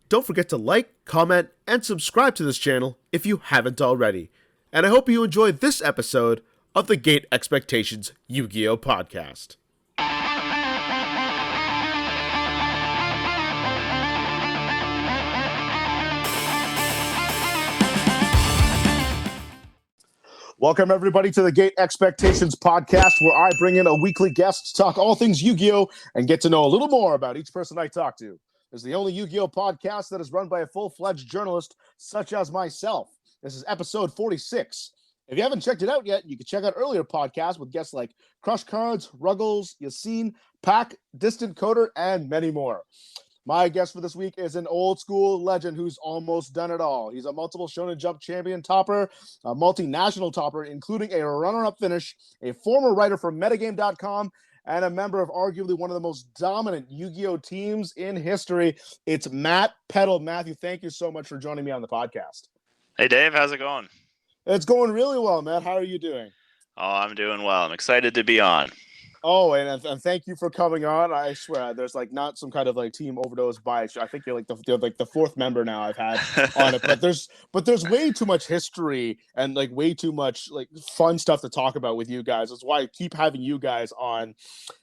Don't forget to like, comment, and subscribe to this channel if you haven't already. And I hope you enjoyed this episode of the Gate Expectations Yu-Gi-Oh! Podcast. Welcome, everybody, to the Gate Expectations Podcast, where I bring in a weekly guest to talk all things Yu-Gi-Oh! And get to know a little more about each person I talk to. This is the only Yu-Gi-Oh! Podcast that is run by a full-fledged journalist such as myself. This is episode 46. If you haven't checked it out yet, you can check out earlier podcasts with guests like Crush Cards, Ruggles, Yassine, Pack, Distant Coder, and many more. My guest for this week is an old-school legend who's almost done it all. He's a multiple Shonen Jump champion topper, a multinational topper, including a runner-up finish, a former writer for Metagame.com, and a member of arguably one of the most dominant Yu-Gi-Oh! Teams in history. It's Matt Peddle. Matthew, thank you so much for joining me on the podcast. Hey, Dave. How's it going? It's going really well, Matt. How are you doing? Oh, I'm doing well. I'm excited to be on. Oh, and thank you for coming on. I swear, there's like not some kind of like team overdose bias. I think you're like the fourth member now I've had on it. But there's way too much history and like way too much like fun stuff to talk about with you guys. That's why I keep having you guys on.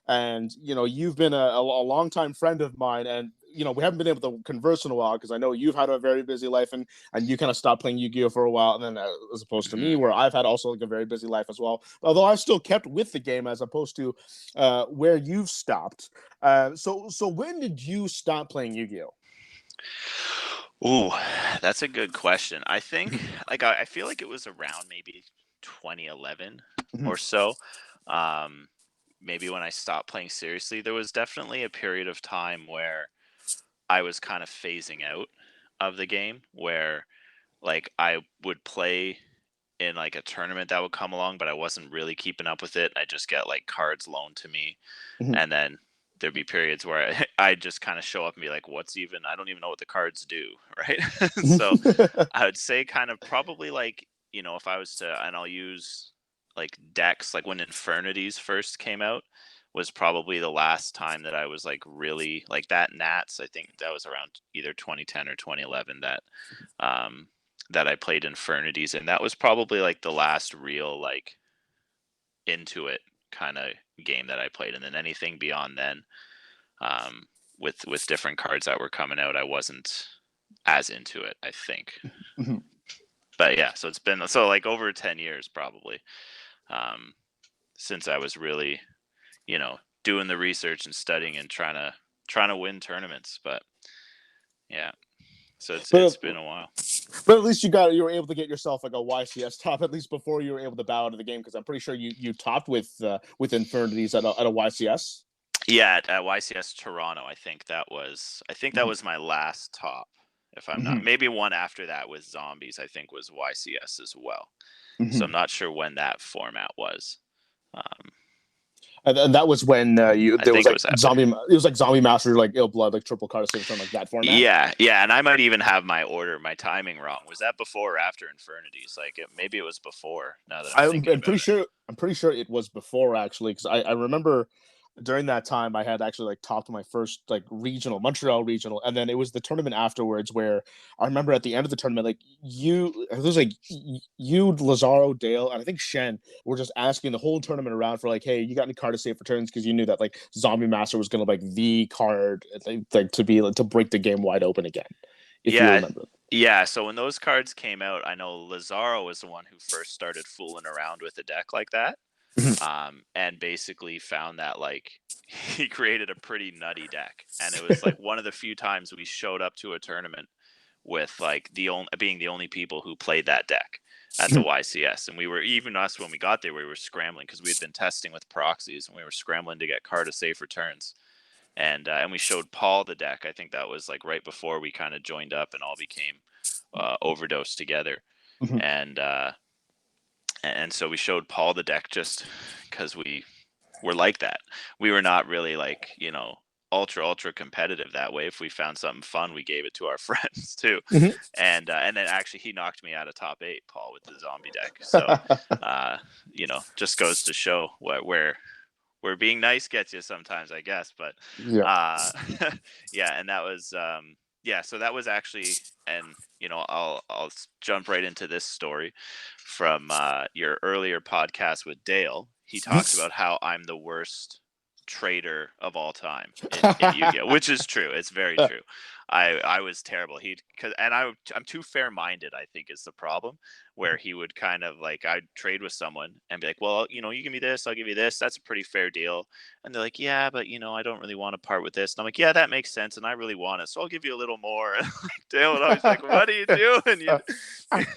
And you know, you've been a longtime friend of mine, and you know, we haven't been able to converse in a while because I know you've had a very busy life and you kind of stopped playing Yu-Gi-Oh! For a while, and then as opposed to me, where I've had also like a very busy life as well. Although I've still kept with the game as opposed to where you've stopped. So when did you stop playing Yu-Gi-Oh? Ooh, that's a good question. I think I feel like it was around maybe 2011 or so. Maybe when I stopped playing seriously. There was definitely a period of time where I was kind of phasing out of the game, where like I would play in like a tournament that would come along, but I wasn't really keeping up with it. I just get like cards loaned to me, and then there'd be periods where I'd just kind of show up and be like, I don't even know what the cards do, right? So I would say kind of probably like, you know, if I was to, and I'll use like decks, like when Infernities first came out, was probably the last time that I was like really like that. Nats, I think that was around either 2010 or 2011 that I played Infernities, and that was probably like the last real like into it kind of game that I played. And then anything beyond then, with different cards that were coming out, I wasn't as into it, I think. But yeah, so it's been like over 10 years probably since I was really, you know, doing the research and studying and trying to win tournaments. But yeah, so it's been a while. But at least you were able to get yourself like a YCS top at least before you were able to bow out of the game, because I'm pretty sure you topped with Infinities at a YCS. Yeah, at YCS Toronto, I think that was my last top. If I'm not, maybe one after that with Zombies, I think was YCS as well. So I'm not sure when that format was. And that was when it was like Zombie Master, like Ill Blood, like Triple Card, something like that format. Yeah, and I might even have my timing wrong. Was that before or after Infernities? Like maybe it was before. Now that I'm pretty sure it was before, actually, because I remember during that time I had actually like topped my first like Montreal regional, and then it was the tournament afterwards where I remember at the end of the tournament, like Lazaro, Dale, and I think Shen were just asking the whole tournament around for like, hey, you got any card to save for turns, because you knew that like Zombie Master was gonna like the card like to break the game wide open again. If you remember. Yeah, so when those cards came out, I know Lazaro was the one who first started fooling around with a deck like that. And basically found that like he created a pretty nutty deck, and it was like one of the few times we showed up to a tournament with like being the only people who played that deck at the YCS. And we were, even us when we got there, we were scrambling because we had been testing with proxies, and we were scrambling to get card to save returns. And we showed Paul the deck. I think that was like right before we kind of joined up and all became overdosed together. And so we showed Paul the deck just because we were like that. We were not really like, you know, ultra competitive that way. If we found something fun, we gave it to our friends too. And then actually he knocked me out of top 8, Paul, with the zombie deck. So you know, just goes to show where being nice gets you sometimes, I guess. But yeah, and that was Yeah, so that was actually, and I'll jump right into this story from your earlier podcast with Dale. He talks about how I'm the worst trader of all time in Yu-Gi-Oh, which is true. It's very true. I was terrible. I'm too fair-minded, I think, is the problem, where he would kind of like, I'd trade with someone and be like, well, you give me this, I'll give you this. That's a pretty fair deal. And they're like, yeah, but I don't really want to part with this. And I'm like, yeah, that makes sense. And I really want it. So I'll give you a little more. And like, Dale would always like, what are you doing?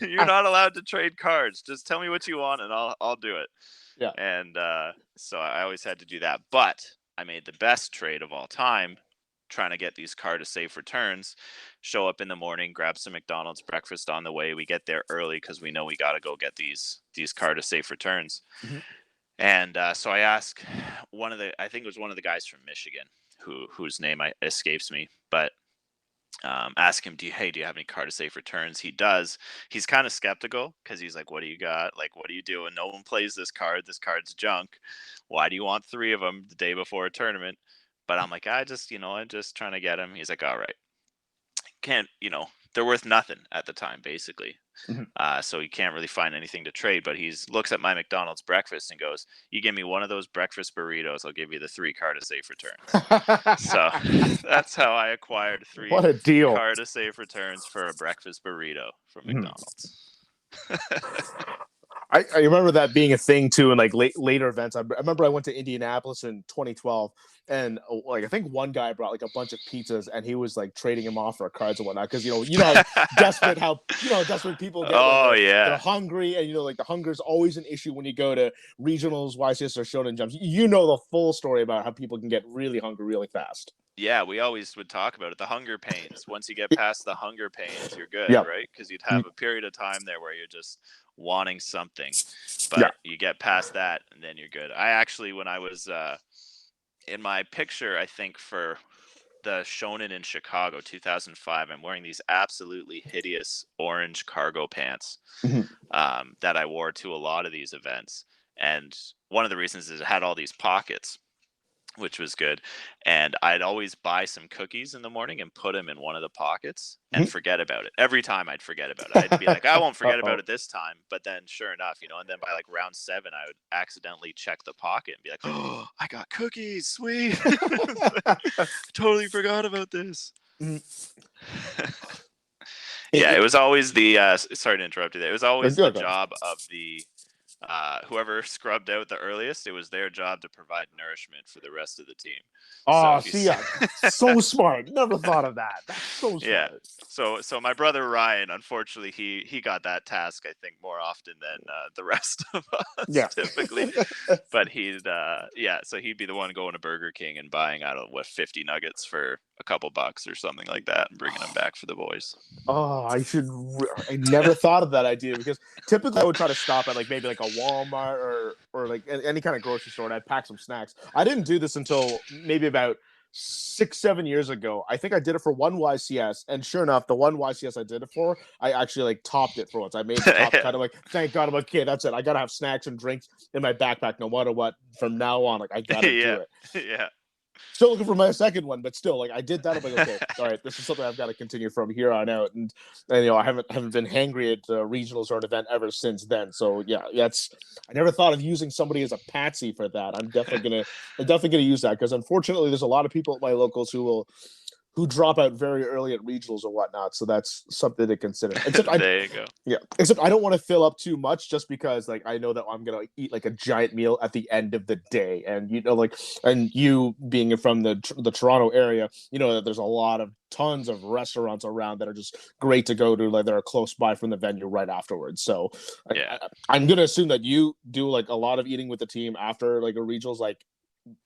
You're not allowed to trade cards. Just tell me what you want and I'll do it. Yeah. And so I always had to do that. But I made the best trade of all time, trying to get these car to safe returns. Show up in the morning, grab some McDonald's breakfast on the way. We get there early because we know we got to go get these car to safe returns. Mm-hmm. And so I asked I think it was one of the guys from Michigan, whose name escapes me, but ask him, do you have any car to safe returns? He does. He's kind of skeptical because he's like, what do you got? Like, what are you doing? No one plays this card. This card's junk. Why do you want 3 of them the day before a tournament? But I'm like, I'm just trying to get him. He's like, all right. Can't, they're worth nothing at the time, basically. Mm-hmm. So he can't really find anything to trade, but he looks at my McDonald's breakfast and goes, you give me one of those breakfast burritos, I'll give you the 3 car to safe returns. So that's how I acquired 3 What a deal. car to safe returns for a breakfast burrito from McDonald's. I remember that being a thing too in like later events. I remember I went to Indianapolis in 2012, and like I think one guy brought like a bunch of pizzas, and he was like trading them off for cards and whatnot because how desperate people get. They're hungry, and like the hunger is always an issue when you go to regionals, YCS, or Shonen Jumps. The full story about how people can get really hungry really fast. Yeah, we always would talk about it. The hunger pains. Once you get past the hunger pains, you're good, right? Because you'd have a period of time there where you're just wanting something, but you get past that, and then you're good. I actually, when I was in my picture, I think for the Shonen in Chicago 2005, I'm wearing these absolutely hideous orange cargo pants that I wore to a lot of these events. And one of the reasons is it had all these pockets, which was good. And I'd always buy some cookies in the morning and put them in one of the pockets and forget about it. Every time I'd forget about it. I'd be like, I won't forget about it this time. But then sure enough, and then by like round 7, I would accidentally check the pocket and be like, oh, I got cookies. Sweet. Totally forgot about this. Yeah, it was always the, sorry to interrupt you there. It was always the job of the, whoever scrubbed out the earliest, it was their job to provide nourishment for the rest of the team. Oh, so smart. Never thought of that. That's so smart. Yeah. So my brother Ryan, unfortunately, he got that task, I think, more often than the rest of us typically. But so he'd be the one going to Burger King and buying 50 nuggets for a couple bucks or something like that and bringing them back for the boys. Oh, I never thought of that idea, because typically I would try to stop at like maybe like a Walmart or like any kind of grocery store, and I'd pack some snacks. I didn't do this until maybe about 6-7 years ago. I think I did it for one YCS, and sure enough, the one YCS I did it for, I actually like topped it for once. I made the top cut. I'm like, thank God. I'm like, okay, that's it. I gotta have snacks and drinks in my backpack no matter what. From now on, like I gotta do it. Yeah. Still looking for my second one, but still, like I did that. I'm like, okay, all right, this is something I've got to continue from here on out. And I haven't been hangry at regionals or an event ever since then. So yeah, I never thought of using somebody as a patsy for that. I'm definitely gonna use that, because unfortunately, there's a lot of people at my locals who drop out very early at regionals or whatnot. So that's something to consider. There you go. Yeah. Except I don't want to fill up too much, just because like I know that I'm going to eat like a giant meal at the end of the day. And, and you being from the Toronto area, that there's a lot of tons of restaurants around that are just great to go to, like that are close by from the venue right afterwards. So I'm going to assume that you do like a lot of eating with the team after like a regionals, like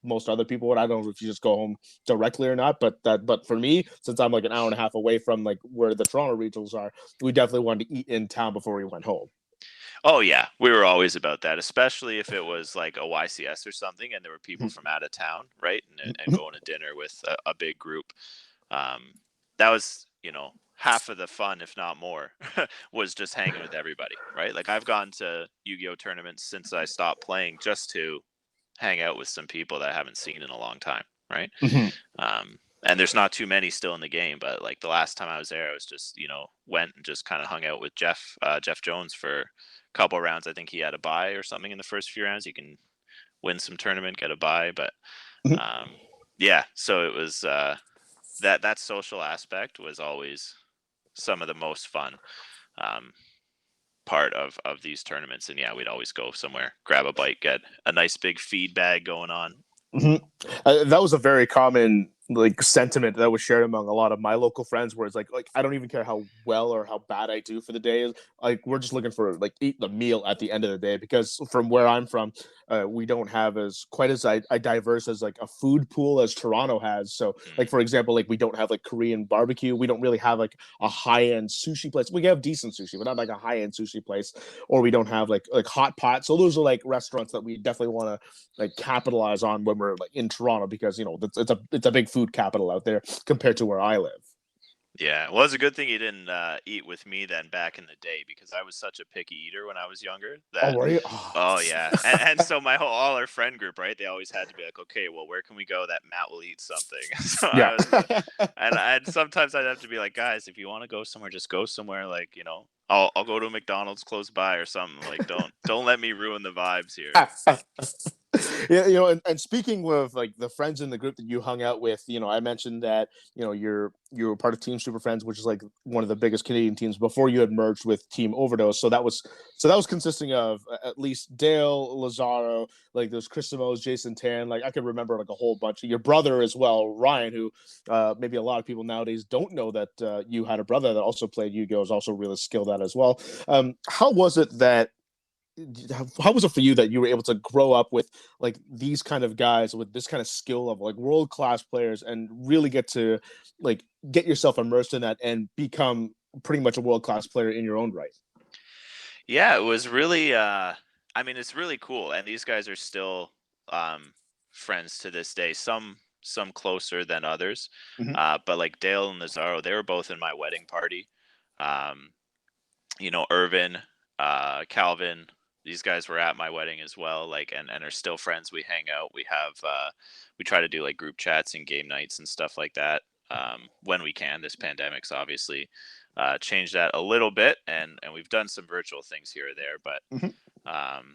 most other people would. I don't know if you just go home directly or not, but for me, since I'm like an hour and a half away from like where the Toronto regionals are, we definitely wanted to eat in town before we went home. Oh yeah, we were always about that, especially if it was like a YCS or something and there were people from out of town, right? And going to dinner with a big group. That was, half of the fun, if not more, was just hanging with everybody, right? Like I've gone to Yu-Gi-Oh tournaments since I stopped playing just to hang out with some people that I haven't seen in a long time, right? and there's not too many still in the game, but like the last time I was there, I was just, went and just kind of hung out with Jeff Jones for a couple of rounds. I think he had a bye or something in the first few rounds. You can win some tournament, get a bye, but Mhm. yeah. So it was that social aspect was always some of the most fun part of these tournaments. And yeah, we'd always go somewhere, grab a bite, get a nice big feed bag going on. That was a very common like sentiment that was shared among a lot of my local friends, where it's like I don't even care how well or how bad I do for the day. Like we're just looking for like eat the meal at the end of the day, because from where I'm from, we don't have as quite as diverse as like a food pool as Toronto has. So like for example, like we don't have like Korean barbecue. We don't really have like a high end sushi place. We have decent sushi, but not like a high end sushi place. Or we don't have like hot pot. So those are like restaurants that we definitely want to like capitalize on when we're like in Toronto, because it's a big food capital out there compared to where I live. Yeah, well, it's a good thing you didn't eat with me then back in the day, because I was such a picky eater when I was younger Oh, that. were you? Oh yeah, and so all our friend group, right? They always had to be like, okay, well, where can we go that Matt will eat something? So Yeah. I was, and sometimes I'd have to be like, guys, if you want to go somewhere, just go somewhere. Like, I'll go to a McDonald's close by or something. Like, don't let me ruin the vibes here. Yeah, and speaking with like the friends in the group that you hung out with, I mentioned that you were part of Team Super Friends, which is like one of the biggest Canadian teams before you had merged with Team Overdose. So that was consisting of at least Dale, Lazaro, like there's Chris Simos, Jason Tan. Like I could remember like a whole bunch of your brother as well, Ryan, who maybe a lot of people nowadays don't know that you had a brother that also played Yu-Gi-Oh, is also really skilled at as well. How was it that how was it for you that you were able to grow up with like these kind of guys with this kind of skill level, like world class players, and really get to like get yourself immersed in that and become pretty much a world class player in your own right? Yeah, it was really. I mean, it's really cool, and these guys are still um, friends to this day. Some closer than others, Mm-hmm. but like Dale and Lazaro, they were both in my wedding party. Um, Irvin, Calvin, these guys were at my wedding as well. Like, and are still friends. We hang out. We try to do like group chats and game nights and stuff like that when we can. This pandemic's obviously changed that a little bit, and we've done some virtual things here or there. But Mm-hmm.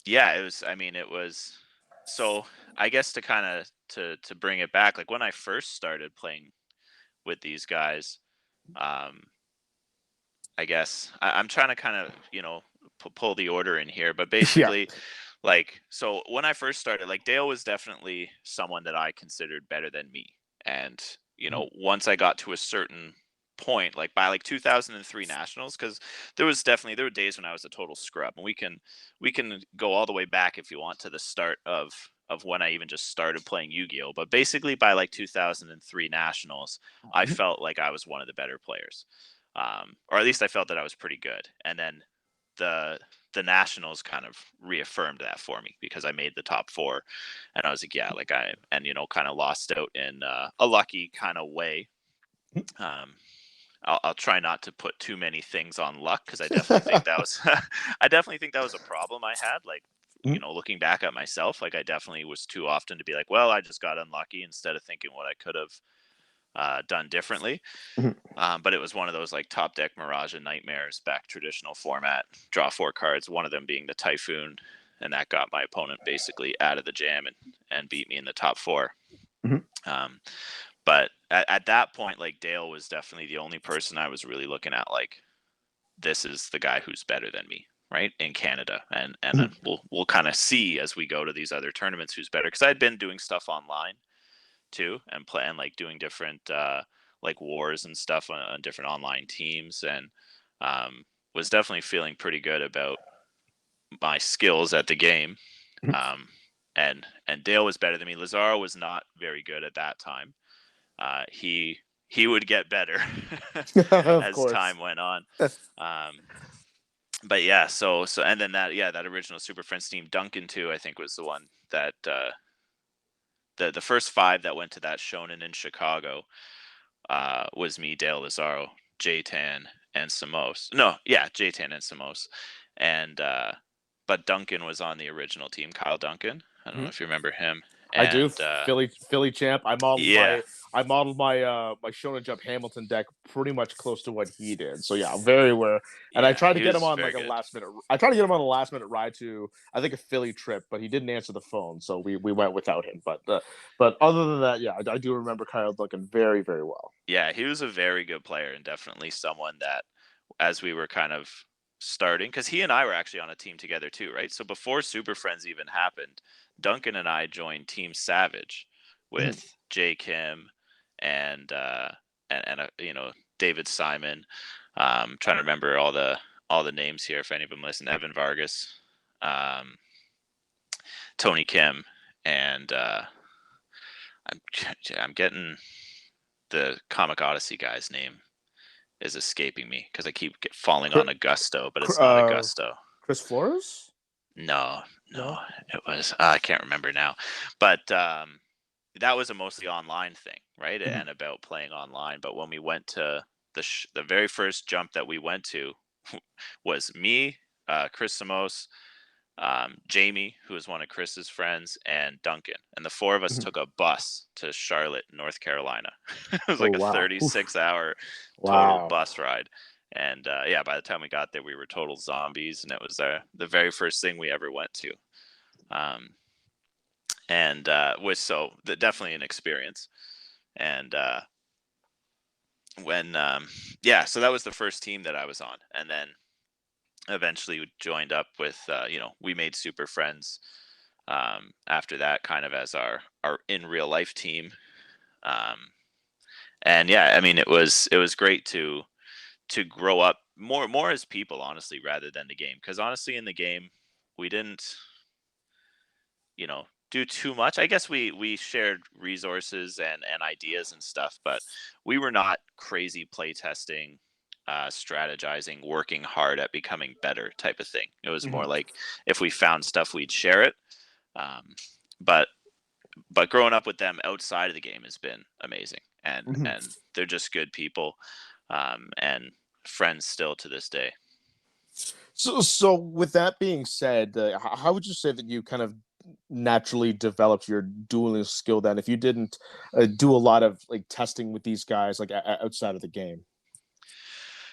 yeah, it was. I mean, it was. So I guess to kind of to bring it back, like when I first started playing with these guys, um, I guess I'm trying to kind of pull the order in here, but Yeah. basically, like, so when I first started, like Dale was definitely someone that I considered better than me, and once I got to a certain point, like by like 2003 nationals, because there were days when I was a total scrub, and we can go all the way back if you want to the start of when I even just started playing Yu-Gi-Oh. But basically, by like 2003 nationals, I Mm-hmm. felt like I was one of the better players, or at least I felt that I was pretty good. And then the the nationals kind of reaffirmed that for me, because I made the top four, and I was like, yeah, like kind of lost out in a lucky kind of way. Um, I'll try not to put too many things on luck, because I definitely think that was I definitely think that was a problem I had. Like, looking back at myself, like I definitely was too often to be like, well, I just got unlucky, instead of thinking what I could have done differently. Mm-hmm. But it was one of those like top deck Mirage and Nightmares back traditional format, draw four cards, one of them being the Typhoon, and that got my opponent basically out of the jam and beat me in the top four. Mm-hmm. Um, but at that point, like Dale was definitely the only person I was really looking at like, this is the guy who's better than me, right, in Canada, and then we'll kind of see as we go to these other tournaments who's better, because I'd been doing stuff online too, and playing like doing different like wars and stuff on different online teams, and was definitely feeling pretty good about my skills at the game. Mm-hmm. um, and Dale was better than me. Lazaro was not very good at that time. He would get better Of as course. time went on. um, but yeah, so and then that original Super Friends team, Duncan too, I think was the one that the first five that went to that Shonen in Chicago was me, Dale, Lazaro, J-Tan, and Samos. No, yeah, J-Tan and Samos. And but Duncan was on the original team, Kyle Duncan. I don't know Mhm. if you remember him. I do. And Philly champ. yeah, I modeled my Shonen Jump Hamilton deck pretty much close to what he did. So yeah, very aware. And I yeah, tried to he get him was on very like a good. last minute. I tried to get him on a last minute ride to I think a Philly trip, but he didn't answer the phone, so we went without him. But other than that, yeah, I do remember Kyle looking very very well. Yeah, he was a very good player and definitely someone that, as we were kind of starting, because he and I were actually on a team together too, right? So before Super Friends even happened, Duncan and I joined Team Savage Mhm. with Jay Kim and David Simon. Trying to remember all the names here if any of them listen. Evan Vargas, um, Tony Kim, and I'm I'm getting the Comic Odyssey guy's name is escaping me because I keep falling on Augusto, but it's not Uh, Augusto. Chris Flores? No, no, No. it was I can't remember now, but that was a mostly online thing, right? Mhm. And about playing online. But when we went to the very first jump that we went to was me, Chris Samos, Jamie, who was one of Chris's friends, and Duncan. And the four of us Mhm. took a bus to Charlotte, North Carolina. It was Oh like a wow. Oof. 36-hour total Wow. bus ride. And yeah, by the time we got there, we were total zombies, and it was the very first thing we ever went to. Um, and was definitely an experience. And when yeah, so that was the first team that I was on, and then eventually we joined up with we made super friends after that, kind of as our in real life team. um, and yeah, I mean, it was great to grow up more as people, honestly, rather than the game, because honestly in the game we didn't do too much. I guess we shared resources and ideas and stuff, but we were not crazy playtesting, strategizing, working hard at becoming better type of thing. It was more Mhm. like if we found stuff, we'd share it. um, but but growing up with them outside of the game has been amazing, and Mhm. and they're just good people, and friends still to this day. So with that being said, how would you say that you kind of naturally developed your dueling skill then if you didn't do a lot of like testing with these guys like outside of the game?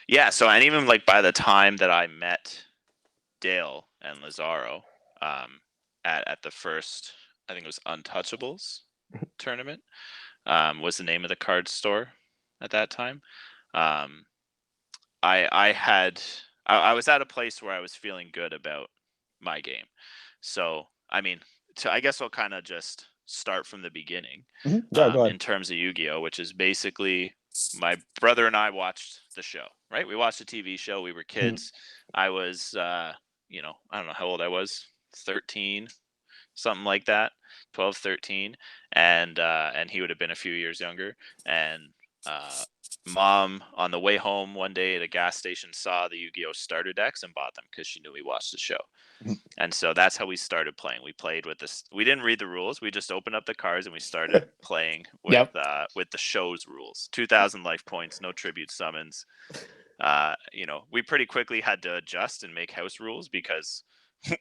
Yeah, so and even like by the time that I met Dale and Lazaro, um, at the first, I think it was Untouchables tournament, was the name of the card store at that time. Um, I was at a place where I was feeling good about my game. So I mean, I guess I'll kind of just start from the beginning, Mhm. Yeah, go ahead. in terms of Yu-Gi-Oh, which is basically my brother and I watched the show. Right, we watched the TV show. We were Mhm. kids. I was, I don't know how old I was, 13, something like that, 12, 13, and he would have been a few years younger. And uh, mom, on the way home one day at a gas station, saw the Yu-Gi-Oh starter decks and bought them because she knew we watched the show. Mhm. And so that's how we started playing. We played with this. We didn't read the rules. We just opened up the cards and we started playing Yep. with the show's rules. 2,000 life points, no tribute summons. We pretty quickly had to adjust and make house rules because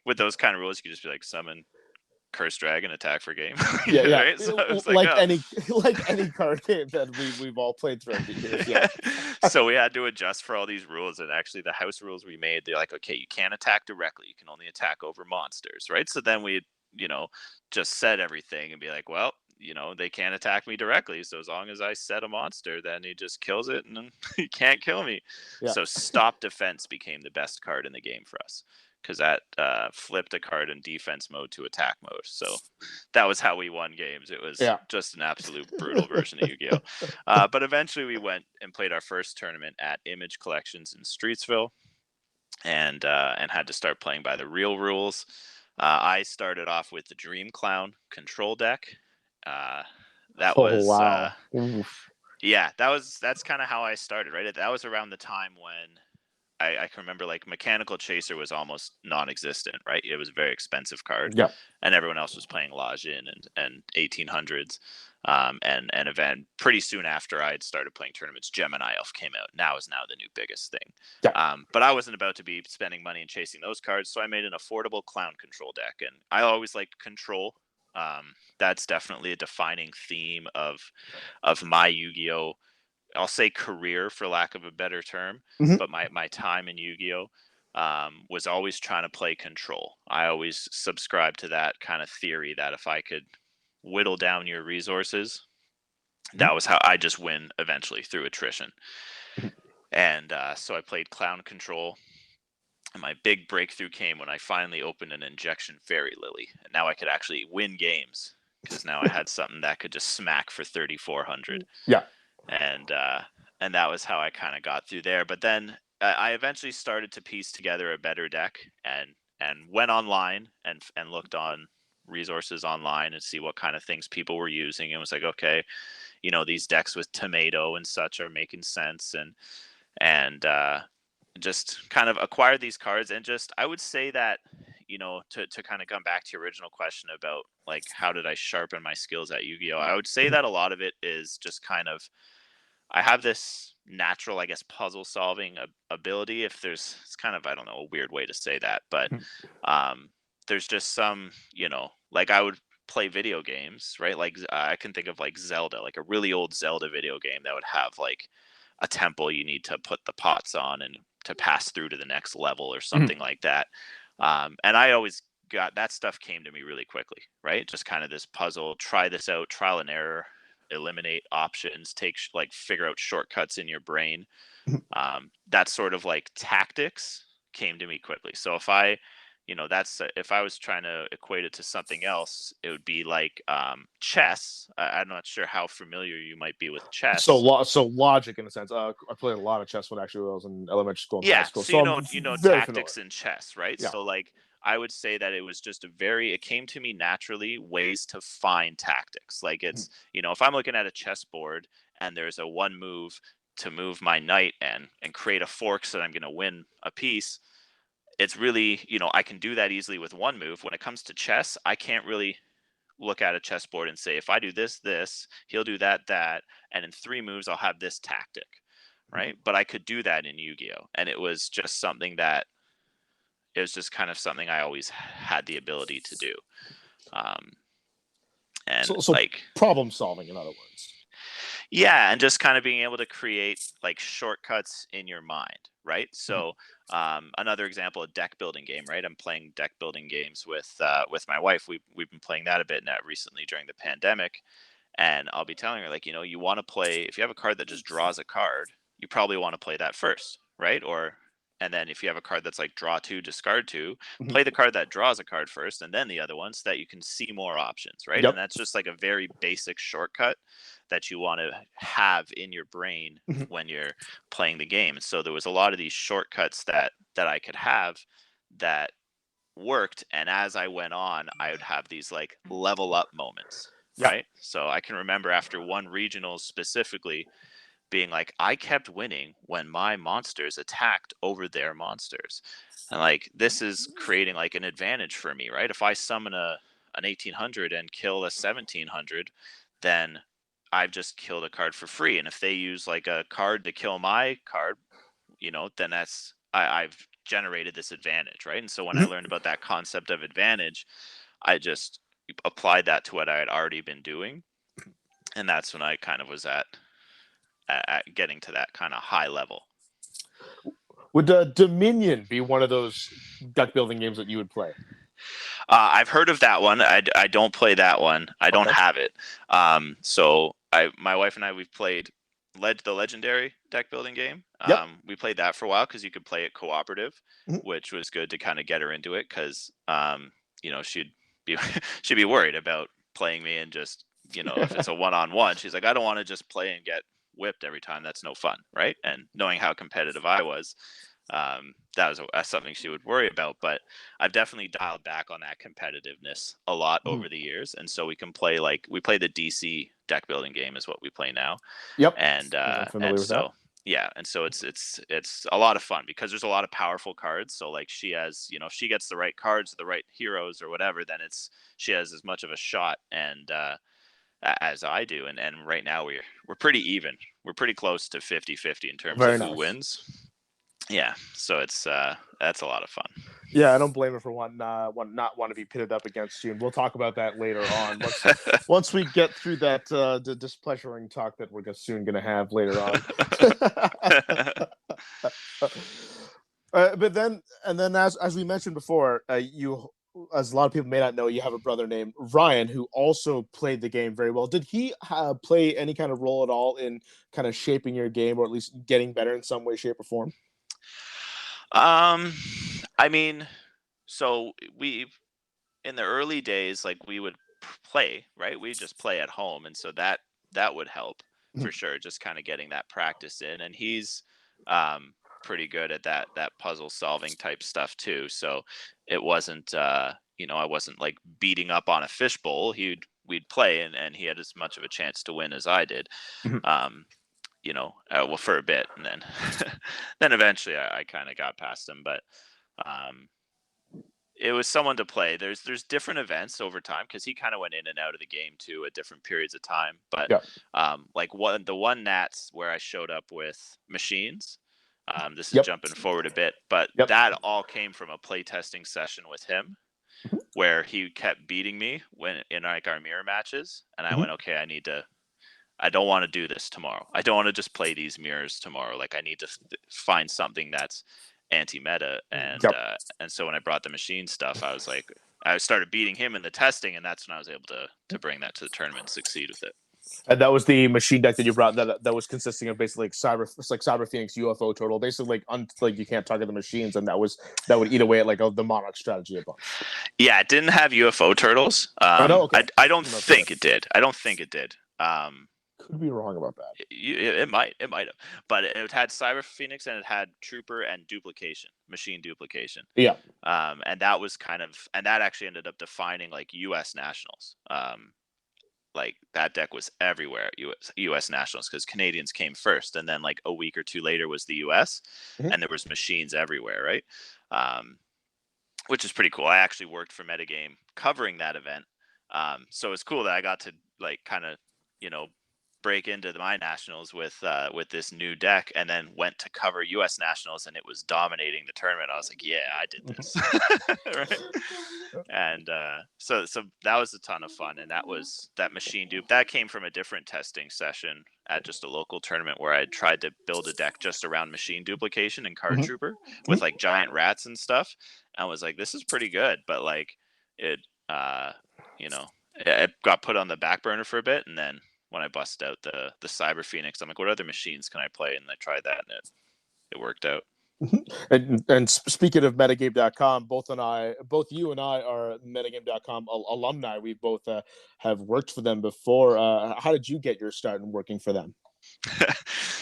with those kind of rules, you could just be like summon curse dragon, attack for game, Yeah, yeah. right? So it was like, Like oh. any like any card game that we've all played throughout the years. Yeah. So we had to adjust for all these rules, and actually the house rules we made, they're like, okay, you can't attack directly, you can only attack over monsters, right? So then we you know just set everything and be like, well, they can't attack me directly, so as long as I set a monster, then he just kills it and then he can't kill me. Yeah. So stop defense became the best card in the game for us, because that flipped a card in defense mode to attack mode. So that was how we won games. It was Yeah. just an absolute brutal version of Yu-Gi-Oh. But eventually we went and played our first tournament at Image Collections in Streetsville, and had to start playing by the real rules. I started off with the Dream Clown control deck. Uh, that Oh was wow. Oof. yeah, that's kind of how I started. Right, that was around the time when I can remember, like, Mechanical Chaser was almost non-existent, right? It was a very expensive card, Yeah. and everyone else was playing Lajin and 1800s. And event pretty soon after I had started playing tournaments, Gemini Elf came out. Now is now the new biggest thing. Yeah. But I wasn't about to be spending money and chasing those cards, so I made an affordable clown control deck, and I always liked control That's definitely a defining theme of my Yu-Gi-Oh! I'll say career for lack of a better term, Mhm. but my time in Yu-Gi-Oh! Was always trying to play control. I always subscribed to that kind of theory that if I could whittle down your resources, Mhm. that was how I just win eventually through attrition. Mhm. And so I played clown control. And my big breakthrough came when I finally opened an injection fairy lily. And now I could actually win games because now I had something that could just smack for 3,400. Yeah. And and that was how I kind of got through there. But then I eventually started to piece together a better deck and went online and looked on resources online and see what kind of things people were using and was like, okay, these decks with tomato and such are making sense, and just kind of acquired these cards. And just I would say that, to kind of come back to your original question about like how did I sharpen my skills at Yu-Gi-Oh, I would say Mhm. that a lot of it is just kind of I have this natural, I guess, puzzle solving ability. If there's, it's kind of, I don't know, a weird way to say that, but Mhm. um, there's just some, like I would play video games, right? Like I can think of like Zelda, like a really old Zelda video game that would have like a temple you need to put the pots on and to pass through to the next level or Mhm. something like that. And I always got that stuff came to me really quickly, right? Just kind of this puzzle, try this out, trial and error, eliminate options, like figure out shortcuts in your brain. Mhm. That sort of like tactics came to me quickly. So if I, that's if I was trying to equate it to something else, it would be like chess. I'm not sure how familiar you might be with So chess. so logic in a sense. I played a lot of chess when actually I was in elementary school and high Yeah, school, so so I'm very familiar. tactics in chess, right? Yeah. So like I would say that it was just it came to me naturally ways to find tactics. Like Mhm. it's, if I'm looking at a chessboard and there's a one move to move my knight and create a fork so that I'm going to win a piece, it's really, I can do that easily with one move. When it comes to chess, I can't really look at a chessboard and say if I do this, he'll do that, and in three moves I'll have this tactic, Mhm. right? But I could do that in Yu-Gi-Oh, and it was just something that it was just kind of something I always had the ability to do. Um, and So like, problem solving, in other words. yeah, and just kind of being able to create like shortcuts in your mind, right? Mhm. So another example, a deck building game, right? I'm playing deck building games with my wife. We've been playing that a bit now recently during the pandemic, and I'll be telling her like, you want to play if you have a card that just draws a card, you probably want to play that first, right? Or and then if you have a card that's like draw two, discard two, Mhm. play the card that draws a card first, and then the other one, so that you can see more options, right? And Yep. that's just like a very basic shortcut that you want to have in your brain Mhm. when you're playing the game. And so there was a lot of these shortcuts that I could have that worked, and as I went on I would have these like level up moments, Yeah. right? So I can remember after one regionals specifically being like I kept winning when my monsters attacked over their monsters, and like this is creating like an advantage for me, right? If I summon an 1800 and kill a 1700, then I've just killed a card for free. And if they use like a card to kill my card, then I've generated this advantage, right? And so when I Mhm. learned about that concept of advantage, I just applied that to what I had already been doing, and that's when I kind of was at getting to that kind of high level. Would Dominion be one of those deck building games that you would play? I've heard of that one. I don't play that one. I don't Okay. have it. So my wife and I, we've played the legendary deck building game. Yep. We played that for a while because you could play it cooperative, Mhm. which was good to kind of get her into it because she'd be she'd be worried about playing me and just if it's a one-on-one, she's like, I don't want to just play and get whipped every time. That's no fun, right? And knowing how competitive I was, that's something she would worry about. But I've definitely dialed back on that competitiveness a lot Mhm. over the years, and so we can play like we play the DC deck building game is what we play now, Yep. and I'm uh, familiar and with that. so yeah, and so it's a lot of fun because there's a lot of powerful cards. So like she has, if she gets the right cards, the right heroes or whatever, then she has as much of a shot and as I do. And right now we're pretty even. We're pretty close to 50-50 in terms of Very who nice. wins. Yeah, so it's that's a lot of fun. Yeah, I don't blame her for not want to be pitted up against you, and we'll talk about that later on. Once we get through that the displeasuring talk that we're soon going to have later on. But then, as we mentioned before, you, as a lot of people may not know, you have a brother named Ryan who also played the game very well. Did he play any kind of role at all in kind of shaping your game, or at least getting better in some way, shape, or form? I mean, so we in the early days, like we would play, right? We just play at home, and so that would help for sure. Just kind of getting that practice in, and he's pretty good at that puzzle solving type stuff too. So it wasn't, I wasn't like beating up on a fishbowl. We'd play, and he had as much of a chance to win as I did. Um, well, for a bit, and then then eventually I kind of got past him, but. It was someone to play. There's different events over time because he kind of went in and out of the game too at different periods of time. But Yeah. like the one Nats where I showed up with machines. This is Yep. jumping forward a bit, but Yep. that all came from a playtesting session with him, where he kept beating me when in like our mirror matches, and I went, okay, I don't want to do this tomorrow. I don't want to just play these mirrors tomorrow. Like I need to find something that's anti-meta, and and so when I brought the machine stuff, I was like, I started beating him in the testing, and that's when I was able to bring that to the tournament and succeed with it. And that was the machine deck that you brought that was consisting of basically like Cyber Phoenix UFO turtle, basically like you can't target the machines, and that would eat away at like the Monarch strategy a bunch. Yeah, it didn't have UFO turtles. Okay. I don't think it did. I don't think it did. Could be wrong about that. It might have, but it had Cyber Phoenix and it had Trooper and duplication, machine duplication. Yeah. And that was and that actually ended up defining like U.S. Nationals. Like that deck was everywhere at U.S. Nationals because Canadians came first, and then like a week or two later was the U.S. And there was machines everywhere, right? Which is pretty cool. I actually worked for Metagame covering that event, so it's cool that I got to like kind of break into my nationals with this new deck, and then went to cover U.S. Nationals, and it was dominating the tournament. I was like, yeah, I did this. Right? And so that was a ton of fun, and that machine dupe that came from a different testing session at just a local tournament where I tried to build a deck just around machine duplication and card trooper with like giant rats and stuff. I was like, this is pretty good, but like it it got put on the back burner for a bit, and then when I busted out the Cyber Phoenix, I'm like, what other machines can I play? And I tried that, and it worked out. And speaking of metagame.com, both you and I are metagame.com alumni. We both have worked for them before. How did you get your start in working for them?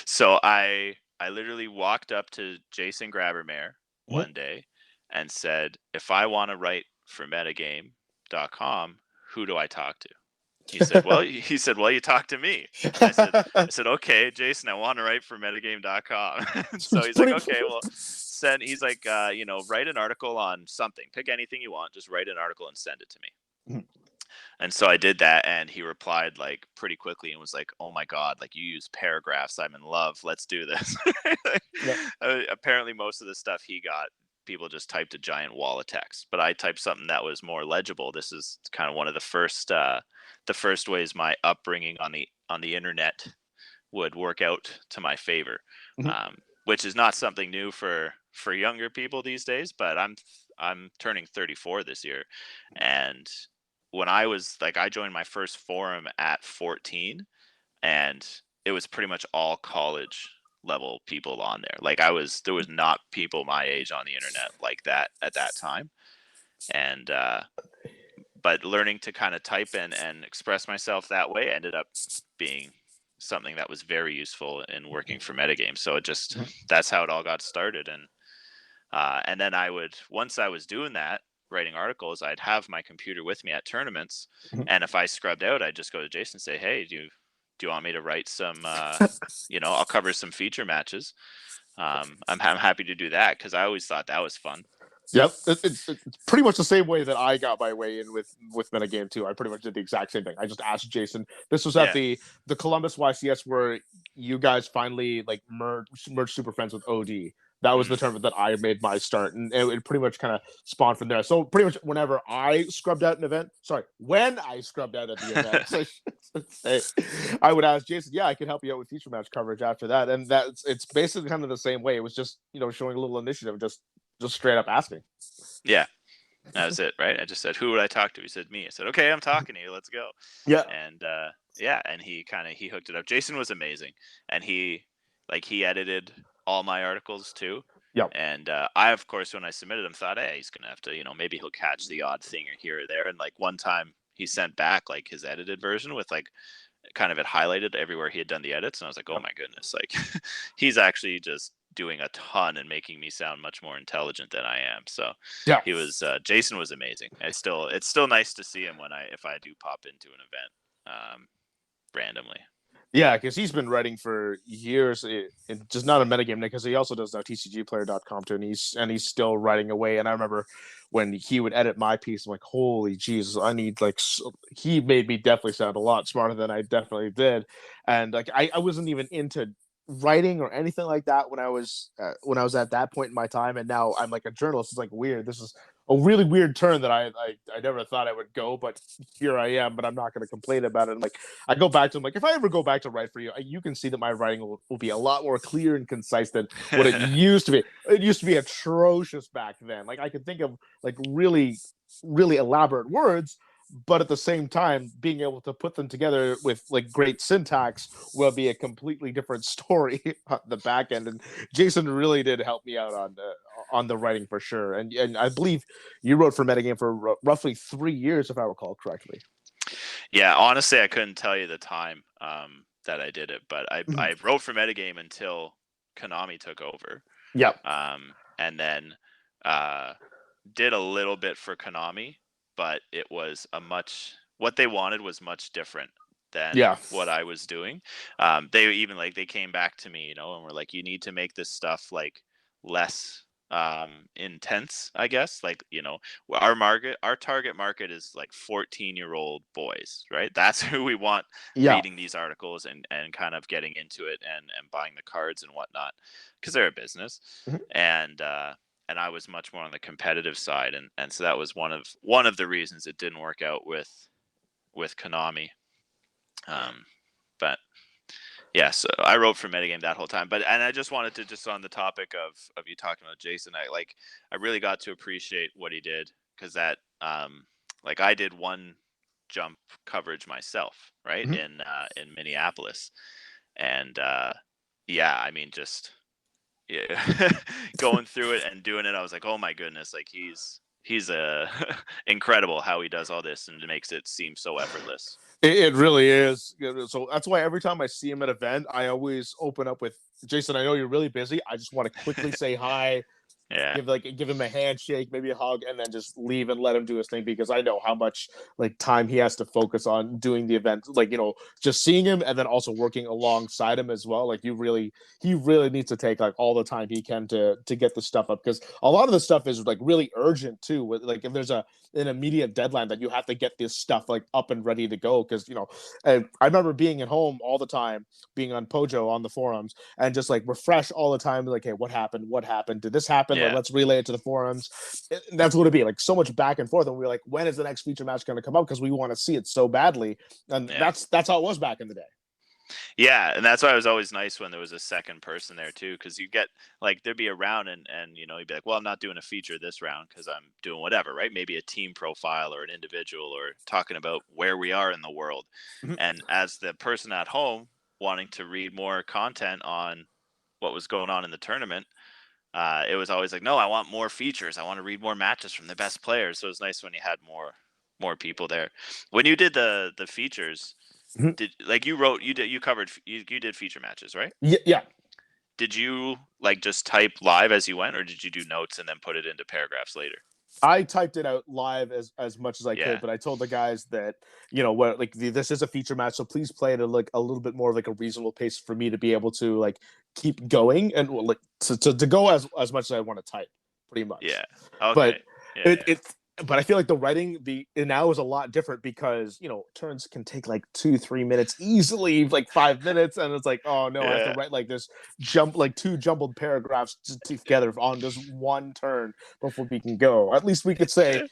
So I literally walked up to Jason Grabermare one day and said, if I want to write for metagame.com, who do I talk to? He said, well, you talk to me. I said, okay, Jason, I want to write for metagame.com. So he's like, okay, well, he's like, write an article on something, pick anything you want, just write an article and send it to me. And so I did that, and he replied like pretty quickly and was like, oh my God, like you use paragraphs. I'm in love. Let's do this. Apparently most of the stuff he got, people just typed a giant wall of text, but I typed something that was more legible. This is kind of one of the first ways my upbringing on the internet would work out to my favor, which is not something new for younger people these days. But I'm turning 34 this year, and when I joined my first forum at 14, and it was pretty much all college level people on there. Like there was not people my age on the internet like that at that time. And but learning to kind of type and express myself that way ended up being something that was very useful in working for Metagame. So that's how it all got started. And then once I was doing that, writing articles, I'd have my computer with me at tournaments. And if I scrubbed out, I'd just go to Jason and say, hey, do you want me to write some, I'll cover some feature matches. I'm happy to do that because I always thought that was fun. Yep, it's pretty much the same way that I got my way in with metagame too. I pretty much did the exact same thing. I just asked Jason. This was at Yeah. the Columbus YCS where you guys finally like merged Super Friends with OD. That was the tournament that I made my start, and it pretty much kind of spawned from there. So pretty much whenever I scrubbed out an event, when I scrubbed out at the event, I would ask Jason, yeah, I could help you out with feature match coverage after that, and it's basically kind of the same way. It was just showing a little initiative, just straight up asking. Yeah, that was it, right? I just said, "Who would I talk to?" He said, "Me." I said, "Okay, I'm talking to you. Let's go." Yeah, And yeah, and he hooked it up. Jason was amazing, and he edited all my articles too. yep. And I, of course, when I submitted him, thought, hey, he's gonna have to, maybe he'll catch the odd thing or here or there. And like one time, he sent back like his edited version with like kind of it highlighted everywhere he had done the edits, and I was like, oh my goodness, like he's actually just doing a ton and making me sound much more intelligent than I am. So Yeah, he was Jason was amazing. It's still nice to see him if I do pop into an event randomly. yeah, because he's been writing for years, just not a metagame, because he also does now TCGplayer.com too, and he's still writing away. And I remember when he would edit my piece, I'm like, holy Jesus, I need he made me definitely sound a lot smarter than I definitely did. And like I wasn't even into writing or anything like that when I was at that point in my time, and now I'm like a journalist. It's like weird. This is a really weird turn that I never thought I would go, but here I am. But I'm not going to complain about it. And like I go back to him, like if I ever go back to write for you, you can see that my writing will be a lot more clear and concise than what it used to be. It used to be atrocious back then. Like I could think of like really elaborate words, but at the same time, being able to put them together with like great syntax will be a completely different story on the back end. And Jason really did help me out on the writing for sure. And I believe you wrote for Metagame for roughly 3 years, if I recall correctly. Yeah, honestly, I couldn't tell you the time that I did it, but I wrote for Metagame until Konami took over. Yep. And then did a little bit for Konami, but it was what they wanted was much different than what I was doing. They even they came back to me, and were like, you need to make this stuff like less intense, I guess. Like, our target market is like 14-year-old boys, right? That's who we want reading these articles and kind of getting into it and buying the cards and whatnot, because they're a business. And I was much more on the competitive side, and so that was one of the reasons it didn't work out with Konami. But yeah, so I wrote for Metagame that whole time. And I just wanted to, just on the topic of you talking about Jason, I really got to appreciate what he did, because that I did one jump coverage myself, right, in Minneapolis, and yeah, I mean, just going through it and doing it, I was like, oh my goodness, like he's incredible how he does all this and it makes it seem so effortless. It really is. So that's why every time I see him at an event, I always open up with, Jason, I know you're really busy. I just want to quickly say hi. Yeah. Give him a handshake, maybe a hug, and then just leave and let him do his thing, because I know how much time he has to focus on doing the event. Just seeing him and then also working alongside him as well. He really needs to take all the time he can to get the stuff up, because a lot of the stuff is really urgent too. With if there's an immediate deadline that you have to get this stuff up and ready to go, because I remember being at home all the time, being on Pojo on the forums, and just refresh all the time, hey, what happened, did this happen? Yeah. Let's relay it to the forums. That's what it'd be, so much back and forth, and we were when is the next feature match going to come up, because we want to see it so badly. And that's how it was back in the day. Yeah, and that's why it was always nice when there was a second person there too, because you get there'd be a round and you'd be like, well, I'm not doing a feature this round because I'm doing whatever, right? Maybe a team profile or an individual, or talking about where we are in the world. And as the person at home wanting to read more content on what was going on in the tournament, it was always like, no, I want more features. I want to read more matches from the best players. So it was nice when you had more people there. When you did the features, did you covered you did feature matches, right? Yeah. Did you just type live as you went, or did you do notes and then put it into paragraphs later? I typed it out live as much as I could, but I told the guys that this is a feature match, so please play it at a little bit more of a reasonable pace for me to be able to keep going and to go as much as I want to type. pretty much. Yeah. But Okay. Yeah. but I feel like the writing now is a lot different because turns can take like 2-3 minutes easily, like 5 minutes, and it's like, oh no, I have to Yeah. write like this like 2 jumbled paragraphs together on just one turn before we can go. At least we could say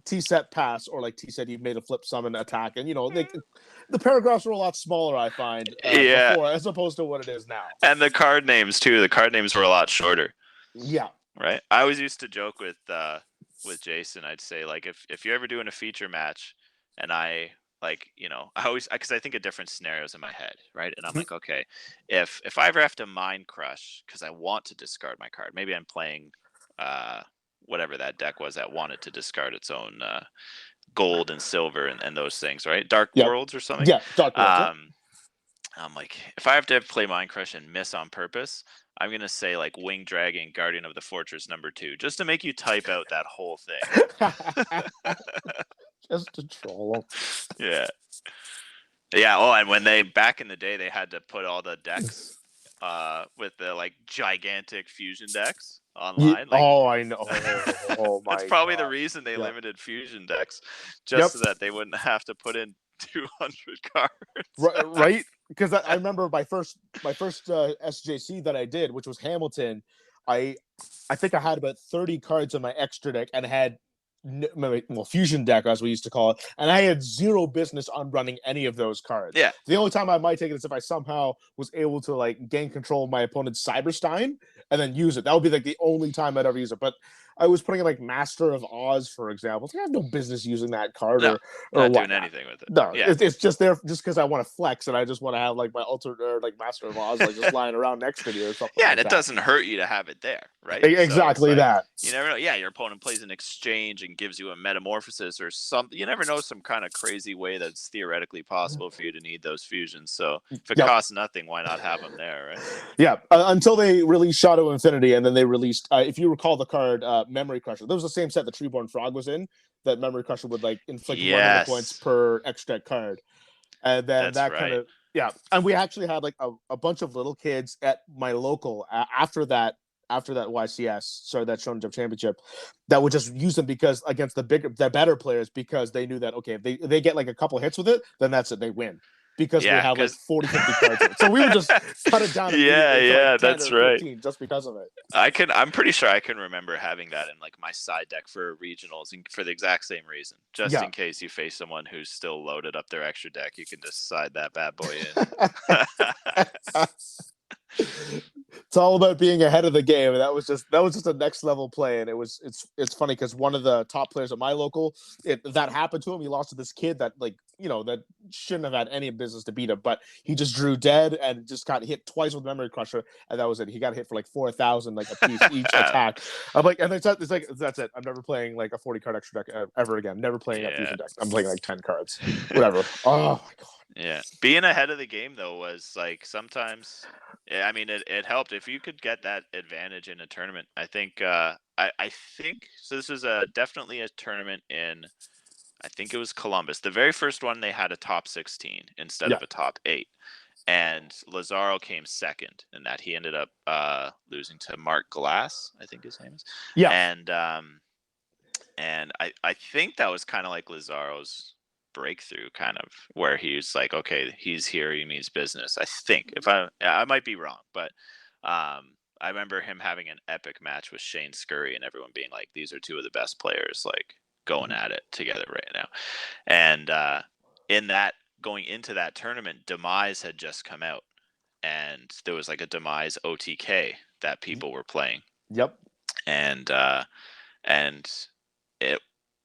T set pass, or like T said you made a flip summon attack, and the paragraphs were a lot smaller, I find, Yeah. before, as opposed to what it is now. And the card names too. The card names were a lot shorter. Yeah. Right. I always used to joke with Jason. I'd say, like, if you're ever doing a feature match, and I always, because I think of different scenarios in my head, right? And I'm like, okay, if I ever have to mind crush because I want to discard my card, maybe I'm playing whatever that deck was that wanted to discard its own gold and silver and those things, right? Dark Worlds or something. Yeah, Dark Worlds. I'm like, if I have to play mind crush and miss on purpose, I'm gonna say like Wing Dragon, Guardian of the Fortress #2, just to make you type out that whole thing. Just to troll them. Yeah. Yeah. Oh, and when back in the day, they had to put all the decks with the like gigantic fusion decks online. I know. Oh my! That's probably God. the reason they limited fusion decks, just so that they wouldn't have to put in 200 cards. Right? Because I remember my first SJC that I did, which was Hamilton. I think I had about 30 cards in my extra deck, and had fusion deck, as we used to call it, and I had zero business on running any of those cards. Yeah. The only time I might take it is if I somehow was able to like gain control of my opponent's Cyberstein and then use it. That would be like the only time I'd ever use it. But I was putting in like Master of Oz, for example. I have no business using that card or not doing anything with it. No, it's just there just because I want to flex, and I just want to have like my like Master of Oz like just lying around next to me or something. Yeah, and it doesn't hurt you to have it there, right? Exactly, so that. You never know. Yeah, your opponent plays an exchange and gives you a metamorphosis or something. You never know, some kind of crazy way that's theoretically possible for you to need those fusions. So if it costs nothing, why not have them there, right? Yeah, until they released Shadow Infinity, and then they released, if you recall the card, Memory Crusher. That was the same set that Treeborn Frog was in. That Memory Crusher would like inflict 100 points per extra card, and then kind of And we actually had like a bunch of little kids at my local after that YCS, that Shonen Jump Championship, that would just use them because against the better players, because they knew that if they get like a couple hits with it, then that's it, they win. Because we have like 40, 50 cards in it. So we would just cut it down. Yeah, that's right. Just because of it. I'm pretty sure I can remember having that in like my side deck for regionals, and for the exact same reason. Just in case you face someone who's still loaded up their extra deck, you can just side that bad boy in. It's all about being ahead of the game, and that was just a next level play. And it's funny because one of the top players at my local, that happened to him. He lost to this kid that that shouldn't have had any business to beat him, but he just drew dead and just got hit twice with Memory Crusher, and that was it. He got hit for like 4,000 like a piece each attack. I'm like, and it's like that's it. I'm never playing like a 40 card extra deck ever again. Never playing a fusion deck. I'm playing like 10 cards, whatever. Oh my God. Yeah, being ahead of the game though was like sometimes. I mean, it helped if you could get that advantage in a tournament. I think I think so. This was definitely a tournament in, I think it was Columbus. The very first one, they had a top 16 instead of a top 8, and Lazaro came second in that. He ended up losing to Mark Glass, I think his name is. Yeah, and I think that was kind of like Lazaro's breakthrough, kind of where he's like, okay, he's here, he means business. I think, if I might be wrong, but I remember him having an epic match with Shane Scurry, and everyone being like, these are two of the best players like going at it together right now. And going into that tournament, Demise had just come out, and there was like a Demise OTK that people were playing. Yep. And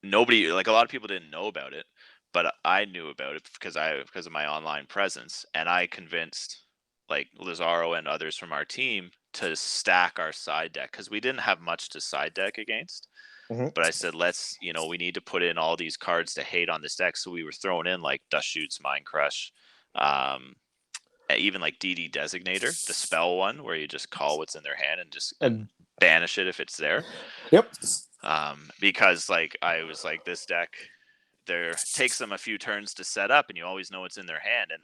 nobody, like, a lot of people didn't know about it, but I knew about it because of my online presence, and I convinced like Lazaro and others from our team to stack our side deck because we didn't have much to side deck against. But I said, let's, we need to put in all these cards to hate on this deck. So we were throwing in like Dust Shoots, Mind Crush, even like DD Designator, the spell one where you just call what's in their hand and just banish it if it's there. Yep. Because like I was like, this deck, there takes them a few turns to set up, and you always know what's in their hand. And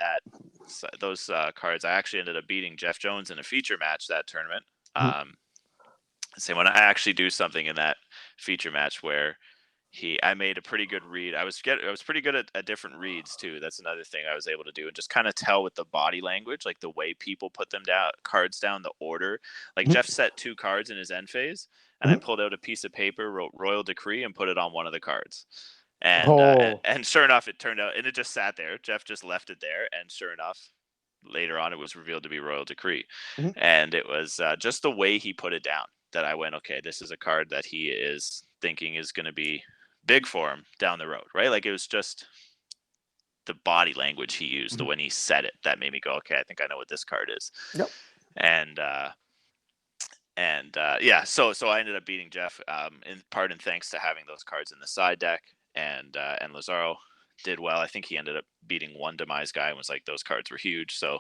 those cards, I actually ended up beating Jeff Jones in a feature match that tournament. Same when I actually do something in that feature match where I made a pretty good read. I was pretty good at different reads too. That's another thing I was able to do, and just kind of tell with the body language, like the way people put them down, cards down, the order. Like Jeff set 2 cards in his end phase, and I pulled out a piece of paper, wrote Royal Decree, and put it on one of the cards. And sure enough, it turned out, and it just sat there. Jeff just left it there, and sure enough, later on, it was revealed to be Royal Decree, and it was just the way he put it down that I went, okay, this is a card that he is thinking is going to be big for him down the road, right? Like it was just the body language he used, the when he said it, that made me go, okay, I think I know what this card is. Yep. And yeah, so I ended up beating Jeff in part in thanks to having those cards in the side deck, and Lazaro did well. I think he ended up beating one demise guy and was like, those cards were huge. So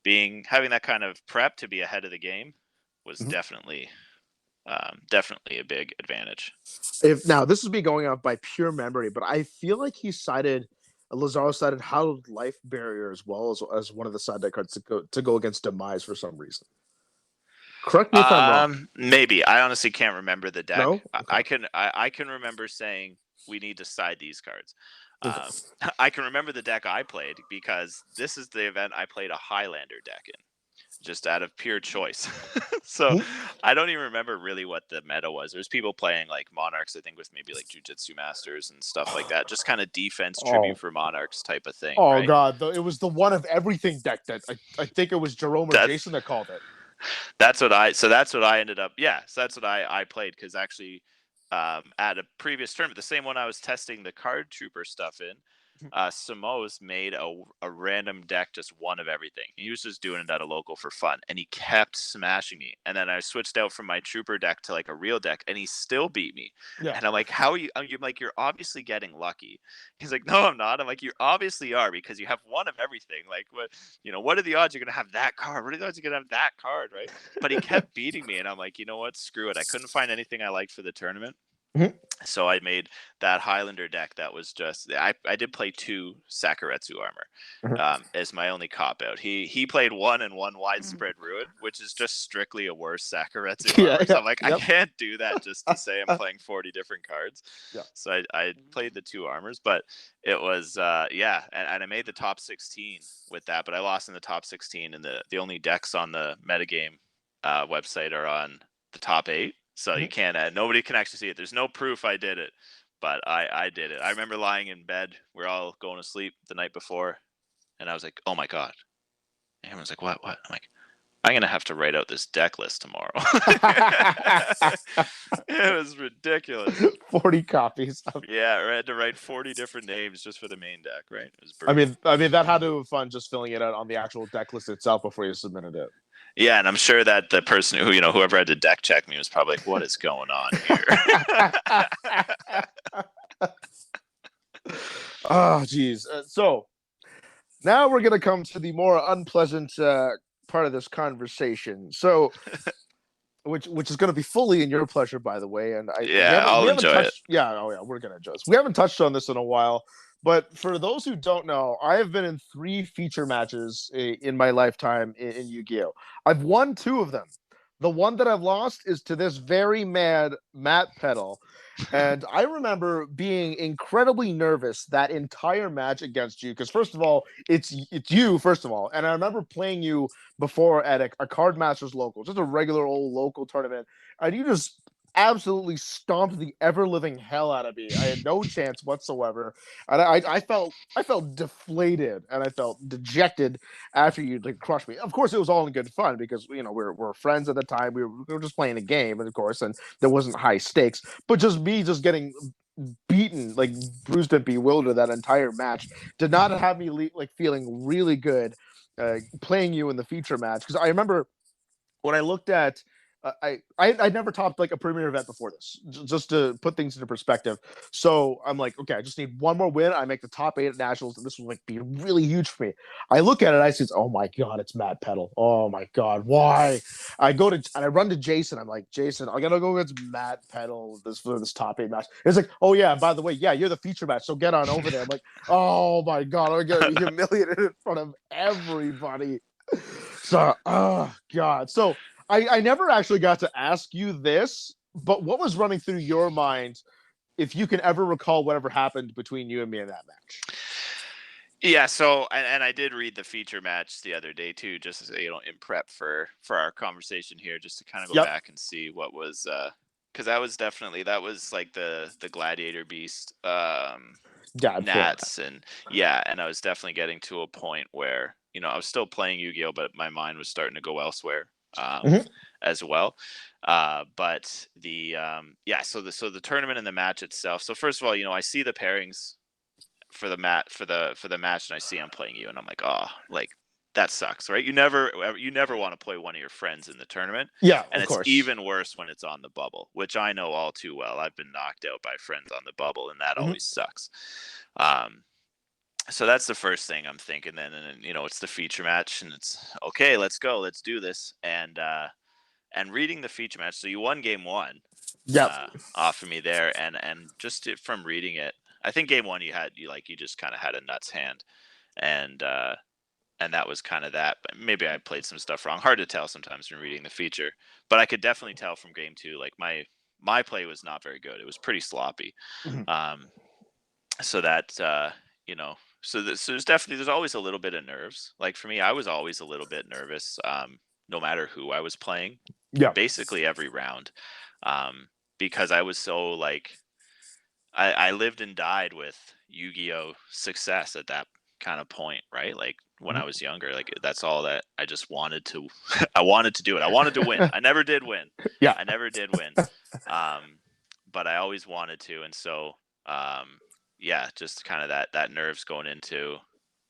having that kind of prep to be ahead of the game was definitely a big advantage. Now this is me going off by pure memory, but I feel like Lazaro cited Hallowed Life Barrier as well as one of the side deck cards to go against Demise for some reason. Correct me if I'm wrong. Maybe. I honestly can't remember the deck. No? Okay. I can remember saying we need to side these cards. I can remember the deck I played because this is the event I played a Highlander deck in, just out of pure choice. So I don't even remember really what the meta was. There's people playing like Monarchs, I think, with maybe like Jiu-Jitsu Masters and stuff like that. Just kind of defense tribute for Monarchs type of thing. Oh, right? God. It was the one of everything deck that I think it was Jerome or Jason that called it. That's what I ended up. Yeah. So that's what I played. Cause actually at a previous tournament, the same one I was testing the card trooper stuff in, Samo's made a random deck, just one of everything. He was just doing it at a local for fun, and he kept smashing me. And then I switched out from my trooper deck to like a real deck, and he still beat me. Yeah. And I'm like, how are you? I'm like, you're obviously getting lucky. He's like, no, I'm not. I'm like, you obviously are, because you have one of everything. Like, what are the odds you're gonna have that card? What are the odds you're gonna have that card, right? But he kept beating me, and I'm like, you know what? Screw it. I couldn't find anything I liked for the tournament. So I made that Highlander deck that was just I did play 2 Sakuretsu armor as my only cop out. He played 1 and 1 widespread ruin, which is just strictly a worse Sakuretsu armor. So I'm like, I can't do that just to say I'm playing 40 different cards. Yeah. So I played the 2 armors, but it was and I made the top 16 with that, but I lost in the top 16, and the only decks on the metagame website are on the top 8. So you can't nobody can actually see it. There's no proof I did it, but I did it. I remember lying in bed. We're all going to sleep the night before, and I was like, oh my God. And everyone's like, what? I'm like, I'm going to have to write out this deck list tomorrow. It was ridiculous. 40 copies. Yeah, I had to write 40 different names just for the main deck, right? It was I mean, that had to have fun just filling it out on the actual deck list itself before you submitted it. Yeah, and I'm sure that the person who, whoever had to deck check me was probably like, what is going on here? Oh, geez. So now we're going to come to the more unpleasant part of this conversation. So, which is going to be fully in your pleasure, by the way. And I'll enjoy it. Yeah, we're going to enjoy this. We haven't touched on this in a while. But for those who don't know, I have been in 3 feature matches in my lifetime in Yu-Gi-Oh! I've won 2 of them. The one that I've lost is to this very mad Matt Peddle. And I remember being incredibly nervous that entire match against you. Because first of all, it's you, first of all. And I remember playing you before at a Card Masters local, just a regular old local tournament. And you just absolutely stomped the ever-living hell out of me. I had no chance whatsoever, and I felt deflated, and I felt dejected after you crushed me. Of course, it was all in good fun because we're friends at the time. We were just playing a game, and of course, and there wasn't high stakes. But just me getting beaten, like bruised and bewildered that entire match, did not have me feeling really good playing you in the feature match, because I remember when I looked at. I'd never topped a premier event before this, just to put things into perspective. So I'm like, okay, I just need one more win. I make the top 8 at nationals, and this will be really huge for me. I look at it, I see, oh my God, it's Matt Peddle. Oh my God, why? I run to Jason. I'm like, Jason, I gotta go against Matt Peddle for this top 8 match. It's like, oh yeah, by the way, yeah, you're the feature match, so get on over there. I'm like, oh my God, I'm getting humiliated in front of everybody. So, oh God, so. I never actually got to ask you this, but what was running through your mind if you can ever recall whatever happened between you and me in that match? Yeah, so and I did read the feature match the other day too, just as in prep for our conversation here, just to kind of go Yep. back and see what was because that was like the Gladiator Beast Dad format. Nats, and yeah, and I was definitely getting to a point where I was still playing Yu-Gi-Oh, but my mind was starting to go elsewhere Mhm. as well. But the so the tournament and the match itself. So first of all, I see the pairings for the match, and I see I'm playing you, and I'm like, oh, like that sucks, right? You never want to play one of your friends in the tournament, Yeah, and of it's course. even worse when it's on the bubble, which I know all too well. I've been knocked out by friends on the bubble, and that Mhm. always sucks. Um, so that's the first thing I'm thinking. Then, and it's the feature match, and it's okay. Let's go. Let's do this. And reading the feature match, so you won game one Yep. off of me there, and just from reading it, I think game one you just kind of had a nuts hand, and that was kind of that. But maybe I played some stuff wrong. Hard to tell sometimes from reading the feature, but I could definitely tell from game two. Like my play was not very good. It was pretty sloppy. Mhm. Um, so that so there's always a little bit of nerves. Like for me, I was always a little bit nervous, no matter who I was playing, Yep. basically every round, um, because I was so like I lived and died with Yu-Gi-Oh success at that kind of point, right? Like when I Mhm. was younger, like that's all that I just wanted to. I wanted to do it. I wanted to win. I never did win. Yeah. I never did win, but I always wanted to, and so yeah, just kind of that nerves going into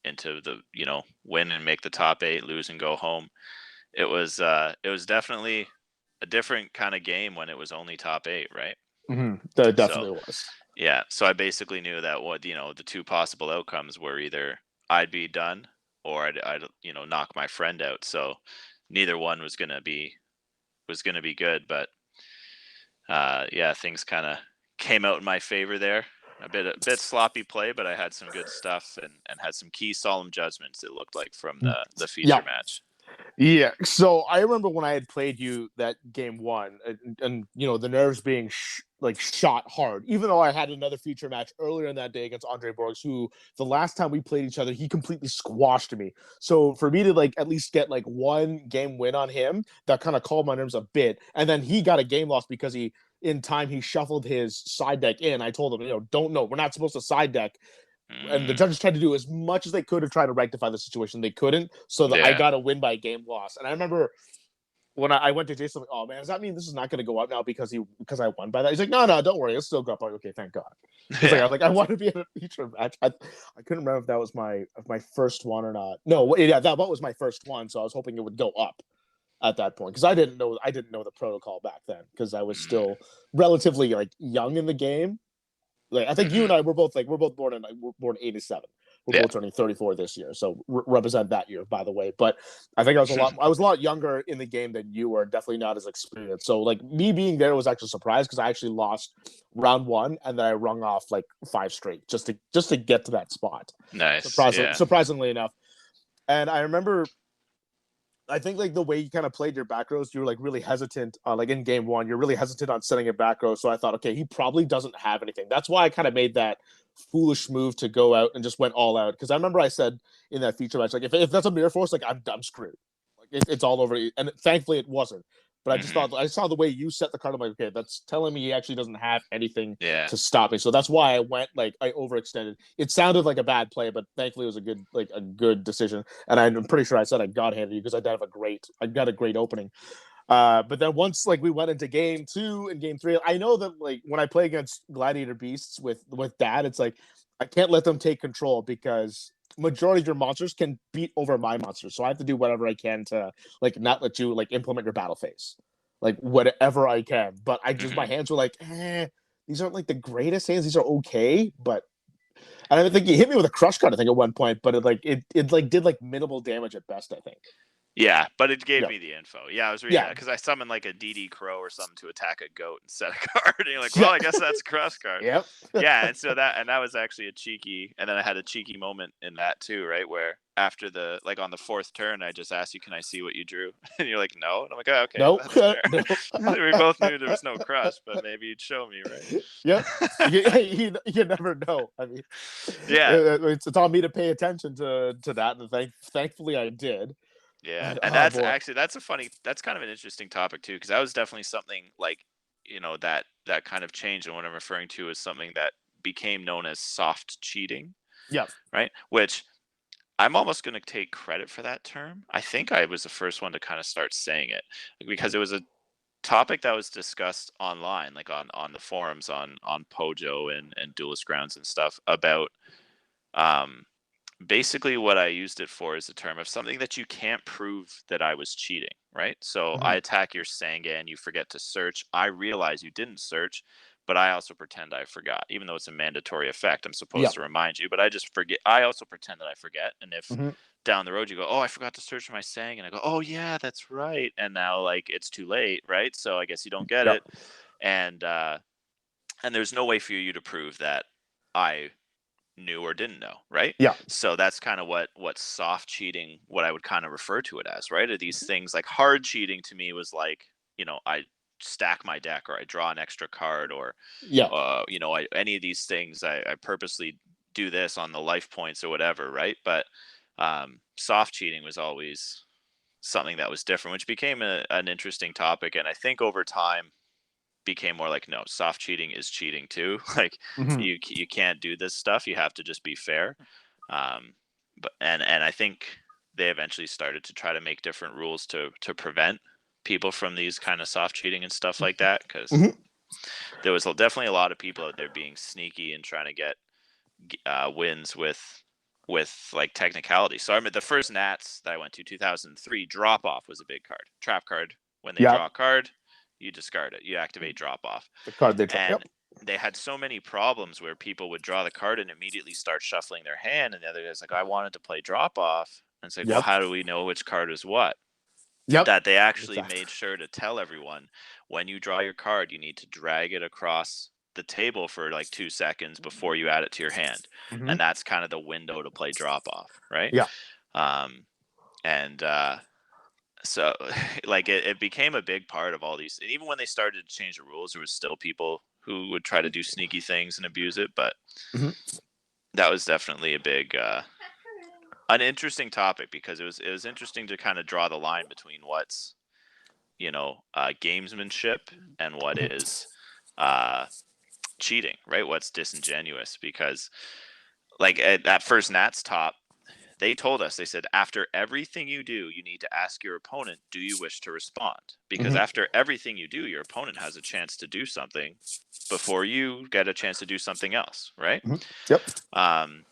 the win and make the top eight, lose and go home. It was definitely a different kind of game when it was only top eight, right? That So definitely was. yeah, so I basically knew that the two possible outcomes were either I'd be done or I'd knock my friend out. So neither one was gonna be good, but yeah, things kind of came out in my favor there. A bit sloppy play, but I had some good stuff and had some key solemn judgments. It looked like from the feature Yeah. match. Yeah. So I remember when I had played you that game one, and the nerves being like shot hard. Even though I had another feature match earlier in that day against Andre Borgs, who the last time we played each other, he completely squashed me. So for me to like at least get like one game win on him, that kind of calmed my nerves a bit. And then he got a game loss because in time he shuffled his side deck in. I told him, don't know, we're not supposed to side deck, and the Mm, judges tried to do as much as they could to try to rectify the situation. They couldn't, so that I yeah, got a win by game loss. And I remember when I went to Jason, like, oh man, does that mean this is not going to go up now because I won by that? He's like, no, don't worry, it's still go up. I'm like, okay, thank God. Because yeah. I want to be in a feature match. I couldn't remember if that was my first one or not. No, yeah, that was my first one, so I was hoping it would go up at that point because I didn't know the protocol back then because I was Mm, still relatively like young in the game. Like I think you hmm and I we're both born in we're born 87. We're Yeah. both turning 34 this year, so represent that year, by the way. But I think I was a lot younger in the game than you were. Definitely not as experienced. So like me being there was actually a surprise because I actually lost round one and then I rung off like five straight just to get to that spot. Nice. Surprisingly, Yeah. surprisingly enough, and I remember I think like the way you kind of played your back rows, you were like really hesitant. Like in game one, you're really hesitant on setting a back row. So I thought, okay, he probably doesn't have anything. That's why I kind of made that foolish move to go out and just went all out. Because I remember I said in that feature match, like if that's a mirror force, like I'm screwed. Like it's all over. And thankfully it wasn't. But I just hmm thought I saw the way you set the card. I'm like, okay, that's telling me he actually doesn't have anything Yeah. to stop me. So that's why I went like I overextended. It sounded like a bad play, but thankfully it was a good decision. And I'm pretty sure I said I got handed you because I got a great opening. But then once like we went into game two and game three, I know that like when I play against Gladiator Beasts with Dad, it's like I can't let them take control because majority of your monsters can beat over my monsters. So I have to do whatever I can to like not let you like implement your battle phase. Like whatever I can. But my hmm hands were like, these aren't like the greatest hands. These are okay, but I think he hit me with a crush cut, I think, at one point, but it like did like minimal damage at best, I think. Yeah, but it gave Yeah. me the info. Yeah, I was reading Yeah. that because I summoned like a DD Crow or something to attack a goat and set a card. And you're like, Yeah. well, I guess that's a cross card. Yep. Yeah, and so that was actually a cheeky, and then I had a cheeky moment in that too, right? Where after the like on the fourth turn, I just asked you, "Can I see what you drew?" And you're like, "No," and I'm like, "Oh, okay, Nope. that's fair." No. We both knew there was no crush, but maybe you'd show me, right? Yep. You never know. I mean, Yeah, it's on me to pay attention to that, and thankfully I did. yeah, But, and oh that's boy. actually that's kind of an interesting topic too, because that was definitely something like that kind of change, and what I'm referring to is something that became known as soft cheating, Yeah. right? Which I'm almost going to take credit for that term. I think I was the first one to kind of start saying it because it was a topic that was discussed online, like on the forums on Pojo and Duelist Grounds and stuff about um, basically what I used it for is a term of something that you can't prove that I was cheating, right? So I Mhm. attack your Sangan, you forget to search. I realize you didn't search, but I also pretend I forgot, even though it's a mandatory effect. I'm supposed Yep. to remind you, but I just forget. I also pretend that I forget. And if Mhm. down the road you go, oh, I forgot to search for my Sangan, I go, oh yeah, that's right. And now like it's too late, right? So I guess you don't get Yep. it. And and there's no way for you to prove that I knew or didn't know, right? Yeah. So that's kind of what soft cheating, what I would kind of refer to it as, right? Are these things like hard cheating to me was like, I stack my deck or I draw an extra card or Yeah. any of these things I purposely do this on the life points or whatever, right? But soft cheating was always something that was different, which became an interesting topic. And I think over time became more like, no, soft cheating is cheating too. Like Mhm. you can't do this stuff. You have to just be fair. Um, but and I think they eventually started to try to make different rules to prevent people from these kind of soft cheating and stuff like that, because Mhm. there was definitely a lot of people out there being sneaky and trying to get wins with like technicality. So I remember the first Nats that I went to, 2003, drop off was a big card, trap card. When they Yep. draw a card, you discard it, you activate drop off. The card they draw. And Yep. they had so many problems where people would draw the card and immediately start shuffling their hand, and the other guy's like, I wanted to play drop off. And it's like, well, Yep. how do we know which card is what? Yep. That they actually Exactly. made sure to tell everyone, when you draw your card, you need to drag it across the table for like 2 seconds before you add it to your hand. Mhm. And that's kind of the window to play drop off, right? Yeah. Um, and so like it became a big part of all these. And even when they started to change the rules, there was still people who would try to do sneaky things and abuse it. But Mhm. that was definitely a big an interesting topic, because it was interesting to kind of draw the line between what's gamesmanship and what Mhm. is uh cheating, right? What's disingenuous, because like at that first Nats top, they told us, they said, after everything you do, you need to ask your opponent, do you wish to respond? Because Mhm. after everything you do, your opponent has a chance to do something before you get a chance to do something else, right? Mhm. Yep. Um,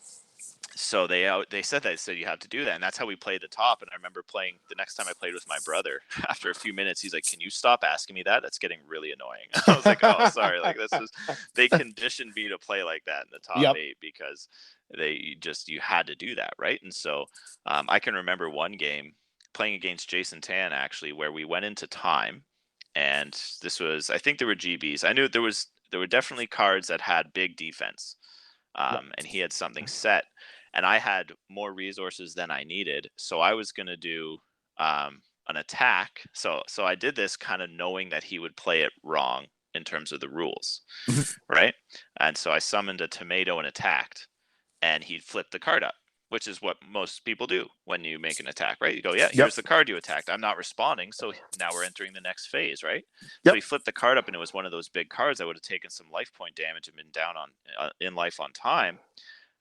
so they said that, said you have to do that, and that's how we played the top. And I remember playing the next time I played with my brother. After a few minutes, he's like, "Can you stop asking me that? That's getting really annoying." I was like, "Oh, sorry." Like this was they conditioned me to play like that in the top Yep. 8 because you had to do that, right? And so I can remember one game playing against Jason Tan, actually, where we went into time, and this was, I think there were GBs. I knew there were definitely cards that had big defense, Yep. and he had something set, and I had more resources than I needed, so I was going to do an attack. So I did this kind of knowing that he would play it wrong in terms of the rules, Mhm. right? And so I summoned a tomato and attacked, and he flipped the card up, which is what most people do when you make an attack, right? You go, yeah, Yep. here's the card you attacked. I'm not responding, so now we're entering the next phase, right? So Yep. he flipped the card up, and it was one of those big cards that would have taken some life point damage and been down on in life on time.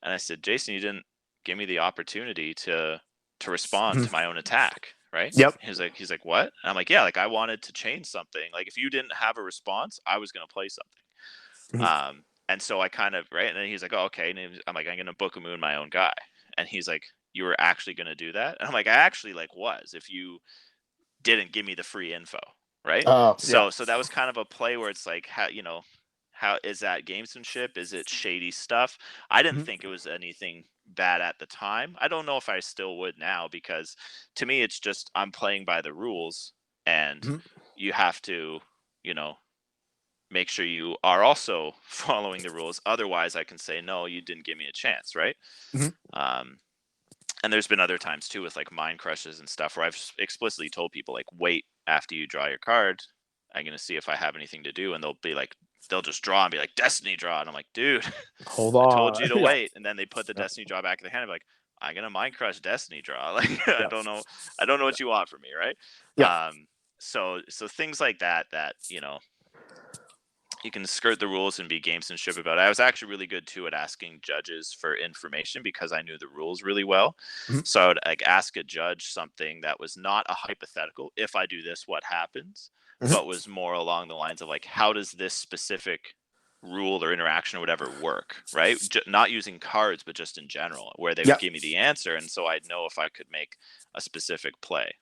And I said, Jason, you didn't give me the opportunity to respond Mhm. to my own attack, right? Yep. He's like, what? And I'm like, yeah, like I wanted to change something. Like if you didn't have a response, I was gonna play something. Mhm. And so I kind of, right. And then he's like, oh, okay. And I'm like, I'm gonna book a moon my own guy. And he's like, you were actually gonna do that? And I'm like, I actually like was, if you didn't give me the free info, right? Oh, yeah. So that was kind of a play where it's like, how is that gamesmanship? Is it shady stuff? I didn't Mhm. think it was anything bad at the time. I don't know if I still would now, because to me it's just I'm playing by the rules, and Mhm. you have to, you know, make sure you are also following the rules. Otherwise, I can say no, you didn't give me a chance, right? Mhm. Um, and there's been other times too with like mind crushes and stuff where I've explicitly told people like, wait after you draw your card. I'm gonna see if I have anything to do, and they'll be like, they'll just draw and be like, Destiny draw, and I'm like, dude, Hold I told on. you to Yeah. wait, and then they put the Yeah. Destiny draw back in the hand. I'm like, I'm gonna mind crush Destiny draw. Like, Yeah. I don't know what you want from me, right? Yeah. So things like that, you know, you can skirt the rules and be gamesmanship about it. I was actually really good too at asking judges for information because I knew the rules really well. Mhm. So I would like ask a judge something that was not a hypothetical, if I do this, what happens, Mhm. but was more along the lines of like, how does this specific rule or interaction or whatever work, right? Not using cards, but just in general, where they Yeah. would give me the answer, and so I'd know if I could make a specific play.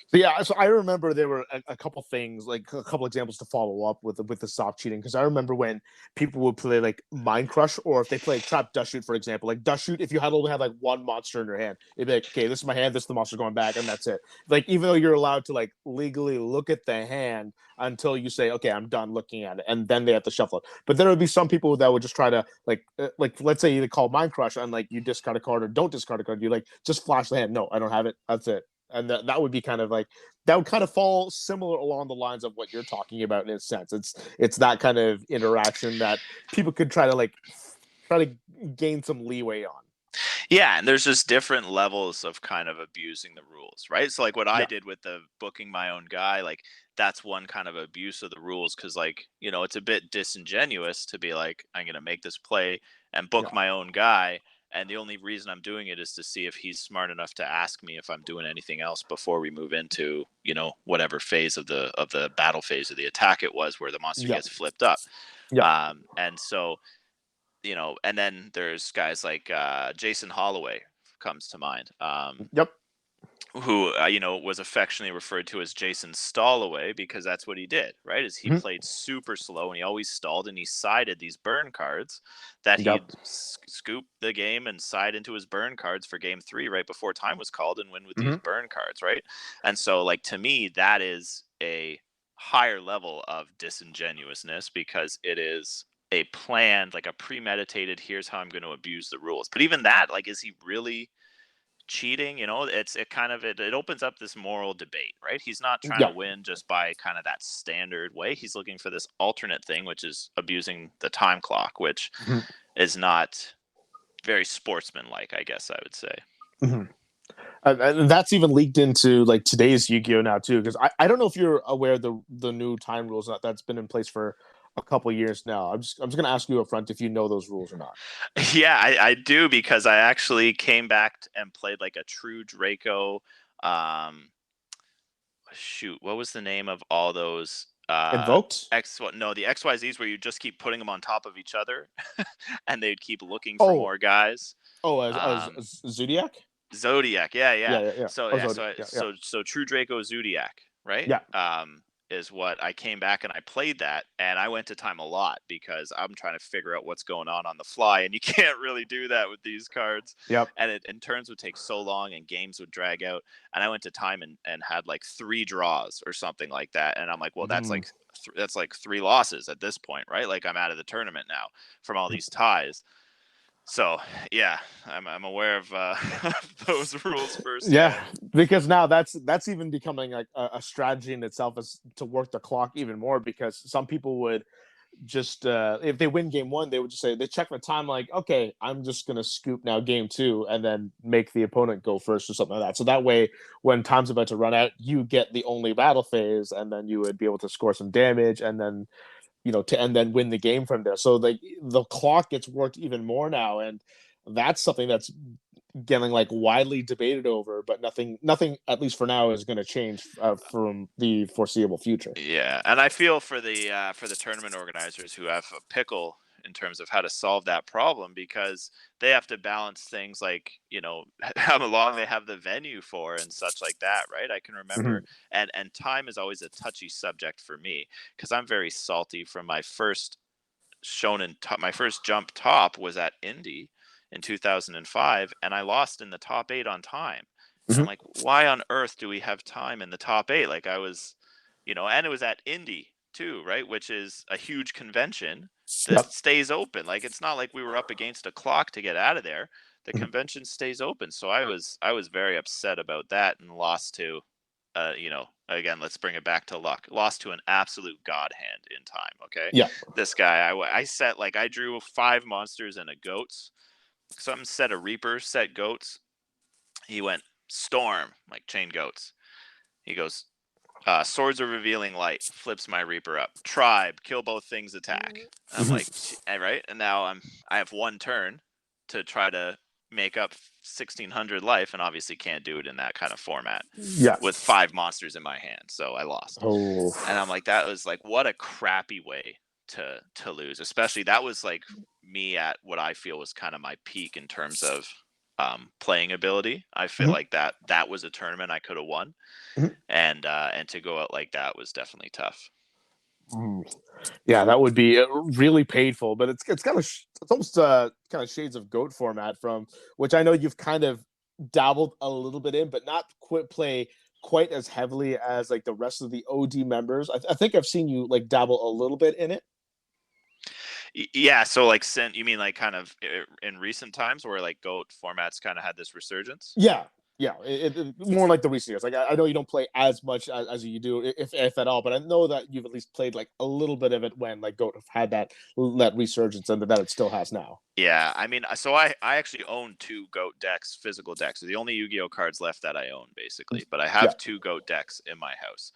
So yeah, so I remember there were a couple things, like a couple examples to follow up with the soft cheating, because I remember when people would play like Mind Crush, or if they play Trap Dust Shoot, for example, like Dust Shoot, if you had only had like one monster in your hand, it'd be like, okay, this is my hand, this is the monster going back, and that's it. Like even though you're allowed to like legally look at the hand until you say, okay, I'm done looking at it, and then they have to shuffle it. But there would be some people that would just try to like let's say you call Mind Crush and like you discard a card or don't discard a card, you like just flash the hand. No, I don't have it. That's it. And that would be kind of like that would kind of fall similar along the lines of what you're talking about in a sense. It's that kind of interaction that people could try to gain some leeway on. Yeah, and there's just different levels of kind of abusing the rules, right? So like what I Yeah, did with the booking my own guy, like that's one kind of abuse of the rules, because like, you know, it's a bit disingenuous to be like, I'm gonna make this play and book yeah, my own guy, and the only reason I'm doing it is to see if he's smart enough to ask me if I'm doing anything else before we move into, you know, whatever phase of the battle phase of the attack it was where the monster yeah, gets flipped up. yeah. And so, you know, and then there's guys like Jason Holloway comes to mind, Yep. who you know, was affectionately referred to as Jason Stallaway, because that's what he did, right? Is he Mhm. played super slow and he always stalled, and he sided these burn cards that Yep. he'd scoop the game and side into his burn cards for game 3 right before time was called and win with these Hmm. burn cards, right? And so like to me that is a higher level of disingenuousness, because it is a planned, like a premeditated, here's how I'm going to abuse the rules. But even that, like, is he really cheating? You know, it kind of it opens up this moral debate, right? He's not trying to Yeah. win just by kind of that standard way. He's looking for this alternate thing, which is abusing the time clock, which Hmm. is not very sportsmanlike, I guess I would say. Hmm. And that's even leaked into like today's Yu-Gi-Oh now too, because I don't know if you're aware of the new time rules that's been in place for a couple years now. I'm just gonna ask you up front if you know those rules or not. Yeah, I do, because I actually came back and played like a true Draco. Um, Shoot, what was the name of all those? Invoked? No, the XYZs where you just keep putting them on top of each other, and they'd keep looking for Oh, more guys. oh, Um, as Zodiac? Zodiac, yeah, yeah. Yeah, yeah, yeah. So Oh, yeah, Zodiac. Yeah, yeah, so True Draco Zodiac, right? yeah. Is what I came back and I played that, and I went to time a lot because I'm trying to figure out what's going on the fly, and you can't really do that with these cards, Yep. and and turns would take so long and games would drag out, and I went to time and had like 3 draws or something like that, and I'm like, well, that's Mm. like that's like 3 losses at this point, right? Like I'm out of the tournament now from all these ties. So yeah, I'm aware of those rules Yeah, firsthand. because now that's even becoming like a strategy in itself, is to work the clock even more, because some people would just if they win game one, they would just say they check the time like, okay, I'm just gonna scoop now game two and then make the opponent go first or something like that. So that way, when time's about to run out, you get the only battle phase, and then you would be able to score some damage, and then and then win the game from there. So like the clock gets worked even more now, and that's something that's getting like widely debated over, but nothing at least for now is going to change from the foreseeable future. Yeah, and I feel for the tournament organizers who have a pickle in terms of how to solve that problem, because they have to balance things like, you know, how long they have the venue for and such like that, right? I can remember, Mm-hmm. and time is always a touchy subject for me, because I'm very salty from my first shonen top. My first jump top was at Indy in 2005, and I lost in the top 8 on time. And I'm like, why on earth do we have time in the top 8? Like I was, and it was at Indy too, right? Which is a huge convention that stays open. Like it's not like we were up against a clock to get out of there. The convention stays open. So I was very upset about that and lost to, again, let's bring it back to luck. Lost to an absolute god hand in time. Okay. Yeah. This guy, I set I drew 5 monsters and a goats. Something set a reaper, set goats. He went storm, like chain goats. He goes, swords of revealing light, flips my reaper up. Tribe, kill both things, attack. I'm like, right? And now I have 1 turn to try to make up 1600 life, and obviously can't do it in that kind of format. Yeah. With 5 monsters in my hand, so I lost. Oh. And I'm like, that was like, what a crappy way to lose. Especially that was like me at what I feel was kind of my peak in terms of playing ability. I feel like that was a tournament I could have won, and to go out like that was definitely tough. Yeah, that would be really painful, but it's kind of it's almost kind of shades of goat format, from which I know you've kind of dabbled a little bit in, but not play quite as heavily as like the rest of the OD members. I think I've seen you like dabble a little bit in it. Yeah, so like you mean like kind of in recent times where like goat formats kind of had this resurgence? Yeah, it more like the recent years. Like I know you don't play as much as you do, if at all, but I know that you've at least played like a little bit of it when like goat had that resurgence, and that it still has now. Yeah, I mean, so I actually own 2 goat decks, physical decks. So the only Yu-Gi-Oh cards left that I own, basically. But I have 2 goat decks in my house.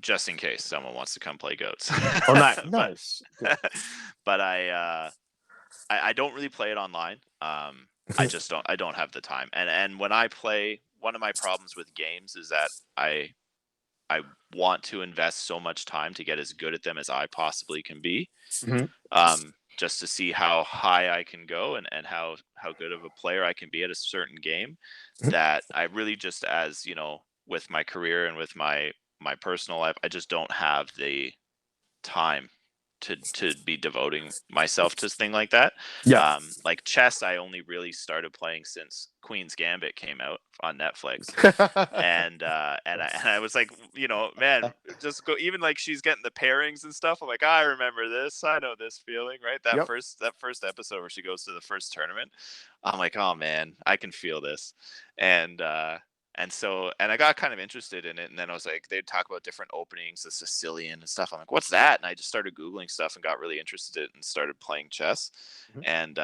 Just in case someone wants to come play goats. Oh, nice. But I don't really play it online. I just don't have the time. And when I play, one of my problems with games is that I want to invest so much time to get as good at them as I possibly can be. Just to see how high I can go and how good of a player I can be at a certain game, that I really just, as with my career and with my personal life, I just don't have the time to be devoting myself to thing like that. Like chess, I only really started playing since Queen's Gambit came out on Netflix, and I was like, man, just go. Even like she's getting the pairings and stuff. I'm like, I remember this. I know this feeling, right? That first episode where she goes to the first tournament. I'm like, oh man, I can feel this, and I got kind of interested in it, and then I was like, they'd talk about different openings, the Sicilian and stuff. I'm like, what's that? And I just started Googling stuff and got really interested in it and started playing chess. And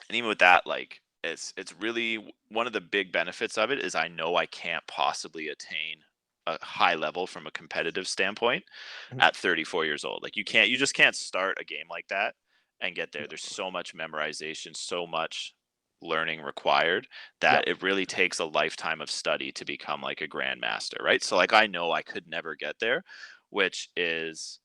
even with that, like it's really one of the big benefits of it is I know I can't possibly attain a high level from a competitive standpoint at 34 years old. Like you just can't start a game like that and get there. There's so much memorization, so much learning required that it really takes a lifetime of study to become like a grandmaster, right? So like I know I could never get there, which is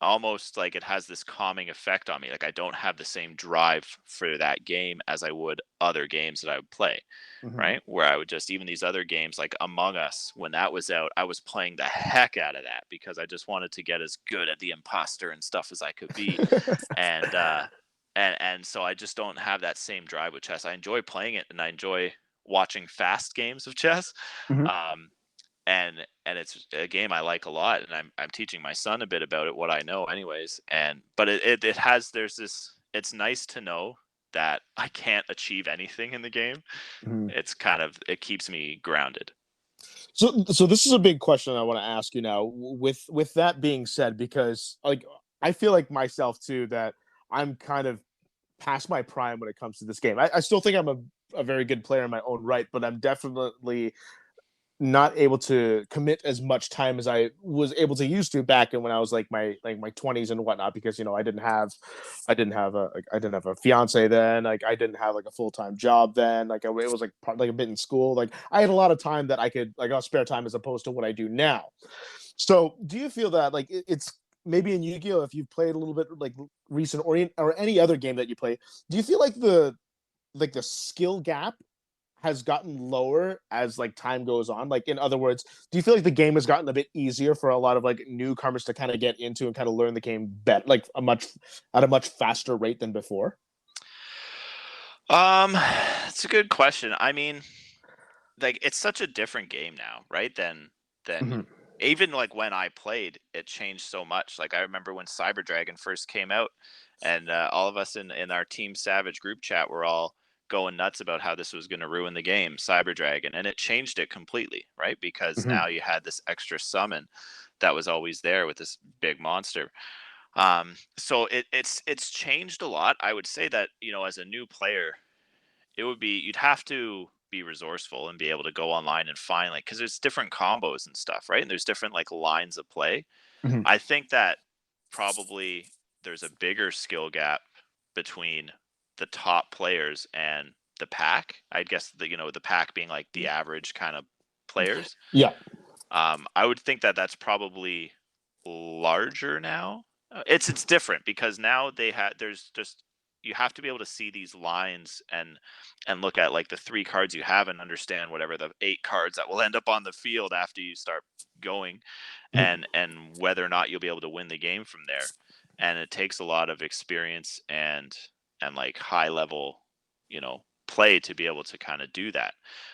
almost like it has this calming effect on me. Like I don't have the same drive for that game as I would other games that I would play, right? Where I would just, even these other games like Among Us, when that was out, I was playing the heck out of that because I just wanted to get as good at the imposter and stuff as I could be. And so I just don't have that same drive with chess. I enjoy playing it and I enjoy watching fast games of chess. And it's a game I like a lot, and I'm teaching my son a bit about it, what I know anyways. But it's nice to know that I can't achieve anything in the game. It keeps me grounded. So this is a big question I want to ask you now. With that being said, because like I feel like myself too that I'm kind of past my prime when it comes to this game. I still think I'm a very good player in my own right, but I'm definitely not able to commit as much time as I was able to used to back in when I was like my 20s and whatnot, because I didn't have a fiance then, like I didn't have like a full-time job then, like it was like a bit in school, like I had a lot of time that I could like spare time as opposed to what I do now. So do you feel that like it's maybe in Yu-Gi-Oh, if you've played a little bit like recent or any other game that you play, do you feel like the skill gap has gotten lower as like time goes on? Like, in other words, do you feel like the game has gotten a bit easier for a lot of like newcomers to kind of get into and kind of learn the game better, like at a much faster rate than before? It's a good question. I mean, like it's such a different game now, right? Than Mm-hmm. even like when I played, it changed so much. Like I remember when Cyber Dragon first came out, and all of us in our Team Savage group chat were all going nuts about how this was going to ruin the game, Cyber Dragon, and it changed it completely, right? Because Mm-hmm. now you had this extra summon that was always there with this big monster. So it's changed a lot. I would say that as a new player, it would be you'd have to be resourceful and be able to go online and find like because there's different combos and stuff, right? And there's different like lines of play. Mm-hmm. I think that probably there's a bigger skill gap between the top players and the pack. I guess the pack being like the average kind of players. Yeah. I would think that that's probably larger now. It's different because now there's just you have to be able to see these lines and look at like the three cards you have and understand whatever the eight cards that will end up on the field after you start going, Mm-hmm. and whether or not you'll be able to win the game from there. And it takes a lot of experience and like high level, play to be able to kind of do that.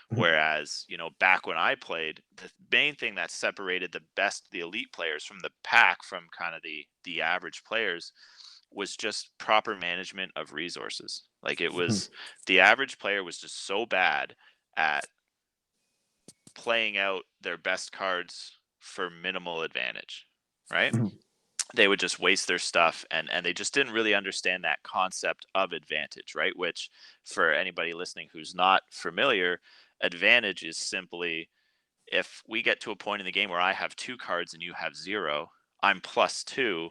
Whereas, back when I played, the main thing that separated the elite players from the pack from kind of the average players was just proper management of resources. Like it was the average player was just so bad at playing out their best cards for minimal advantage, right? Mm-hmm. They would just waste their stuff and they just didn't really understand that concept of advantage, right? Which for anybody listening who's not familiar, advantage is simply if we get to a point in the game where I have two cards and you have zero, I'm +2.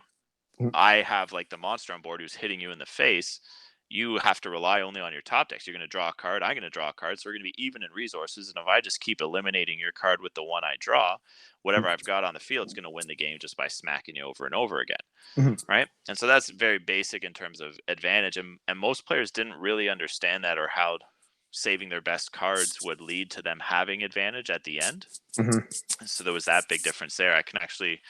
I have like the monster on board who's hitting you in the face. You have to rely only on your top decks. You're going to draw a card. I'm going to draw a card. So we're going to be even in resources. And if I just keep eliminating your card with the one I draw, whatever I've got on the field is going to win the game just by smacking you over and over again. Mm-hmm. Right. And so that's very basic in terms of advantage. And most players didn't really understand that or how saving their best cards would lead to them having advantage at the end. Mm-hmm. So there was that big difference there. I can actually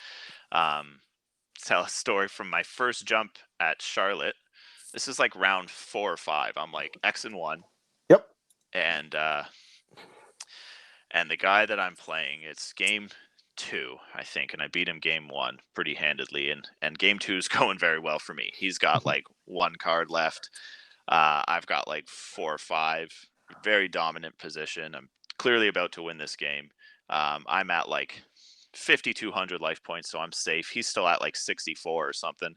tell a story from my first jump at Charlotte. This is like round 4 or 5. I'm like X and 1. Yep. And the guy that I'm playing, it's game 2, I think, and I beat him game 1 pretty handedly. And game 2 is going very well for me. He's got like 1 card left. I've got like 4 or 5. Very dominant position. I'm clearly about to win this game. I'm at like 5,200 life points, so I'm safe. He's still at like 64 or something.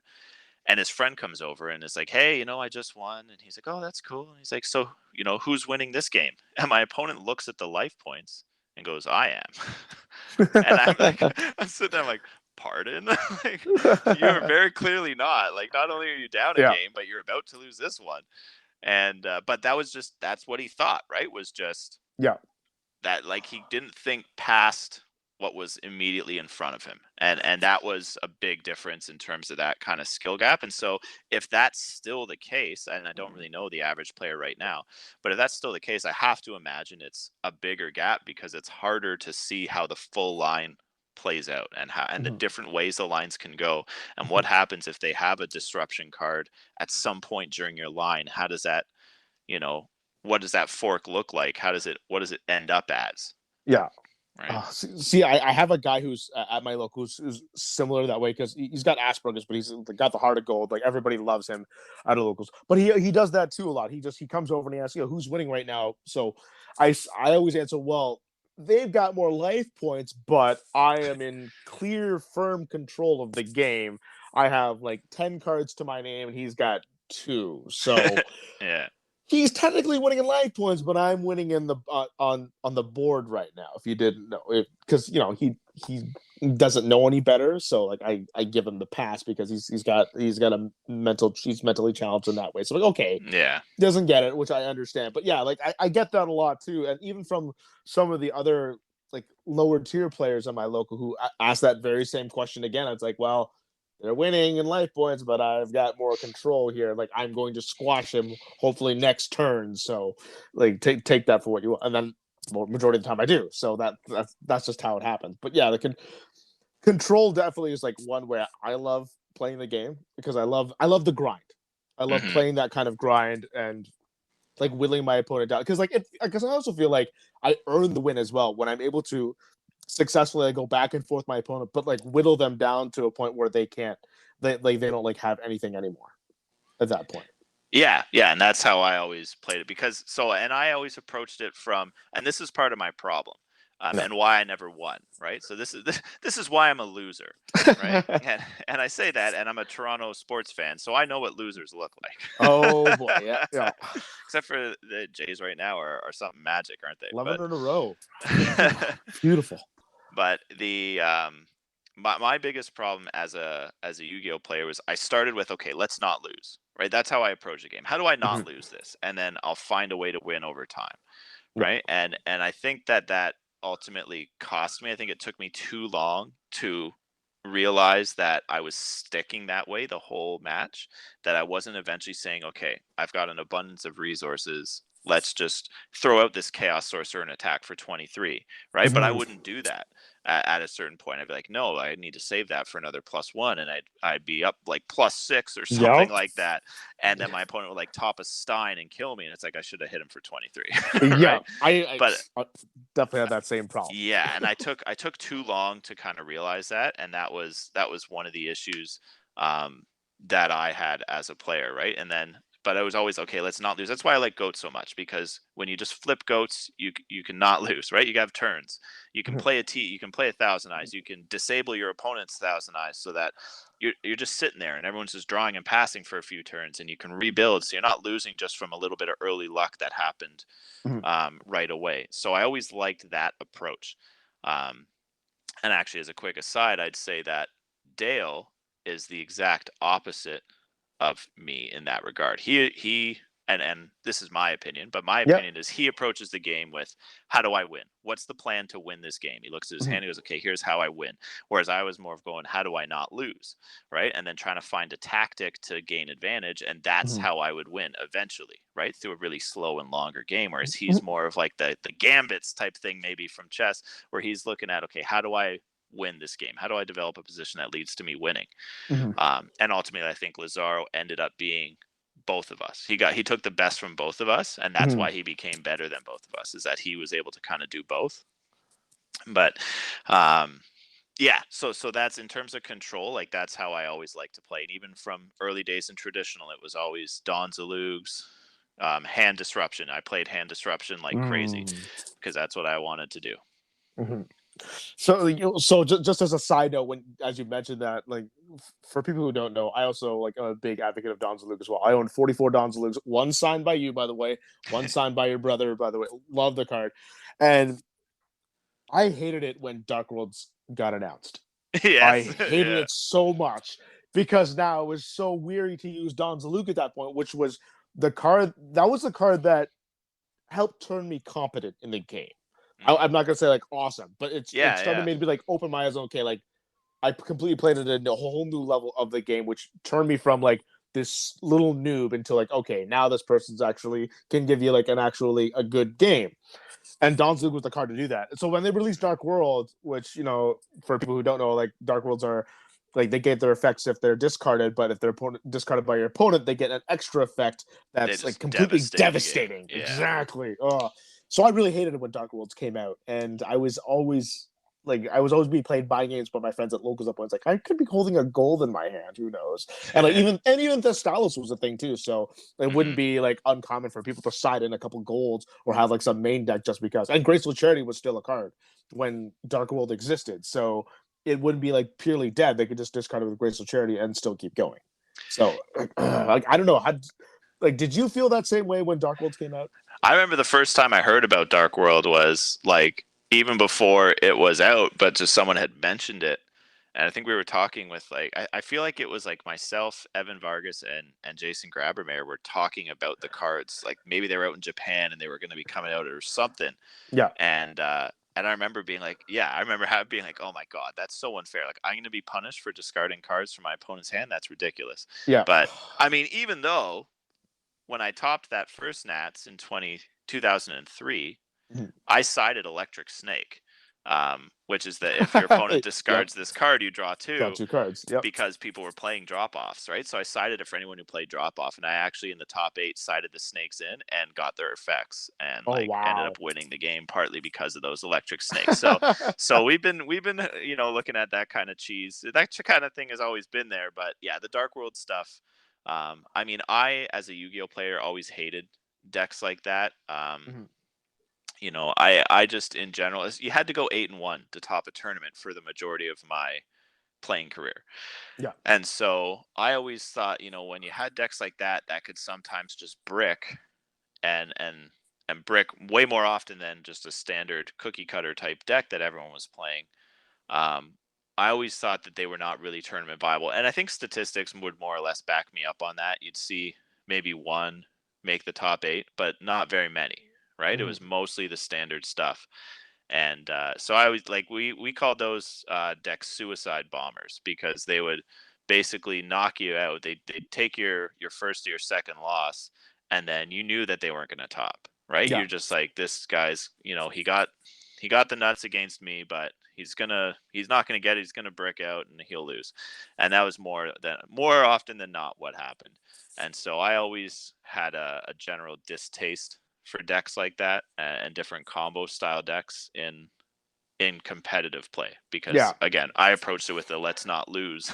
And his friend comes over and is like, "Hey, I just won." And he's like, "Oh, that's cool." And he's like, "So, who's winning this game?" And my opponent looks at the life points and goes, "I am." And I'm like, I'm sitting there, I'm like, "Pardon?" Like, you're very clearly not. Like, not only are you down a Yeah. game, but you're about to lose this one. And but that's what he thought, right? Was just Yeah. that like he didn't think past what was immediately in front of him, and that was a big difference in terms of that kind of skill gap. And so if that's still the case, and I don't really know the average player right now, but if that's still the case, I have to imagine it's a bigger gap because it's harder to see how the full line plays out and the Mm-hmm. different ways the lines can go, and what happens if they have a disruption card at some point during your line. How does that, you know what does that fork look like? What does it end up as? Yeah. Right. See, I have a guy who's at my local who's similar that way because he's got Asperger's, but he's got the heart of gold. Like everybody loves him at locals, but he does that too a lot. He comes over and he asks, who's winning right now. So I always answer, well, they've got more life points, but I am in clear, firm control of the game. I have like 10 cards to my name, and he's got 2. So Yeah. he's technically winning in life points, but I'm winning in the on the board right now. If you didn't know, because he doesn't know any better, so like I give him the pass because he's got he's mentally challenged in that way. So like, okay, Yeah. doesn't get it, which I understand. But yeah, like I get that a lot too, and even from some of the other like lower tier players on my local who asked that very same question again. It's like, well, they're winning in life points, but I've got more control here. Like I'm going to squash him hopefully next turn. So like take that for what you want. And then majority of the time I do. So that's just how it happens. But yeah, control definitely is like one way I love playing the game because I love the grind. I love Mm-hmm. playing that kind of grind and like whittling my opponent down because because I also feel like I earn the win as well when I'm able to successfully go back and forth my opponent, but like whittle them down to a point where they can't, they don't like have anything anymore at that point. Yeah, and that's how I always played it and I always approached it from, and this is part of my problem, No. and why I never won, right? So this is why I'm a loser, right? And I say that, and I'm a Toronto sports fan, so I know what losers look like. Oh boy, yeah. Except for the Jays right now are something magic, aren't they? 11 in a row. Beautiful. But my biggest problem as a Yu-Gi-Oh player was I started with, okay, let's not lose. Right? That's how I approach a game. How do I not lose this? And then I'll find a way to win over time. Right? And I think that ultimately cost me. I think it took me too long to realize that I was sticking that way the whole match, that I wasn't eventually saying, okay, I've got an abundance of resources. Let's just throw out this Chaos Sorcerer and attack for 23, right? But I wouldn't do that at a certain point. I'd be like, no, I need to save that for another +1, and I'd be up like +6 or something like that, and then my opponent would like top a Stein and kill me, and it's like I should have hit him for 23, right? Yeah, I But definitely had that same problem. yeah, and I took too long to kind of realize that, and that was one of the issues that I had as a player, right? And then, but I was always, okay, let's not lose. That's why I like goats so much, because when you just flip goats, you can not lose, right? You have turns. You can play you can play a Thousand Eyes. You can disable your opponent's Thousand Eyes so that you're just sitting there and everyone's just drawing and passing for a few turns, and you can rebuild, so you're not losing just from a little bit of early luck that happened right away. So I always liked that approach. Um, and actually, as a quick aside, I'd say that Dale is the exact opposite of me in that regard. He and this is my opinion, but my Yep. opinion is he approaches the game with, how do I win? What's the plan to win this game? He looks at his hand and goes, okay, here's how I win. Whereas I was more of going, how do I not lose? Right? And then trying to find a tactic to gain advantage, and that's how I would win eventually, right? Through a really slow and longer game. Whereas he's more of like the gambits type thing, maybe from chess, where he's looking at, okay, how do I win this game? How do I develop a position that leads to me winning? And ultimately, I think Lazaro ended up being both of us. He took the best from both of us, and that's why he became better than both of us, is that he was able to kind of do both. But yeah, so that's in terms of control, like that's how I always like to play. And even from early days in traditional, it was always Don Zalugs, hand disruption. I played hand disruption like crazy because that's what I wanted to do. So just as a side note, when as you mentioned that, like for people who don't know, I also like I'm a big advocate of Don Zaluga as well. I own 44 Don Zalugas, one signed by you, by the way, one signed by your brother, by the way. Love the card, and I hated it when Dark Worlds got announced. I Yes, hated it so much because now it was so weary to use Don Zaluga at that point, which was the card that helped turn me competent in the game. I'm not gonna say like awesome, but it started made me like open my eyes. Okay, like I completely played it at a whole new level of the game, which turned me from like this little noob into like, okay, now this person's actually can give you like a good game. And Don Zug was the card to do that. So when they released Dark World, which for people who don't know, like Dark Worlds are like they get their effects if they're discarded, but if they're discarded by your opponent, they get an extra effect that's like completely devastating. Yeah. Exactly. So I really hated it when Dark Worlds came out, and I was always being played by games by my friends at locals up. I was like, I could be holding a gold in my hand. Who knows? And like even the Stalos was a thing too. So it wouldn't be like uncommon for people to side in a couple golds or have like some main deck just because. And Graceful Charity was still a card when Dark World existed. So it wouldn't be like purely dead. They could just discard it with Graceful Charity and still keep going. So like I don't know. Did you feel that same way when Dark Worlds came out? I remember the first time I heard about Dark World was like even before it was out, but just someone had mentioned it. And I think we were talking with like I feel like it was like myself, Evan Vargas, and Jason Grabermeyer were talking about the cards. Like maybe they were out in Japan and they were going to be coming out or something. Yeah. And And I remember being like, being like, oh my God, that's so unfair. Like, I'm going to be punished for discarding cards from my opponent's hand. That's ridiculous. Yeah. But I mean, even though when I topped that first Nats in 2003, Mhm. I sided Electric Snake, which is that if your opponent Yep. discards this card, you draw Draw two, two cards. Yep. because people were playing drop offs, right? So I sided it for anyone who played drop off, and I actually in the top 8 sided the snakes in and got their effects, and Oh like ended wow. up winning the game partly because of those electric snakes. So we've been looking at that kind of cheese. That kind of thing has always been there, but yeah, the Dark World stuff. I mean, I as a Yu-Gi-Oh player always hated decks like that. Mhm. I just in general, you had to go 8-1 to top a tournament for the majority of my playing career. Yeah. And so I always thought, when you had decks like that, that could sometimes just brick and brick way more often than just a standard cookie cutter type deck that everyone was playing. Um, I always thought that they were not really tournament viable. And I think statistics would more or less back me up on that. You'd see maybe one make the top 8, but not very many, right? It Mhm. was mostly the standard stuff. And so I always like we called those decks suicide bombers, because they would basically knock you out. They'd take your first or your second loss, and then you knew that they weren't going to top. Right? Yeah. You're just like, this guy's, he got the nuts against me, but he's not gonna get it. He's gonna brick out and he'll lose. And that was more often than not what happened. And so I always had a general distaste for decks like that, and different combo style decks in competitive play, because Yeah. again, I approached it with the let's not lose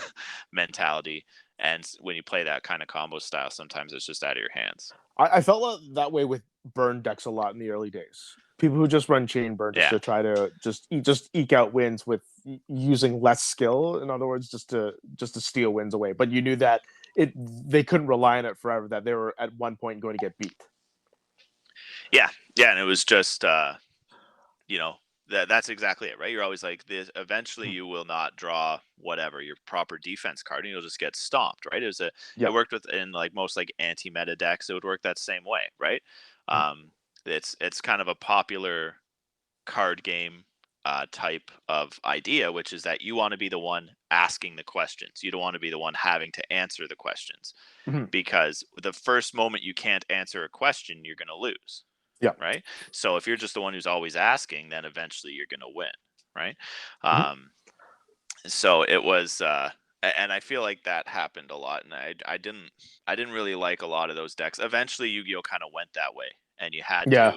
mentality. And when you play that kind of combo style, sometimes it's just out of your hands. I felt that way with burn decks a lot in the early days. People who just run chain burn just Yeah. to try to just eke out wins with using less skill. In other words, just to steal wins away. But you knew that they couldn't rely on it forever. That they were at one point going to get beat. Yeah. Yeah. And it was just, you know, that's exactly it, right? You're always like this. Eventually, Mhm. you will not draw whatever your proper defense card, and you'll just get stomped, right? It Yeah. worked with in like most like anti-meta decks. It would work that same way, right? Mhm. It's kind of a popular card game type of idea, which is that you want to be the one asking the questions. You don't want to be the one having to answer the questions, Mhm. because the first moment you can't answer a question, you're going to lose, Yeah. right? So if you're just the one who's always asking, then eventually you're going to win, right? Mhm. Um, so it was, and I feel like that happened a lot, and I didn't really like a lot of those decks. Eventually, Yu-Gi-Oh kind of went that way, and Yeah.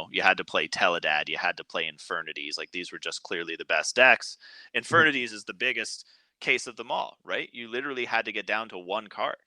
you had to play Teledad, you had to play Infernities. Like, these were just clearly the best decks. Mhm. Infernities is the biggest case of them all, right? You literally had to get down to one card.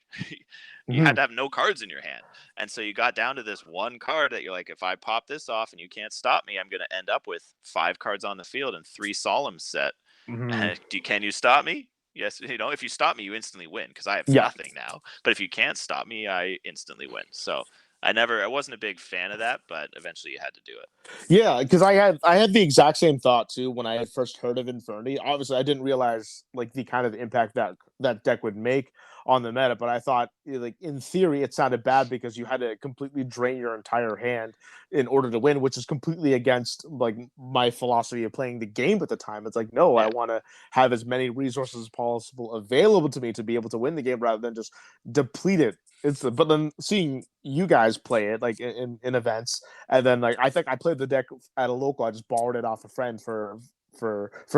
You had Mhm. to have no cards in your hand. And so you got down to this one card that you're like, if I pop this off and you can't stop me, I'm going to end up with 5 cards on the field and 3 Solemns set. Mhm. Can you stop me? Yes, if you stop me, you instantly win, because I have Yeah. nothing now. But if you can't stop me, I instantly win. So I wasn't a big fan of that, but eventually you had to do it. Yeah, because I had the exact same thought too when I had first heard of Infernity. Obviously, I didn't realize like the kind of impact that deck would make on the meta, but I thought like in theory it sounded bad because you had to completely drain your entire hand in order to win, which is completely against like my philosophy of playing the game at the time. It's like, no, I Yeah, want to have as many resources as possible available to me to be able to win the game rather than just deplete it. But then seeing you guys play it like in events, and then like I think I played the deck at a local. I just borrowed it off a friend for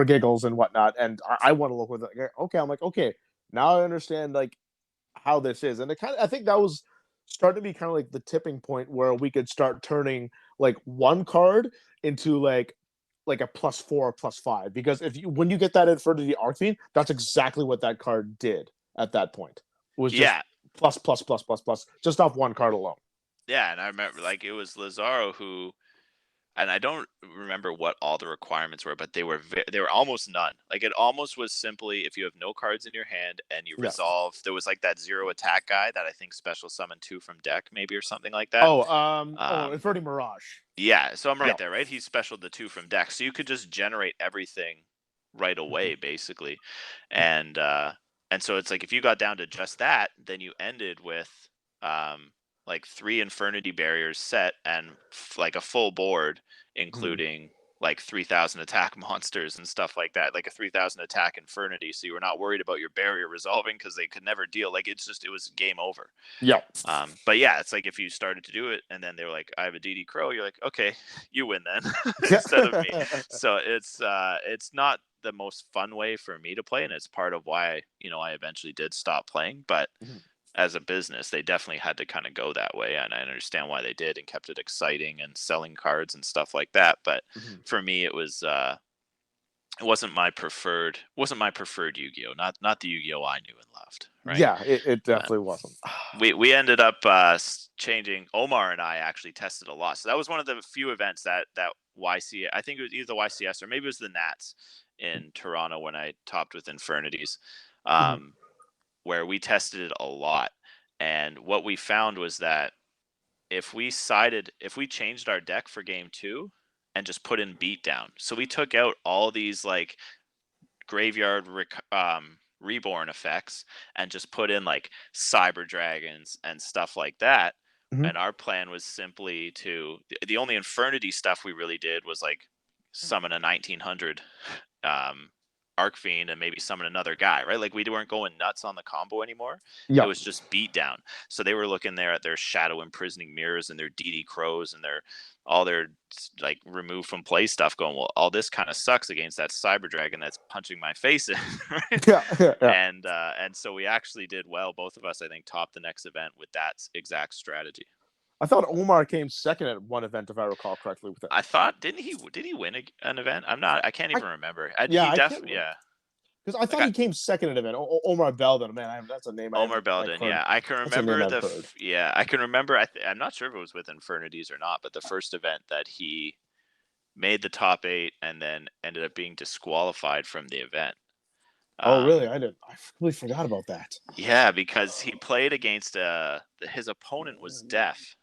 giggles and whatnot. And I want to look with it. Like, okay, I'm like, okay, now I understand like how this is. And it kind of I think that was starting to be kind of like the tipping point where we could start turning like one card into like a +4 +5. Because if you when you get that Infernity Arcane, that's exactly what that card did at that point. It was just yeah, plus plus plus plus plus just off one card alone. yeah. And I remember like it was Lazaro who, and I don't remember what all the requirements were, but they were almost none. Like, it almost was simply, if you have no cards in your hand and you Yeah. resolve. There was like that 0 attack guy that I think special summon 2 from deck, maybe, or something like that. Um, Inferno Mirage. yeah, so I'm Yeah. right there, right? He's special the 2 from deck, so you could just generate everything right Mhm. away, basically. And so it's like, if you got down to just that, then you ended with um like 3 Infernity barriers set, and like a full board, Mhm. including like 3,000 attack monsters and stuff like that, like a 3,000 attack Infernity. So you were not worried about your barrier resolving because they could never deal. Like it was game over. Yeah. But yeah, it's like if you started to do it and then they were like, I have a DD Crow, you're like, okay, you win then instead of me. So it's not the most fun way for me to play, and it's part of why, I eventually did stop playing. But as a business, they definitely had to kind of go that way, and I understand why they did and kept it exciting and selling cards and stuff like that. But for me, it wasn't my preferred Yu-Gi-Oh, not the Yu-Gi-Oh I knew and loved, right? Yeah, it definitely wasn't. We ended up changing. Omar and I actually tested a lot, so that was one of the few events that YC, I think it was either the YCS or maybe it was the Nats in Toronto when I topped with Infernities, where we tested it a lot. And what we found was that if we changed our deck for game 2 and just put in beatdown, so we took out all these like graveyard reborn effects and just put in like cyber dragons and stuff like that. And our plan was simply the only Infernity stuff we really did was like summon a 1900 Arcfiend and maybe summon another guy, right? Like we weren't going nuts on the combo anymore. It was just beat down. So they were looking there at their Shadow Imprisoning Mirrors and their DD Crows and all their like remove from play stuff, going, well, all this kind of sucks against that Cyber Dragon that's punching my face in, right? And so we actually did well. Both of us, I think, topped the next event with that exact strategy. I thought Omar came second at one event, if I recall correctly. With it, I thought did he win an event? I can't even remember. Because I thought he came second at an event. Omar Belden, man, that's a name. Omar Belden, yeah, I can remember I can remember. I'm not sure if it was with Infernities or not, but the first event that he made the top 8 and then ended up being disqualified from the event. Oh, really? I completely forgot about that. Yeah, because he played against his opponent was deaf.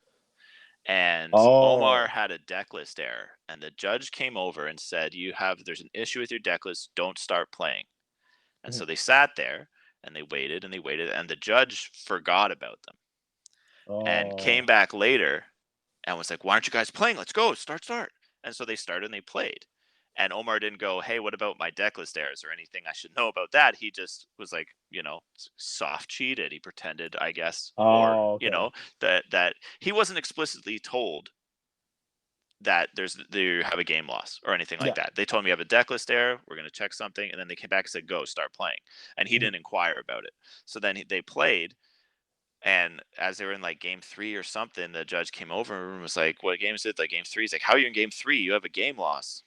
And Omar had a deck list error, and the judge came over and said, there's an issue with your deck list, don't start playing. And so they sat there and they waited and the judge forgot about them and came back later and was like, why aren't you guys playing? Let's go, start. And so they started and they played. And Omar didn't go, hey, what about my deck list errors or anything I should know about that? He just was like, soft cheated. He pretended, I guess, that he wasn't explicitly told that you have a game loss or anything like that. They told him you have a deck list error, we're going to check something, and then they came back and said, go, start playing. And he didn't inquire about it. So then they played, and as they were in like game 3 or something, the judge came over and was like, what game is it? Like game 3? He's like, how are you in game 3? You have a game loss.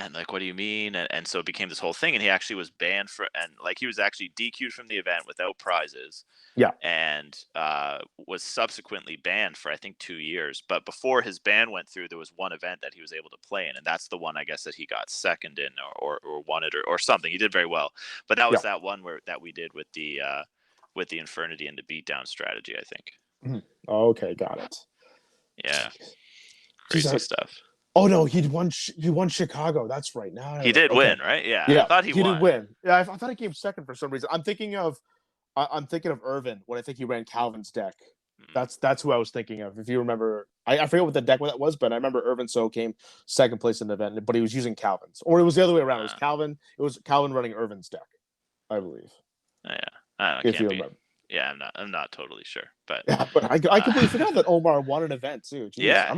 And like, what do you mean? And so it became this whole thing, and he actually was banned he was actually DQ'd from the event without prizes. Yeah. And was subsequently banned for I think 2 years. But before his ban went through, there was one event that he was able to play in, and that's the one I guess that he got second in or won it or something. He did very well. But that was that one that we did with the Infernity and the beatdown strategy, I think. Okay, got it. Yeah. Crazy stuff. Oh no, he won Chicago. That's right. Now he did win, right? Yeah. I thought he won. Did win. Yeah, I thought he came second for some reason. I'm thinking of Irvin when I think he ran Calvin's deck. That's who I was thinking of. If you remember, I forget what the deck that was, but I remember Irvin So came second place in the event, but he was using Calvin's, or it was the other way around. It was Calvin running Irvin's deck, I believe. Yeah, I don't remember. Yeah, I'm not totally sure, but I completely forgot that Omar won an event too. Jeez. Yeah,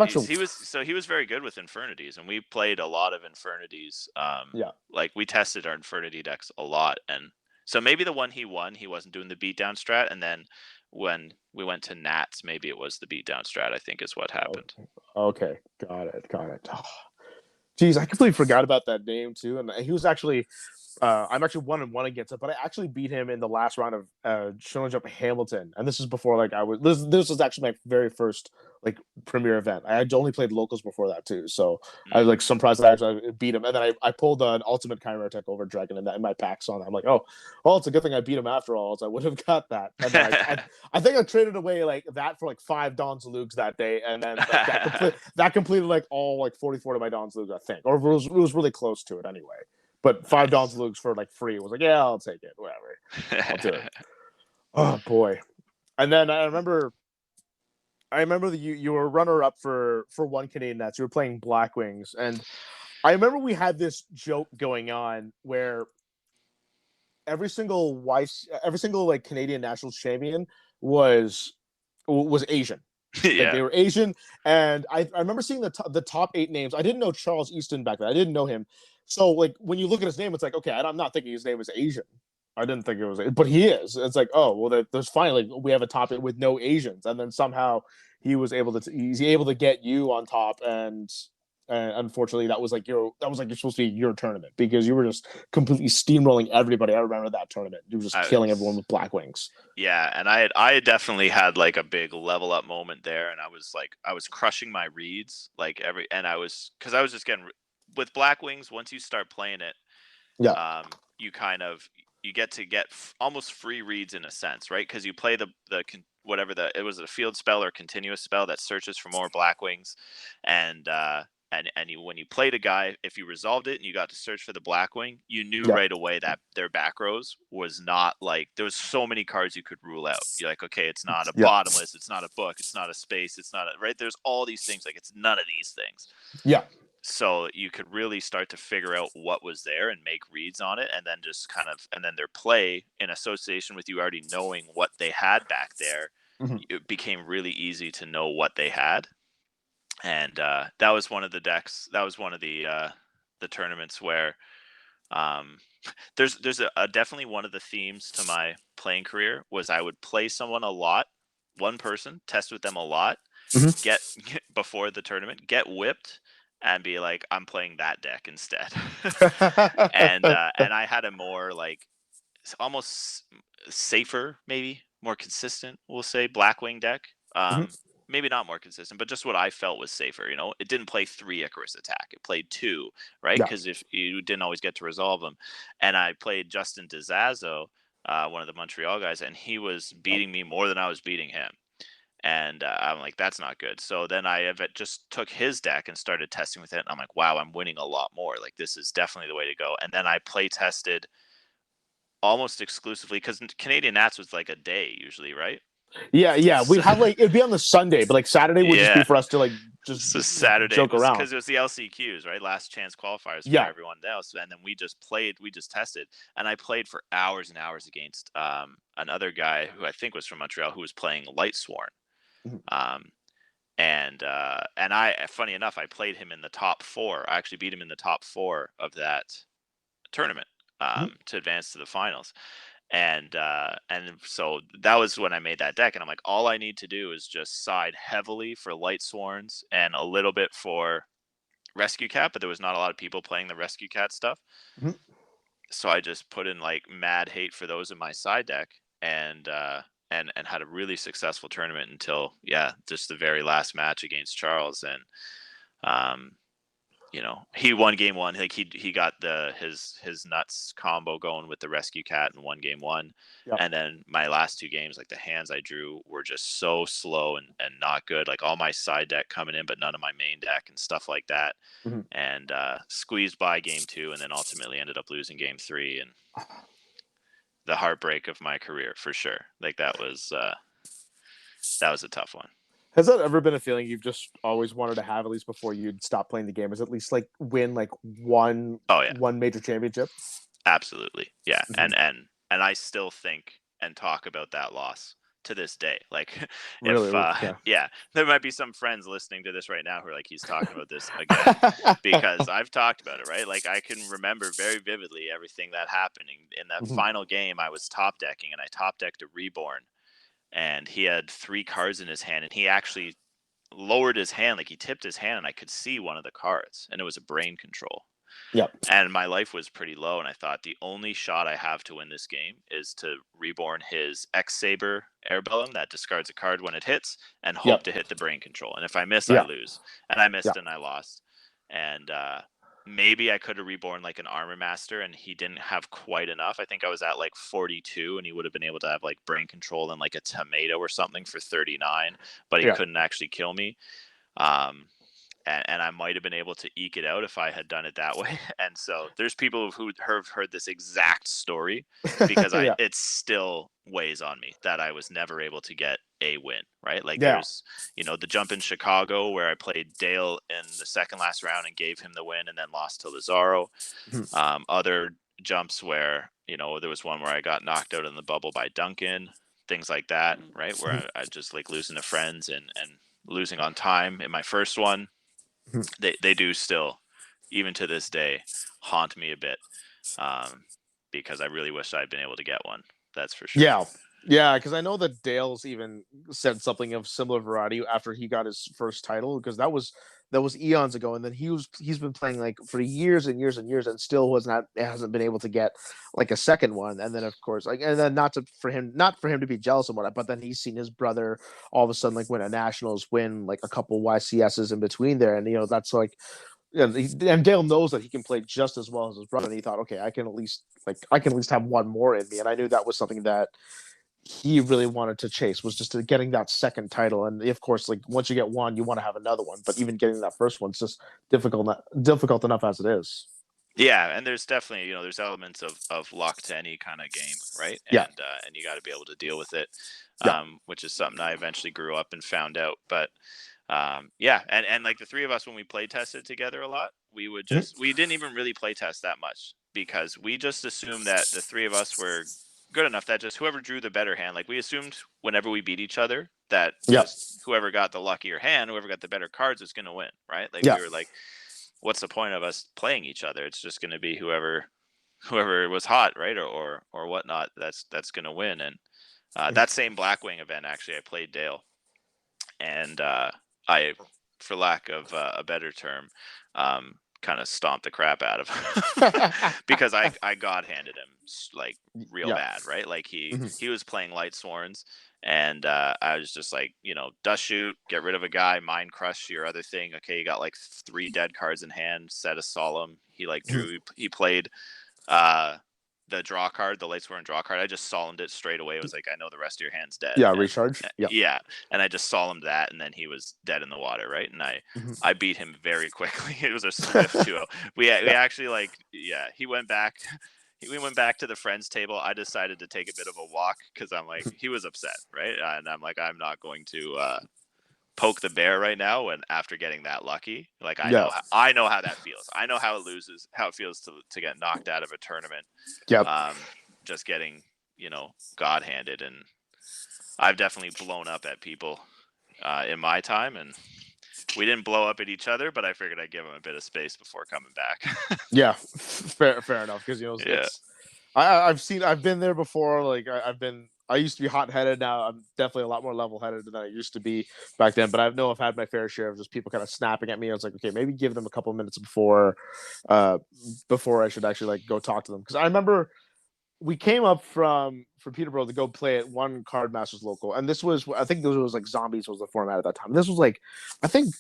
he was very good with Infernities, and we played a lot of Infernities. Like we tested our Infernity decks a lot, and so maybe the one he won, he wasn't doing the beatdown strat, and then when we went to Nats, maybe it was the beatdown strat, I think is what happened. Okay, got it. Jeez, I completely forgot about that name too, and he was actually. I'm actually 1-1 against it, but I actually beat him in the last round of Shonen Jump Hamilton, and this is before this was actually my very first like premier event. I had only played locals before that too, so I was like surprised that I actually beat him. And then I pulled an ultimate Chimera Tech over Dragon in my packs on. I'm like, oh, well, it's a good thing I beat him after all, else I would have got that. And then I think I traded away like that for like 5 Don Zalugs that day, and then like, that completed like all like 44 of my Don Zalugs, I think, or it was really close to it anyway. But 5 Don Zalugs for like free was like, yeah, I'll take it, whatever, I'll do it. Oh boy. And then I remember I remember that you were runner up for one Canadian Nats. You were playing Black Wings, and I remember we had this joke going on where every single like Canadian national champion was Asian. Like they Yeah. were Asian, and I remember seeing the top 8 names. I didn't know Charles Easton back then. I didn't know him. So like when you look at his name, it's like, okay, I'm not thinking his name is Asian. I didn't think it was, but he is. It's like, oh well, there's finally we have a top 8 with no Asians, and then somehow he's able to get you on top, and unfortunately that was like you're supposed to be your tournament because you were just completely steamrolling everybody. I remember that tournament. You were just killing everyone with Black Wings. Yeah, and I had definitely had like a big level up moment there, and I was crushing my reads like because I was just getting with Black Wings. Once you start playing it, Yeah, you kind of you get to get almost free reads in a sense, right? Because you play whatever it was, a field spell or continuous spell that searches for more Black Wings, and when you played a guy, if you resolved it and you got to search for the Blackwing, you knew yeah, right away that their back rows was not like there was so many cards you could rule out. You're like, okay, it's not a yeah, bottomless, it's not a book, it's not a space, it's not a right. There's all these things, like it's none of these things. yeah. So you could really start to figure out what was there and make reads on it, and then just and then their play in association with you already knowing what they had back there, Mm-hmm. it became really easy to know what they had. And that was one of the decks. That was one of the tournaments where um, there's a definitely one of the themes to my playing career was I would play someone a lot, one person, test with them a lot, Mm-hmm. get before the tournament, get whipped, and be like, I'm playing that deck instead. And I had a more like almost safer, maybe more consistent, we'll say, Blackwing deck. Mm-hmm. Maybe not more consistent, but just what I felt was safer. You know, it didn't play 3 Icarus attack; it played 2, right? Yeah. Because if you didn't always get to resolve them, and I played Justin DeZazzo, one of the Montreal guys, and he was beating me more than I was beating him. And I'm like, that's not good. So then just took his deck and started testing with it. And I'm like, wow, I'm winning a lot more. Like, this is definitely the way to go. And then I play tested almost exclusively because Canadian Nats was like a day usually, right? Yeah. We'd So, have like it'd be on the Sunday, but like Saturday would just be yeah. for us to like just So Saturday joke was around. because it was the LCQs, right? Last chance qualifiers for Yeah. everyone else, and then we just tested, and I played for hours and hours against another guy who I think was from Montreal who was playing Lightsworn. Mm-hmm. And I, funny enough, I played him in the top 4. I actually beat him in the top 4 of that tournament Mm-hmm. to advance to the finals. And so that was when I made that deck, and I'm like, all I need to do is just side heavily for Light Sworns and a little bit for Rescue Cat, but there was not a lot of people playing the Rescue Cat stuff. Mm-hmm. So I just put in like mad hate for those in my side deck, and had a really successful tournament until just the very last match against Charles. And um he won game 1. Like he got his nuts combo going with the Rescue Cat in won game 1. Yeah. And then my last 2 games, like the hands I drew were just so slow and not good. Like all my side deck coming in, but none of my main deck and stuff like that. Mm-hmm. And squeezed by game 2, and then ultimately ended up losing game 3. And the heartbreak of my career for sure. Like that was a tough one. Has that ever been a feeling you've just always wanted to have, at least before you'd stop playing the game? Is at least like win like one Oh yeah, one major championship? absolutely. Yeah. Mm-hmm. And I still think and talk about that loss to this day. Like Really? if Oof, yeah. yeah, there might be some friends listening to this right now who are like, he's talking about this again, because I've talked about it, right? Like I can remember very vividly everything that happened in that Mm-hmm. final game. I was top decking, and I top decked a Reborn, and he had 3 cards in his hand, and he actually lowered his hand, like he tipped his hand, and I could see one of the cards, and it was a brain control. Yep. And my life was pretty low, and I thought the only shot I have to win this game is to Reborn his X-Saber Airbellum that discards a card when it hits, and hope Yep. to hit the brain control. And if I miss, I Yeah. lose. And I missed, Yeah. and I lost. And maybe I could have Reborn like an Armor Master, and he didn't have quite enough. I think I was at like 42, and he would have been able to have like brain control and like a tomato or something for 39, but he Yeah. couldn't actually kill me. Um, and I might have been able to eke it out if I had done it that way. And so there's people who have heard this exact story because Yeah. it still weighs on me that I was never able to get a win, right? Like Yeah. there's, the jump in Chicago where I played Dale in the second last round and gave him the win and then lost to Lazaro. Other jumps where, there was one where I got knocked out in the bubble by Duncan, things like that, right? Where I just like losing to friends and losing on time in my first one. They do still, even to this day, haunt me a bit, because I really wish I'd been able to get one. That's for sure. Yeah, because I know that Dale's even said something of similar variety after he got his first title, because that was eons ago, and then he's been playing like for years and years and years, and still hasn't been able to get like a second one. And then of course, like, and then not for him to be jealous of whatnot, but then he's seen his brother all of a sudden like win a nationals, win like a couple YCSs in between there, and that's like. Yeah, and Dale knows that he can play just as well as his brother. And he thought, okay, I can at least have one more in me. And I knew that was something that he really wanted to chase, was just getting that second title. And of course, like once you get one, you want to have another one. But even getting that first one's just difficult enough as it is. Yeah, and there's definitely, there's elements of luck to any kind of game, right? Yeah. And you got to be able to deal with it, Yeah. which is something I eventually grew up and found out. But and like the three of us, when we play tested together a lot, we didn't even really play test that much because we just assumed that the three of us were good enough that just whoever drew the better hand, like we assumed whenever we beat each other that just whoever got the luckier hand, whoever got the better cards is going to win, right? Like we were like, what's the point of us playing each other? It's just going to be whoever was hot, right? Or whatnot. That's going to win. And that same Blackwing event, actually, I played Dale, and I, for lack of a better term, kind of stomped the crap out of him because I god-handed him like real bad, right? Like he was playing Light Sworns, and I was just like, dust shoot, get rid of a guy, mind crush your other thing. Okay, you got like 3 dead cards in hand, set a solemn. He like drew, he played the draw card, the Light Sworn draw card. I just solemned it straight away. It was like, I know the rest of your hand's dead. Yeah, recharge. Yeah, and I just solemned that, and then he was dead in the water, right? And I beat him very quickly. It was a swift 2-0. We actually he went back. We went back to the friends table. I decided to take a bit of a walk because I'm like, he was upset, right? And I'm like, I'm not going to poke the bear right now. And after getting that lucky, like I know how that feels. I know how it feels to get knocked out of a tournament. Just getting, God handed. And I've definitely blown up at people in my time, and we didn't blow up at each other, but I figured I'd give him a bit of space before coming back. Yeah, fair enough. Because I've been there before. Like I used to be hot headed. Now I'm definitely a lot more level headed than I used to be back then. But I know I've had my fair share of just people kind of snapping at me. I was like, okay, maybe give them a couple minutes before I should actually like go talk to them. Because I remember we came up from Peterborough to go play at one Card Masters local, and I think this was like Zombies was the format at that time. This was like, I think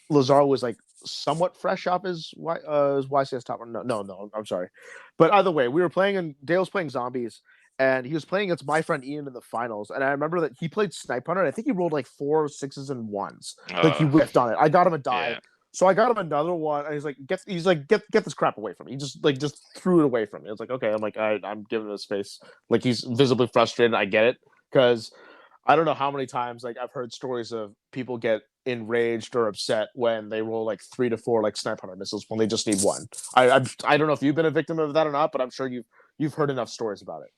Lazaro was like somewhat fresh off his YCS top. No, I'm sorry, but either way, we were playing and Dale was playing Zombies, and he was playing against my friend Ian in the finals. And I remember that he played Snipe Hunter. And I think he rolled like 4 6s and 1s. Like he whiffed on it. I got him a die. Yeah. So I got him another one, and he's like, get this crap away from me. He just threw it away from me. I was like, okay. I'm like, I'm giving him space. Like he's visibly frustrated. I get it, because I don't know how many times like I've heard stories of people get enraged or upset when they roll like 3 to 4 like Snipe Hunter missiles when they just need one. I don't know if you've been a victim of that or not, but I'm sure you've heard enough stories about it.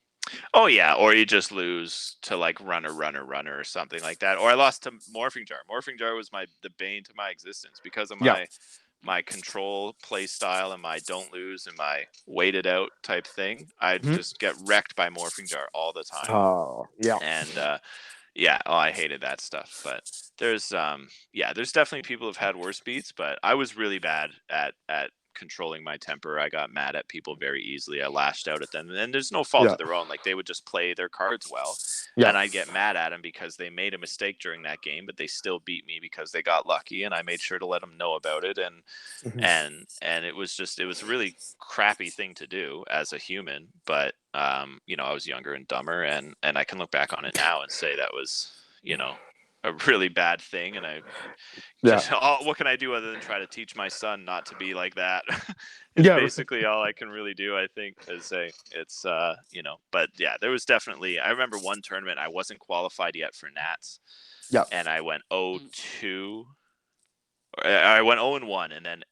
Oh yeah, or you just lose to like runner or something like that. Or I lost to Morphing Jar. Morphing Jar was the bane to my existence because of my control play style and my don't lose and my waited out type thing. I just get wrecked by Morphing Jar all the time. Oh yeah. And I hated that stuff. But there's definitely people who've had worse beats, but I was really bad at controlling my temper. I got mad at people very easily. I lashed out at them, and there's no fault of their own. Like they would just play their cards well, and I'd get mad at them because they made a mistake during that game, but they still beat me because they got lucky, and I made sure to let them know about it. And it was a really crappy thing to do as a human, but I was younger and dumber, and I can look back on it now and say that was a really bad thing, and I just what can I do other than try to teach my son not to be like that? Is basically all I can really do, I think, is say it's but yeah, there was definitely, I remember one tournament I wasn't qualified yet for Nats. Yeah. And I went 0-2. I went 0-1, and then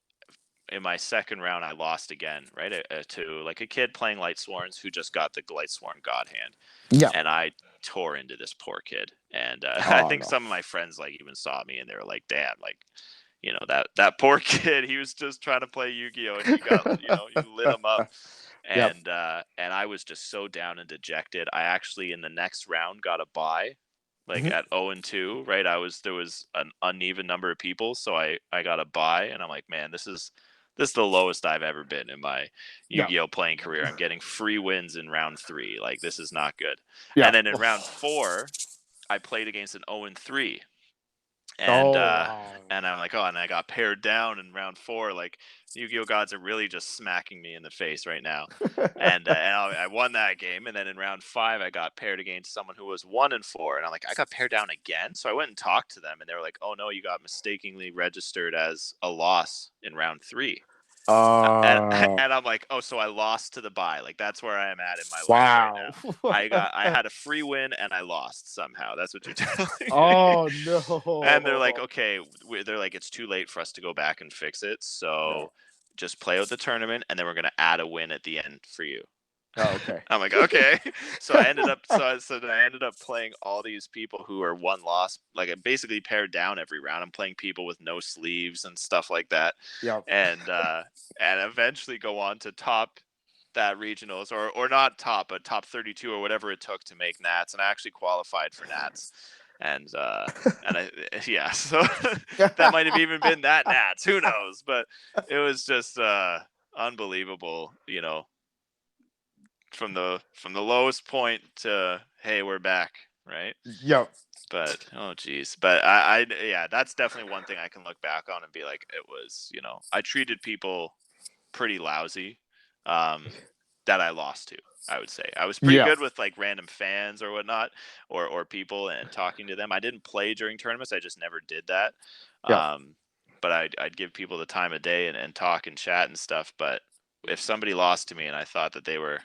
in my second round I lost again, right? To like a kid playing Light Sworns who just got the Light Sworn God Hand. Yeah. And I tore into this poor kid. And I think some of my friends like even saw me and they were like, damn, like, that poor kid, he was just trying to play Yu-Gi-Oh! And you got, you lit him up. And and I was just so down and dejected. I actually in the next round got a bye, like at 0-2, right? There was an uneven number of people, so I got a bye, and I'm like, man, this is the lowest I've ever been in my Yu-Gi-Oh! Playing career. I'm getting free wins in round 3. Like, this is not good. Yeah. And then in round 4, I played against an 0-3. And and I'm like, and I got paired down in round 4. Like, Yu-Gi-Oh! Gods are really just smacking me in the face right now. And I won that game. And then in round 5, I got paired against someone who was 1-4. And I'm like, I got paired down again. So I went and talked to them, and they were like, oh no, you got mistakenly registered as a loss in round 3. And I'm like, oh, so I lost to the bye. Like, that's where I am at in my life right now. I had a free win and I lost somehow. That's what you're telling me. Oh no. And they're like, okay, they're like, it's too late for us to go back and fix it. So just play out the tournament, and then we're gonna add a win at the end for you. Oh, okay. I'm like, okay. So I ended up I ended up playing all these people who are one loss, like I basically paired down every round. I'm playing people with no sleeves and stuff like that. Yeah. And eventually go on to top that regionals, or not top, but top 32 or whatever it took to make Nats. And I actually qualified for Nats. And so that might have even been that Nats. Who knows? But it was just unbelievable, from the lowest point to, hey, we're back, right? Yep. But oh geez, but I that's definitely one thing I can look back on and be like, it was, I treated people pretty lousy, that I lost to. I would say I was pretty good with like random fans or whatnot, or people, and talking to them. I didn't play during tournaments. I just never did that. But I'd give people the time of day and talk and chat and stuff. But if somebody lost to me and I thought that they were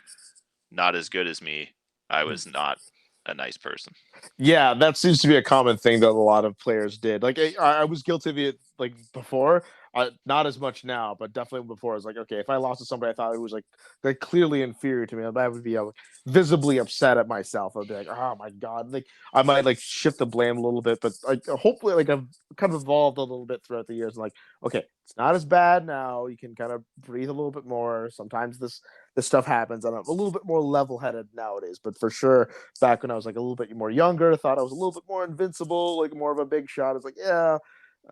not as good as me, I was not a nice person. Yeah, that seems to be a common thing that a lot of players did. Like I was guilty of it like before, not as much now, but definitely before. I was like, okay, if I lost to somebody I thought it was like clearly inferior to me, I would be visibly upset at myself. I'd be like, oh my god, like I might like shift the blame a little bit, but like hopefully like I've kind of evolved a little bit throughout the years. And like, okay, it's not as bad now. You can kind of breathe a little bit more. Sometimes this stuff happens, and I'm a little bit more level-headed nowadays. But for sure, back when I was like a little bit more younger, thought I was a little bit more invincible, like more of a big shot. It's like, yeah,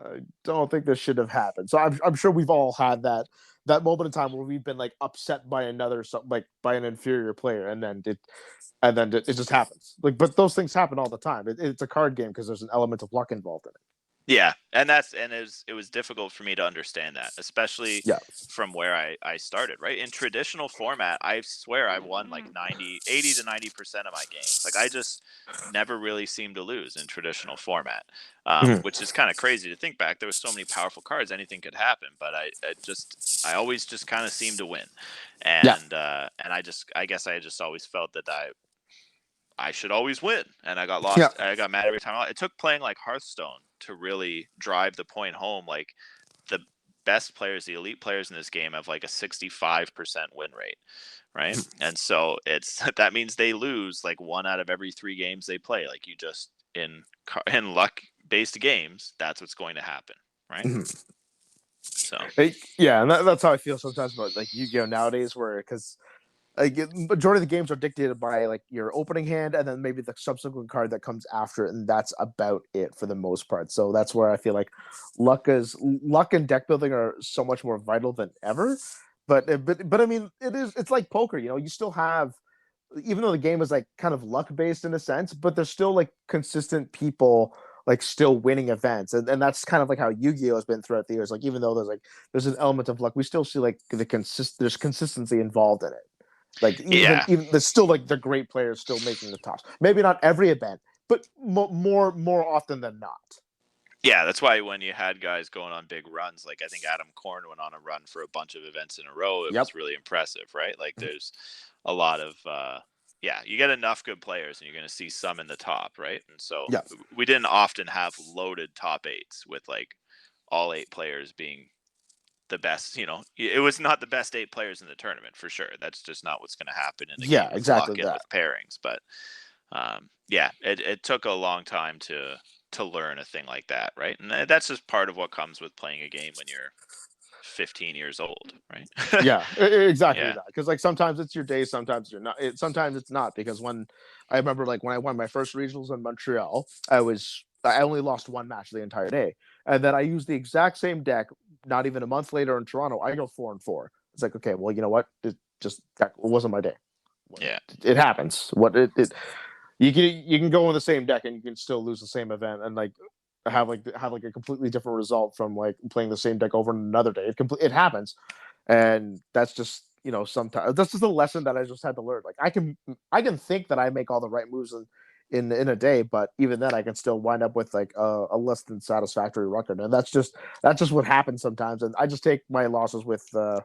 I don't think this should have happened. So I'm sure we've all had that moment in time where we've been like upset by by an inferior player, and then it just happens. Like, but those things happen all the time. It's a card game because there's an element of luck involved in it. Yeah, and it was difficult for me to understand that, especially from where I started, right? In traditional format, I swear I won like 80 to 90% of my games. Like, I just never really seemed to lose in traditional format, which is kind of crazy to think back. There were so many powerful cards, anything could happen, but I always just kind of seemed to win. And I guess I just always felt that I should always win, and I got lost. Yeah. I got mad every time. It took playing like Hearthstone to really drive the point home. Like, the best players, the elite players in this game have like a 65% win rate, right? And so that means they lose like 1 out of every 3 games they play. Like, you just in luck-based games, that's what's going to happen, right? So yeah, and that's how I feel sometimes about like Yu-Gi-Oh nowadays, because like majority of the games are dictated by like your opening hand and then maybe the subsequent card that comes after it, and that's about it for the most part. So that's where I feel like luck and deck building are so much more vital than ever. But I mean, it's like poker, you still have, even though the game is like kind of luck based in a sense, but there's still like consistent people like still winning events, and that's kind of like how Yu-Gi-Oh has been throughout the years. Like, even though there's an element of luck, we still see like there's consistency involved in it. Like, even there's still like the great players still making the tops. Maybe not every event, but more often than not. Yeah, that's why when you had guys going on big runs, like I think Adam Korn went on a run for a bunch of events in a row, it Yep. was really impressive, right? Like there's a lot of you get enough good players and you're going to see some in the top, right? And so Yes. we didn't often have loaded top eights with like all 8 players being the best. It was not the best 8 players in the tournament for sure. That's just not what's going to happen in a Yeah, game of exactly luck and that. with pairings. But it took a long time to learn a thing like that, right? And that's just part of what comes with playing a game when you're 15 years old, right? Yeah, exactly Yeah. that. Because like sometimes it's your day, sometimes you're not. Sometimes it's not. Because when I remember, like when I won my first regionals in Montreal, I only lost one match the entire day, and then I used the exact same deck. Not even a month later in Toronto, I go 4-4. It's like, okay, well, you know what? It wasn't my day. Yeah. It happens. You can go in the same deck and you can still lose the same event and like have a completely different result from like playing the same deck over another day. It happens, and that's just sometimes that's just a lesson that I just had to learn. Like I can think that I make all the right moves in a day, but even then I can still wind up with like a less than satisfactory record, and that's just what happens sometimes. And I just take my losses with a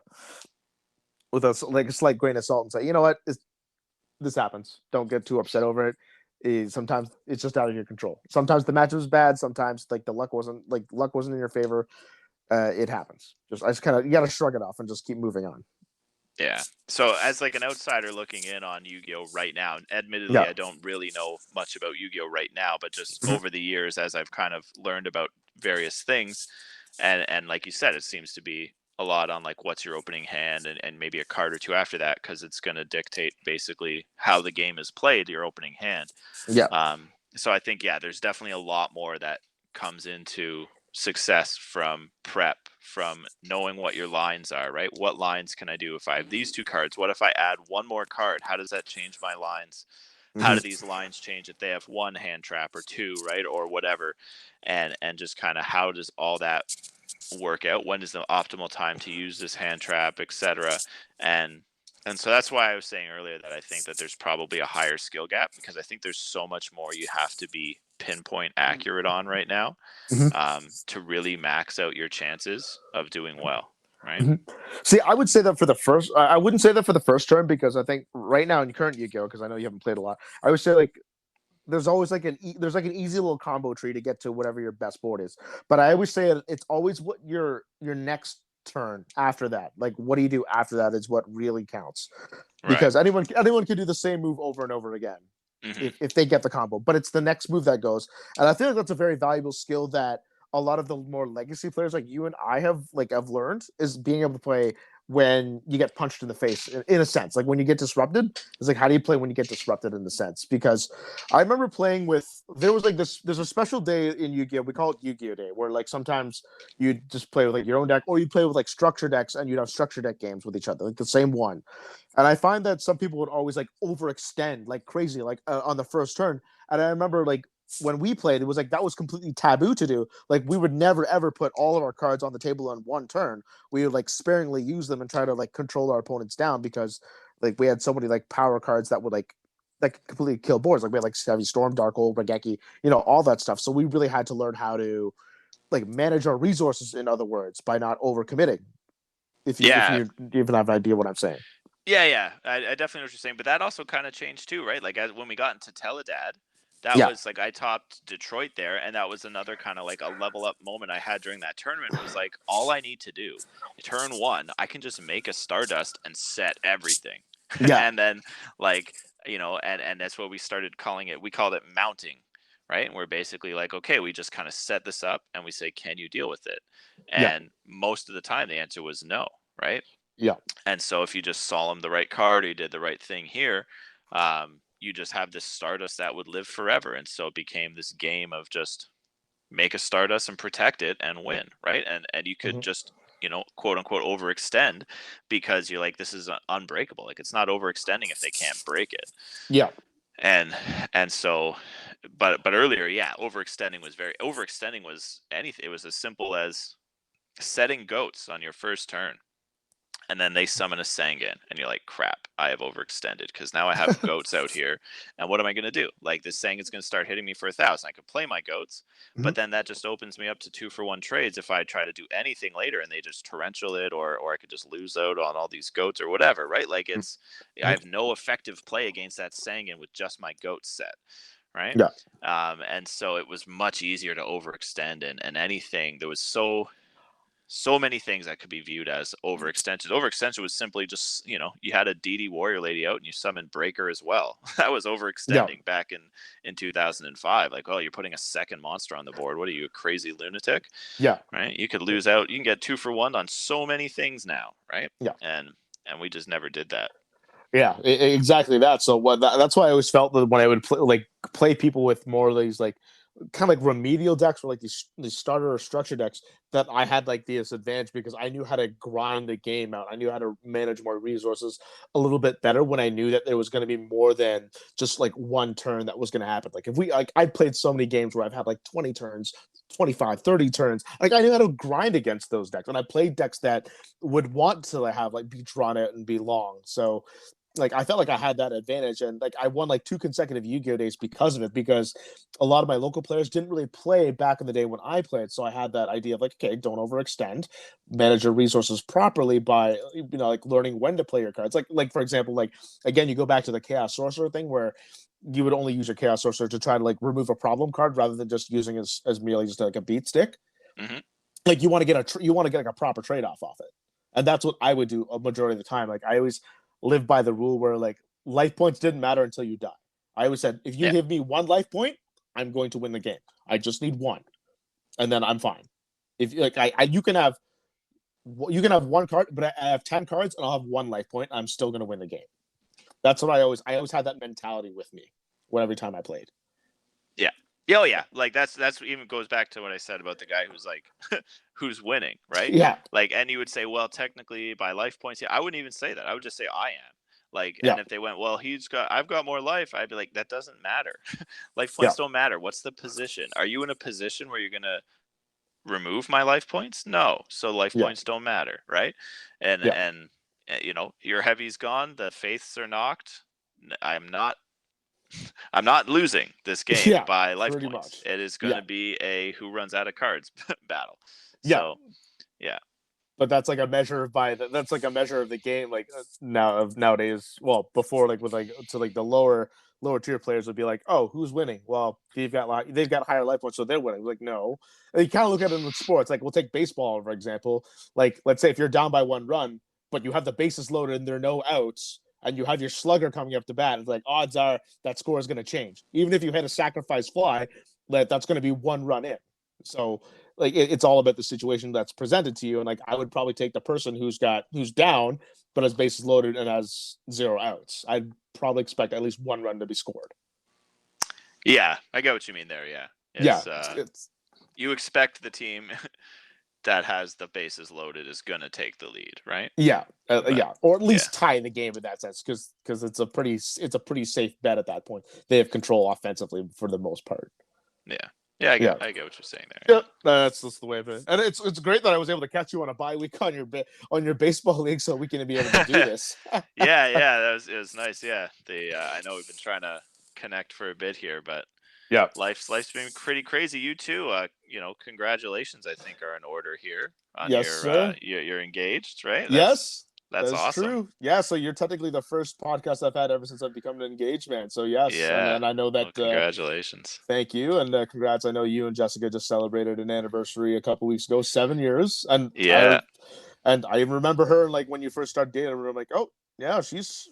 slight grain of salt and say, you know what, this happens. Don't get too upset over it. Sometimes it's just out of your control. Sometimes the match was bad. Sometimes like the luck wasn't in your favor. It happens. I just kind of you got to shrug it off and just keep moving on. Yeah. So as like an outsider looking in on Yu-Gi-Oh right now, admittedly Yeah. I don't really know much about Yu-Gi-Oh right now, but just Mhm. over the years as I've kind of learned about various things, and like you said, it seems to be a lot on like what's your opening hand and maybe a card or two after that, because it's going to dictate basically how the game is played, your opening hand. Yeah. So I think, yeah, there's definitely a lot more that comes into success from prep, from knowing what your lines are, right? What lines can I do if I have these 2 cards? What if I add one more card? How does that change my lines? How Mm-hmm. do these lines change if they have 1 hand trap or 2, right? Or whatever. And just kind of how does all that work out? When is the optimal time to use this hand trap, etc. And and so that's why I was saying earlier that I think that there's probably a higher skill gap, because I think there's so much more you have to be pinpoint accurate on right now, Mm-hmm. to really max out your chances of doing well, right? Mm-hmm. See, I would say that for the first. I wouldn't say that for the first turn because I think right now in current Yu-Gi-Oh, because I know you haven't played a lot. I would say like there's always like there's like an easy little combo tree to get to whatever your best board is. But I always say it's always what your next turn after that. Like what do you do after that is what really counts. Right. Because anyone can do the same move over and over again Hmm. if they get the combo. But it's the next move that goes. And I feel like that's a very valuable skill that a lot of the more legacy players like you and I have learned is being able to play when you get punched in the face in a sense. Like when you get disrupted, it's like how do you play when you get disrupted in the sense? Because I remember playing with there's a special day in Yu-Gi-Oh! We call it Yu-Gi-Oh! Day, where like sometimes you just play with like your own deck, or you play with like structure decks and you'd have structure deck games with each other, like the same one. And I find that some people would always like overextend like crazy, like on the first turn. And I remember like when we played, it was like that was completely taboo to do. Like we would never ever put all of our cards on the table on one turn. We would like sparingly use them and try to like control our opponents down because like we had so many like power cards that would like completely kill boards. Like we had like Heavy Storm, Dark Hole, Regeki, all that stuff. So we really had to learn how to like manage our resources, in other words, by not overcommitting. If Yeah. you even have an idea what I'm saying. Yeah. I definitely know what you're saying, but that also kind of changed too, right? Like when we got into Teledad, that Yeah. was like I topped Detroit there, and that was another kind of like a level up moment I had during that tournament. Was like all I need to do, turn 1, I can just make a Stardust and set everything, Yeah. and then like and that's what we started calling it. We called it mounting, right? And we're basically like, okay, we just kind of set this up, and we say, can you deal with it? Yeah. And most of the time, the answer was no, right? Yeah. And so if you just saw him the right card, or you did the right thing here, you just have this Stardust that would live forever. And so it became this game of just make a Stardust and protect it and win, right? And you could Mm-hmm. just quote unquote overextend, because you're like, this is unbreakable. Like it's not overextending if they can't break it. Yeah. And and so, but earlier, yeah, overextending was anything. It was as simple as setting goats on your first turn. and then they summon a Sangan, and you're like, crap, I have overextended because now I have goats out here, and what am I going to do? Like, this Sangan's going to start hitting me for 1,000. I could play my goats, Mhm. but then that just opens me up to 2-for-1 trades if I try to do anything later, and they just torrential it, or I could just lose out on all these goats or whatever, right? Like, I Mhm. have no effective play against that Sangan with just my goats set, right? Yeah. And so it was much easier to overextend, and anything there was so many things that could be viewed as overextension. Overextension was simply just, you had a DD Warrior Lady out and you summoned Breaker as well. That was Yeah. overextending back in 2005. Like, oh, you're putting a second monster on the board. What are you, a crazy lunatic? Yeah. Right? You could lose out. You can get 2-for-1 on so many things now, right? Yeah. And we just never did that. Yeah, exactly that. So that's why I always felt that when I would play people with more of these like kind of like remedial decks or like these starter or structure decks, that I had like this advantage because I knew how to grind the game out. I knew how to manage more resources a little bit better when I knew that there was going to be more than just like one turn that was going to happen. Like if we like I played so many games where I've had like 20 turns, 25, 30 turns. Like I knew how to grind against those decks, and I played decks that would want to have like be drawn out and be long. So like I felt like I had that advantage, and like I won like 2 consecutive Yu-Gi-Oh days because of it, because a lot of my local players didn't really play back in the day when I played. So I had that idea of like, okay, don't overextend, manage your resources properly by like learning when to play your cards. Like for example, like again, you go back to the Chaos Sorcerer thing where you would only use your Chaos Sorcerer to try to like remove a problem card rather than just using as merely just like a beat stick. Mm-hmm. Like you want to get like a proper trade off it, and that's what I would do a majority of the time. Like I always live by the rule where like life points didn't matter until you die. I always said, if you Yeah. give me 1 life point, I'm going to win the game. I just need 1, and then I'm fine. If like you can have 1 card, but I have 10 cards and I'll have 1 life point. I'm still going to win the game. That's what I always had that mentality with me every time I played. Yeah. Oh yeah, like that's even goes back to what I said about the guy who's like, who's winning, right? Yeah. Like, and you would say, well, technically by life points, yeah. I wouldn't even say that. I would just say I am. Like, Yeah. and if they went, well, I've got more life, I'd be like, that doesn't matter. Life Yeah. points don't matter. What's the position? Are you in a position where you're gonna remove my life points? No. So life Yeah. points don't matter, right? And Yeah. and your heavy's gone. The faiths are knocked. I'm not losing this game Yeah. by life Pretty points. much. It is going Yeah. to be a who runs out of cards battle. Yeah. So, yeah. But that's like a measure that's like a measure of the game, like nowadays. Well, before, like with like to like the lower tier players would be like, oh, who's winning? Well, they've got higher life points, so they're winning. Like, no. And you kind of look at it in sports. Like, we'll take baseball for example. Like, let's say if you're down by 1 run, but you have the bases loaded and there are no outs, and you have your slugger coming up to bat, it's like odds are that score is going to change. Even if you hit a sacrifice fly, that's going to be 1 run in. So like it's all about the situation that's presented to you, and like I would probably take the person who's down but has bases loaded and has 0 outs. I'd probably expect at least 1 run to be scored. Yeah, I get what you mean there. Yeah. It's You expect the team that has the bases loaded is going to take the lead, right? yeah, or at least yeah. tie the game in that sense, because it's a pretty safe bet at that point. They have control offensively for the most part. Yeah. Yeah, I get what you're saying there. Yeah, that's the way of it. And it's great that I was able to catch you on a bye week on your baseball league, so we can be able to do this. yeah, it was nice. Yeah, I know we've been trying to connect for a bit here, but yeah, life's been pretty crazy. You too. Congratulations, I think, are in order here on yes, sir. you're engaged, right? Yes. That's awesome. True. Yeah, so you're technically the first podcast I've had ever since I've become an engaged man. So yes, Yeah. and I know that. Congratulations. Thank you, and congrats. I know you and Jessica just celebrated an anniversary a couple weeks ago, 7 years, and yeah, I even remember her like when you first started dating. I'm like, oh yeah, she's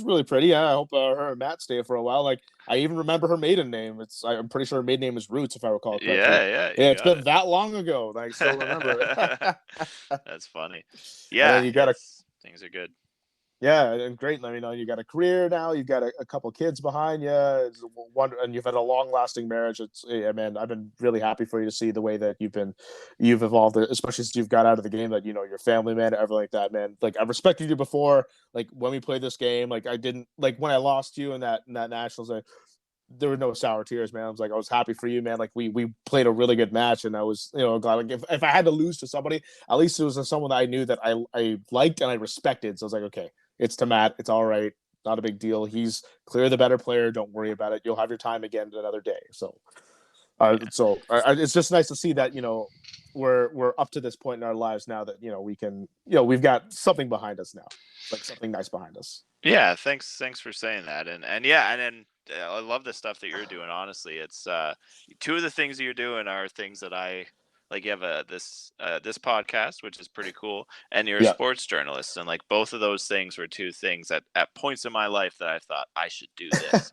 really pretty. Yeah, I hope her and Matt stay for a while. Like I even remember her maiden name. I'm pretty sure her maiden name is Roots, if I recall correctly. Yeah. It's been that long ago. I still remember it. That's funny. Yeah, things are good. Yeah, and great. I mean, you got a career now. You've got a couple kids behind you. And you've had a long-lasting marriage. Man, I've been really happy for you to see the way that you've evolved, especially since you've got out of the game. That your family, man, everything like that, man. Like I respected you before. Like when we played this game, like I didn't like when I lost you in that nationals. there were no sour tears, man. I was like, I was happy for you, man. Like we played a really good match, and I was, glad. Like if I had to lose to somebody, at least it was someone that I knew that I liked and I respected. So I was like, okay, it's to Matt. It's all right. Not a big deal. He's clearly the better player. Don't worry about it. You'll have your time again another day. So, it's just nice to see that we're up to this point in our lives now that we can we've got something behind us now, like something nice behind us. Yeah, thanks for saying that. And yeah, and then I love the stuff that you're doing. Honestly, it's two of the things that you're doing are things that I like. You have this podcast, which is pretty cool, and you're a Yeah. sports journalist, and like both of those things were two things that at points in my life that I thought I should do this,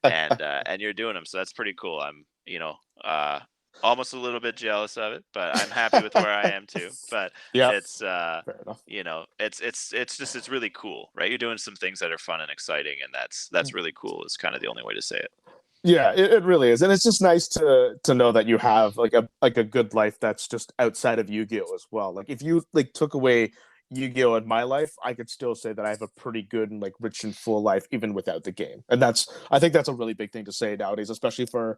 and you're doing them, so that's pretty cool. I'm almost a little bit jealous of it, but I'm happy with where I am too. But Yeah. it's Fair enough. it's really cool, right? You're doing some things that are fun and exciting, and that's really cool. Is kind of the only way to say it. Yeah, it really is, and it's just nice to know that you have like a good life that's just outside of Yu-Gi-Oh as well. Like if you like took away Yu-Gi-Oh in my life, I could still say that I have a pretty good and like rich and full life even without the game. And I think that's a really big thing to say nowadays, especially for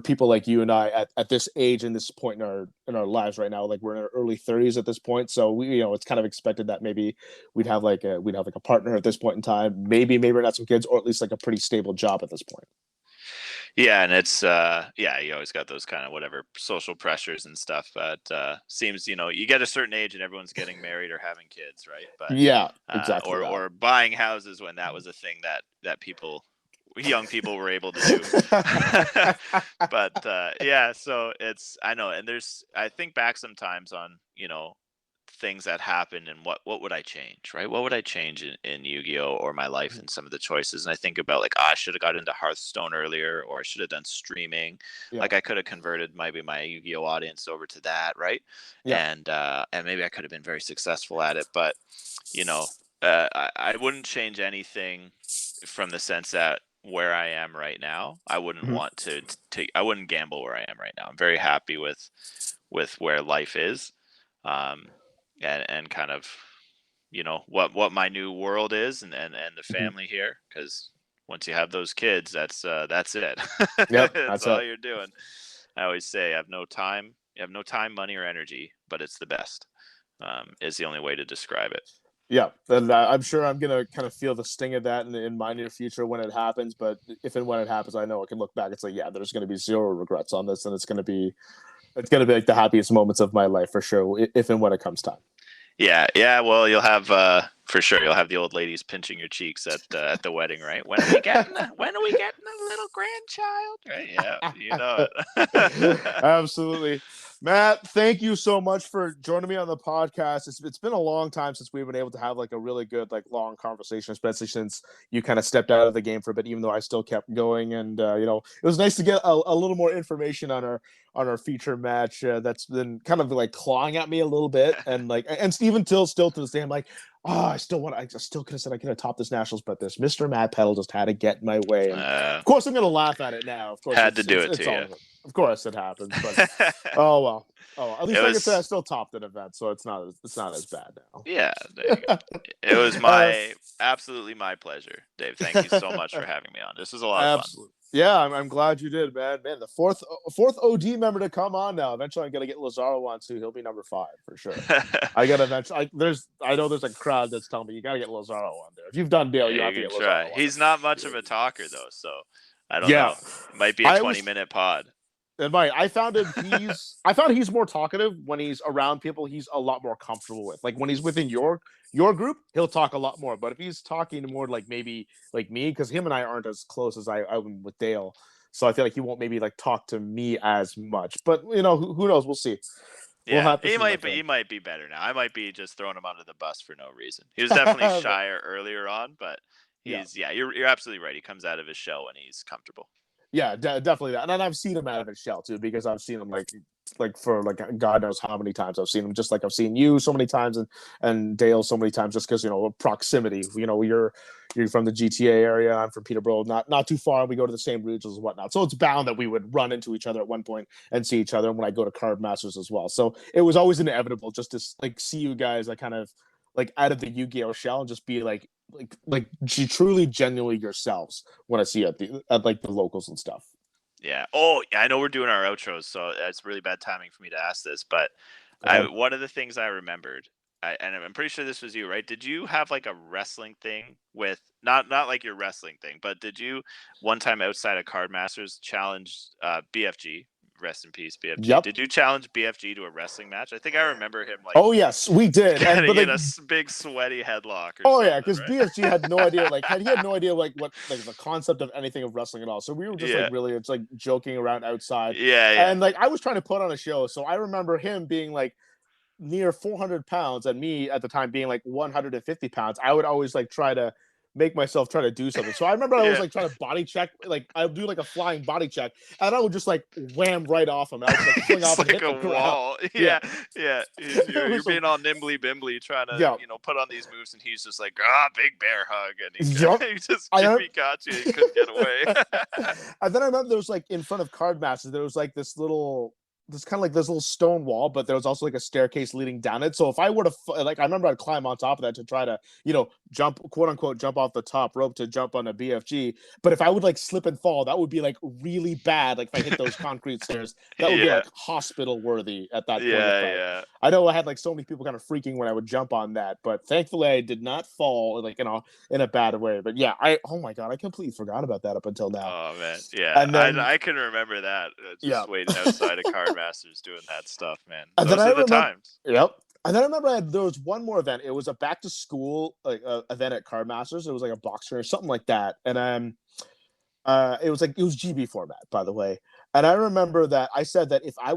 people like you and I at this age and this point in our lives right now. Like we're in our early 30s at this point, so we it's kind of expected that maybe we'd have like a partner at this point in time, maybe not some kids, or at least like a pretty stable job at this point. Yeah, and it's you always got those kind of whatever social pressures and stuff, but seems you get a certain age and everyone's getting married or having kids, right? But Yeah, exactly. or buying houses when that was a thing that young people were able to do. But yeah, so I know, and I think back sometimes on things that happened and what would I change, right? What would I change in Yu-Gi-Oh or my life and some of the choices? And I think about like, I should have got into Hearthstone earlier, or I should have done streaming. Yeah. Like I could have converted maybe my Yu-Gi-Oh audience over to that, right? Yeah. And maybe I could have been very successful at it, but I wouldn't change anything from the sense that where I am right now, I wouldn't want to I wouldn't gamble where I am right now. I'm very happy with where life is. And kind of what my new world is, and the family here, because once you have those kids, that's it. Yep, that's all you're doing. I always say, you have no time, money, or energy, but it's the best. Is the only way to describe it. Yeah, and I'm sure I'm gonna kind of feel the sting of that in my near future when it happens. But if and when it happens, I know I can look back and say, yeah, there's gonna be zero regrets on this, and it's gonna be like the happiest moments of my life for sure, if and when it comes time. Yeah. Well, you'll have for sure. You'll have the old ladies pinching your cheeks at the wedding, right? When are we getting a little grandchild? Right? Yeah, you know it. Absolutely. Matt, thank you so much for joining me on the podcast. It's been a long time since we've been able to have like a really good like long conversation, especially since you kind of stepped out of the game for a bit, even though I still kept going. And it was nice to get a little more information on our feature match that's been kind of like clawing at me a little bit, and Steven still to this day I'm like, I still could have said I could have topped this nationals, but this Mr. Matt Peddle just had to get in my way. And of course I'm gonna laugh at it now. Of course had to do it to you. Of course it happens, but oh well. At least I can say I still topped an event, so it's not as bad now. Yeah, it was absolutely my pleasure, Dave. Thank you so much for having me on. This was a lot of fun. Yeah, I'm glad you did, man. The fourth OD member to come on now. Eventually, I'm gonna get Lazaro on too. He'll be number 5 for sure. I gotta eventually. I know there's a crowd that's telling me you gotta get Lazaro on there. If you've done Dale, you have to get Lazaro on. He's not much of a talker though, so I don't know. It might be a 20-minute pod. And I found he's more talkative when he's around people he's a lot more comfortable with. Like when he's within your group, he'll talk a lot more. But if he's talking more like maybe like me, because him and I aren't as close as I'm with Dale, so I feel like he won't maybe like talk to me as much. But who knows? We'll see. Yeah, he might be better now. I might be just throwing him under the bus for no reason. He was definitely shyer earlier on, but you're absolutely right. He comes out of his shell when he's comfortable. Yeah, definitely that. And I've seen him out of his shell too, because I've seen him like for like God knows how many times I've seen him, just like I've seen you so many times and Dale so many times, just because proximity. You're from the GTA area, I'm from Peterborough, not too far. We go to the same regions and whatnot, so it's bound that we would run into each other at one point and see each other. And when I go to Card Masters as well, so it was always inevitable just to like see you guys like kind of like out of the Yugioh shell and just be like truly genuinely yourselves when I see you at like the locals and stuff. Yeah. Oh, I know we're doing our outros, so it's really bad timing for me to ask this, but one of the things I remembered, and I'm pretty sure this was you, right? Did you have like a wrestling thing with not like your wrestling thing, but did you one time outside of Card Masters challenge BFG? Rest in peace, BFG. Yep. Did you challenge BFG to a wrestling match? I think I remember him like. Oh yes, we did. Getting but like, in a big sweaty headlock. Oh yeah, because right? BFG had no idea. Like, he had no idea like what like the concept of anything of wrestling at all. So we were just like really, it's like joking around outside. Yeah. And like I was trying to put on a show, so I remember him being like near 400 pounds and me at the time being like 150 pounds. I would always like try to make myself try to do something. So I remember I was like trying to body check, like I would do like a flying body check, and I would just like wham right off him. I would like fling off like and hit a the wall. Yeah. You're being all nimbly bimbly trying to put on these moves, and he's just like big bear hug, and he just Jimmy got you. He couldn't get away. And then I remember there was like in front of Card Masters, there was like this kind of like this little stone wall, but there was also like a staircase leading down it. So if I were to I remember I'd climb on top of that to try to, jump, quote unquote, jump off the top rope to jump on a BFG. But if I would like slip and fall, that would be like really bad. Like if I hit those concrete stairs, that would be like hospital worthy at that point. Yeah. I know I had like so many people kind of freaking when I would jump on that, but thankfully I did not fall like in a bad way. But yeah, oh my God, I completely forgot about that up until now. Oh man, yeah, and then, I can remember that just waiting outside of Card Masters doing that stuff, man. Those are the times. Yep. And then I remember there was one more event. It was a back to school event at Card Masters. It was like a boxer or something like that, and it was GB format, by the way. And I remember that I said that if I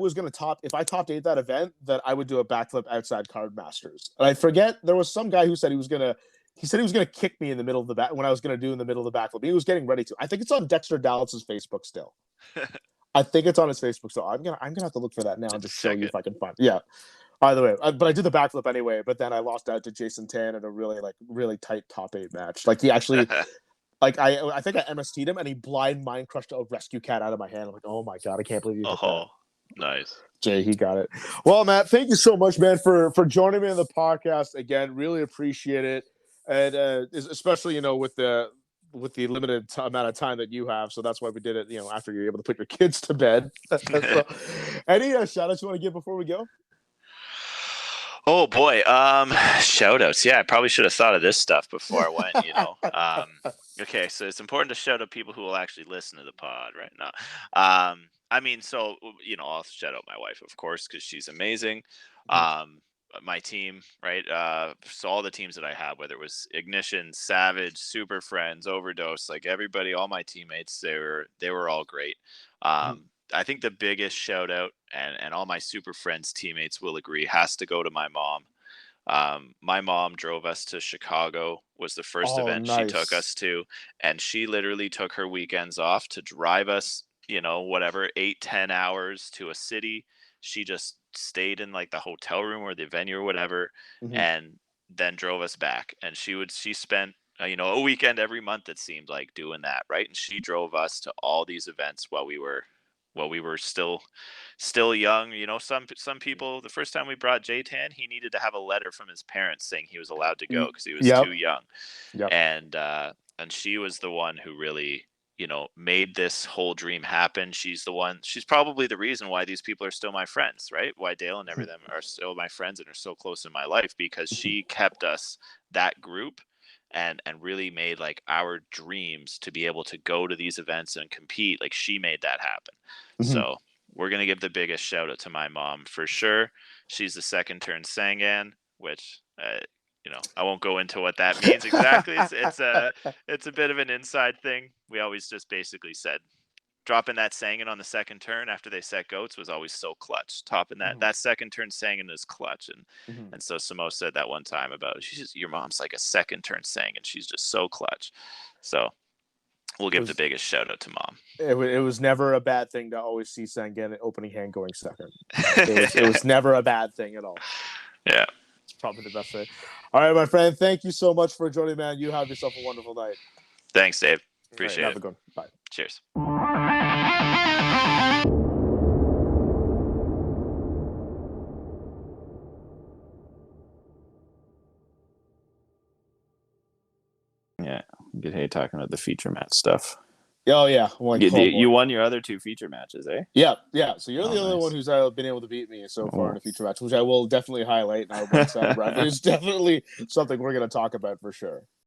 topped 8 that event, that I would do a backflip outside Card Masters. And I forget, there was some guy who said he was gonna kick me in the middle of the back when I was gonna do in the middle of the backflip. He was getting ready to. I think it's on Dexter Dallas's Facebook still. I think it's on his Facebook still. I'm gonna have to look for that now and just show you if I can find it. Yeah. Either way, but I did the backflip anyway. But then I lost out to Jason Tan in a really tight top 8 match. Like he actually. Like I think I MST'd him and he blind mind crushed a rescue cat out of my hand. I'm like, oh my God, I can't believe you did that. Nice. Jay, he got it. Well, Matt, thank you so much, man, for joining me on the podcast again. Really appreciate it, and especially with the limited amount of time that you have. So that's why we did it. After you're able to put your kids to bed. So, any shout outs you want to give before we go? Oh boy, shout outs. Yeah, I probably should have thought of this stuff before I went, Okay, so it's important to shout out people who will actually listen to the pod right now. I mean, so I'll shout out my wife, of course, because she's amazing. My team, right? So all the teams that I had, whether it was Ignition, Savage, Super Friends, Overdose, like everybody, all my teammates, they were all great. I think the biggest shout out, and all my Super Friends teammates will agree, has to go to my mom. My mom drove us to Chicago, was the first event she took us to, and she literally took her weekends off to drive us, 8-10 hours to a city. She just stayed in like the hotel room or the venue or whatever, and then drove us back. And she spent a weekend every month, it seemed like, doing that, right? And she drove us to all these events while we were still young. Some people, the first time we brought J-Tan, he needed to have a letter from his parents saying he was allowed to go because he was too young. And she was the one who really made this whole dream happen. She's probably the reason why these people are still my friends, right? Why Dale and everything are still my friends and are so close in my life, because she kept us, that group, and really made like our dreams to be able to go to these events and compete. Like, she made that happen. So we're going to give the biggest shout out to my mom for sure. She's the second turn Sangan, which, I won't go into what that means exactly. It's a bit of an inside thing. We always just basically said dropping that Sangan on the second turn after they set goats was always so clutch. Topping that second turn Sangan is clutch. And so Samo said that one time about, your mom's like a second turn Sangan. She's just so clutch. So we'll give the biggest shout out to mom. It was never a bad thing to always see Sangan opening hand going second. It was never a bad thing at all. Yeah. It's probably the best way. All right, my friend. Thank you so much for joining, man. You have yourself a wonderful night. Thanks, Dave. Appreciate it. Have a good one. Bye. Cheers. excited. Hey, talking about the feature match stuff. Oh yeah, You won your other 2 feature matches, eh? Yeah. So you're the only nice. one who's been able to beat me so far in a feature match, which I will definitely highlight. And our one-sided rivalry is definitely something we're going to talk about for sure.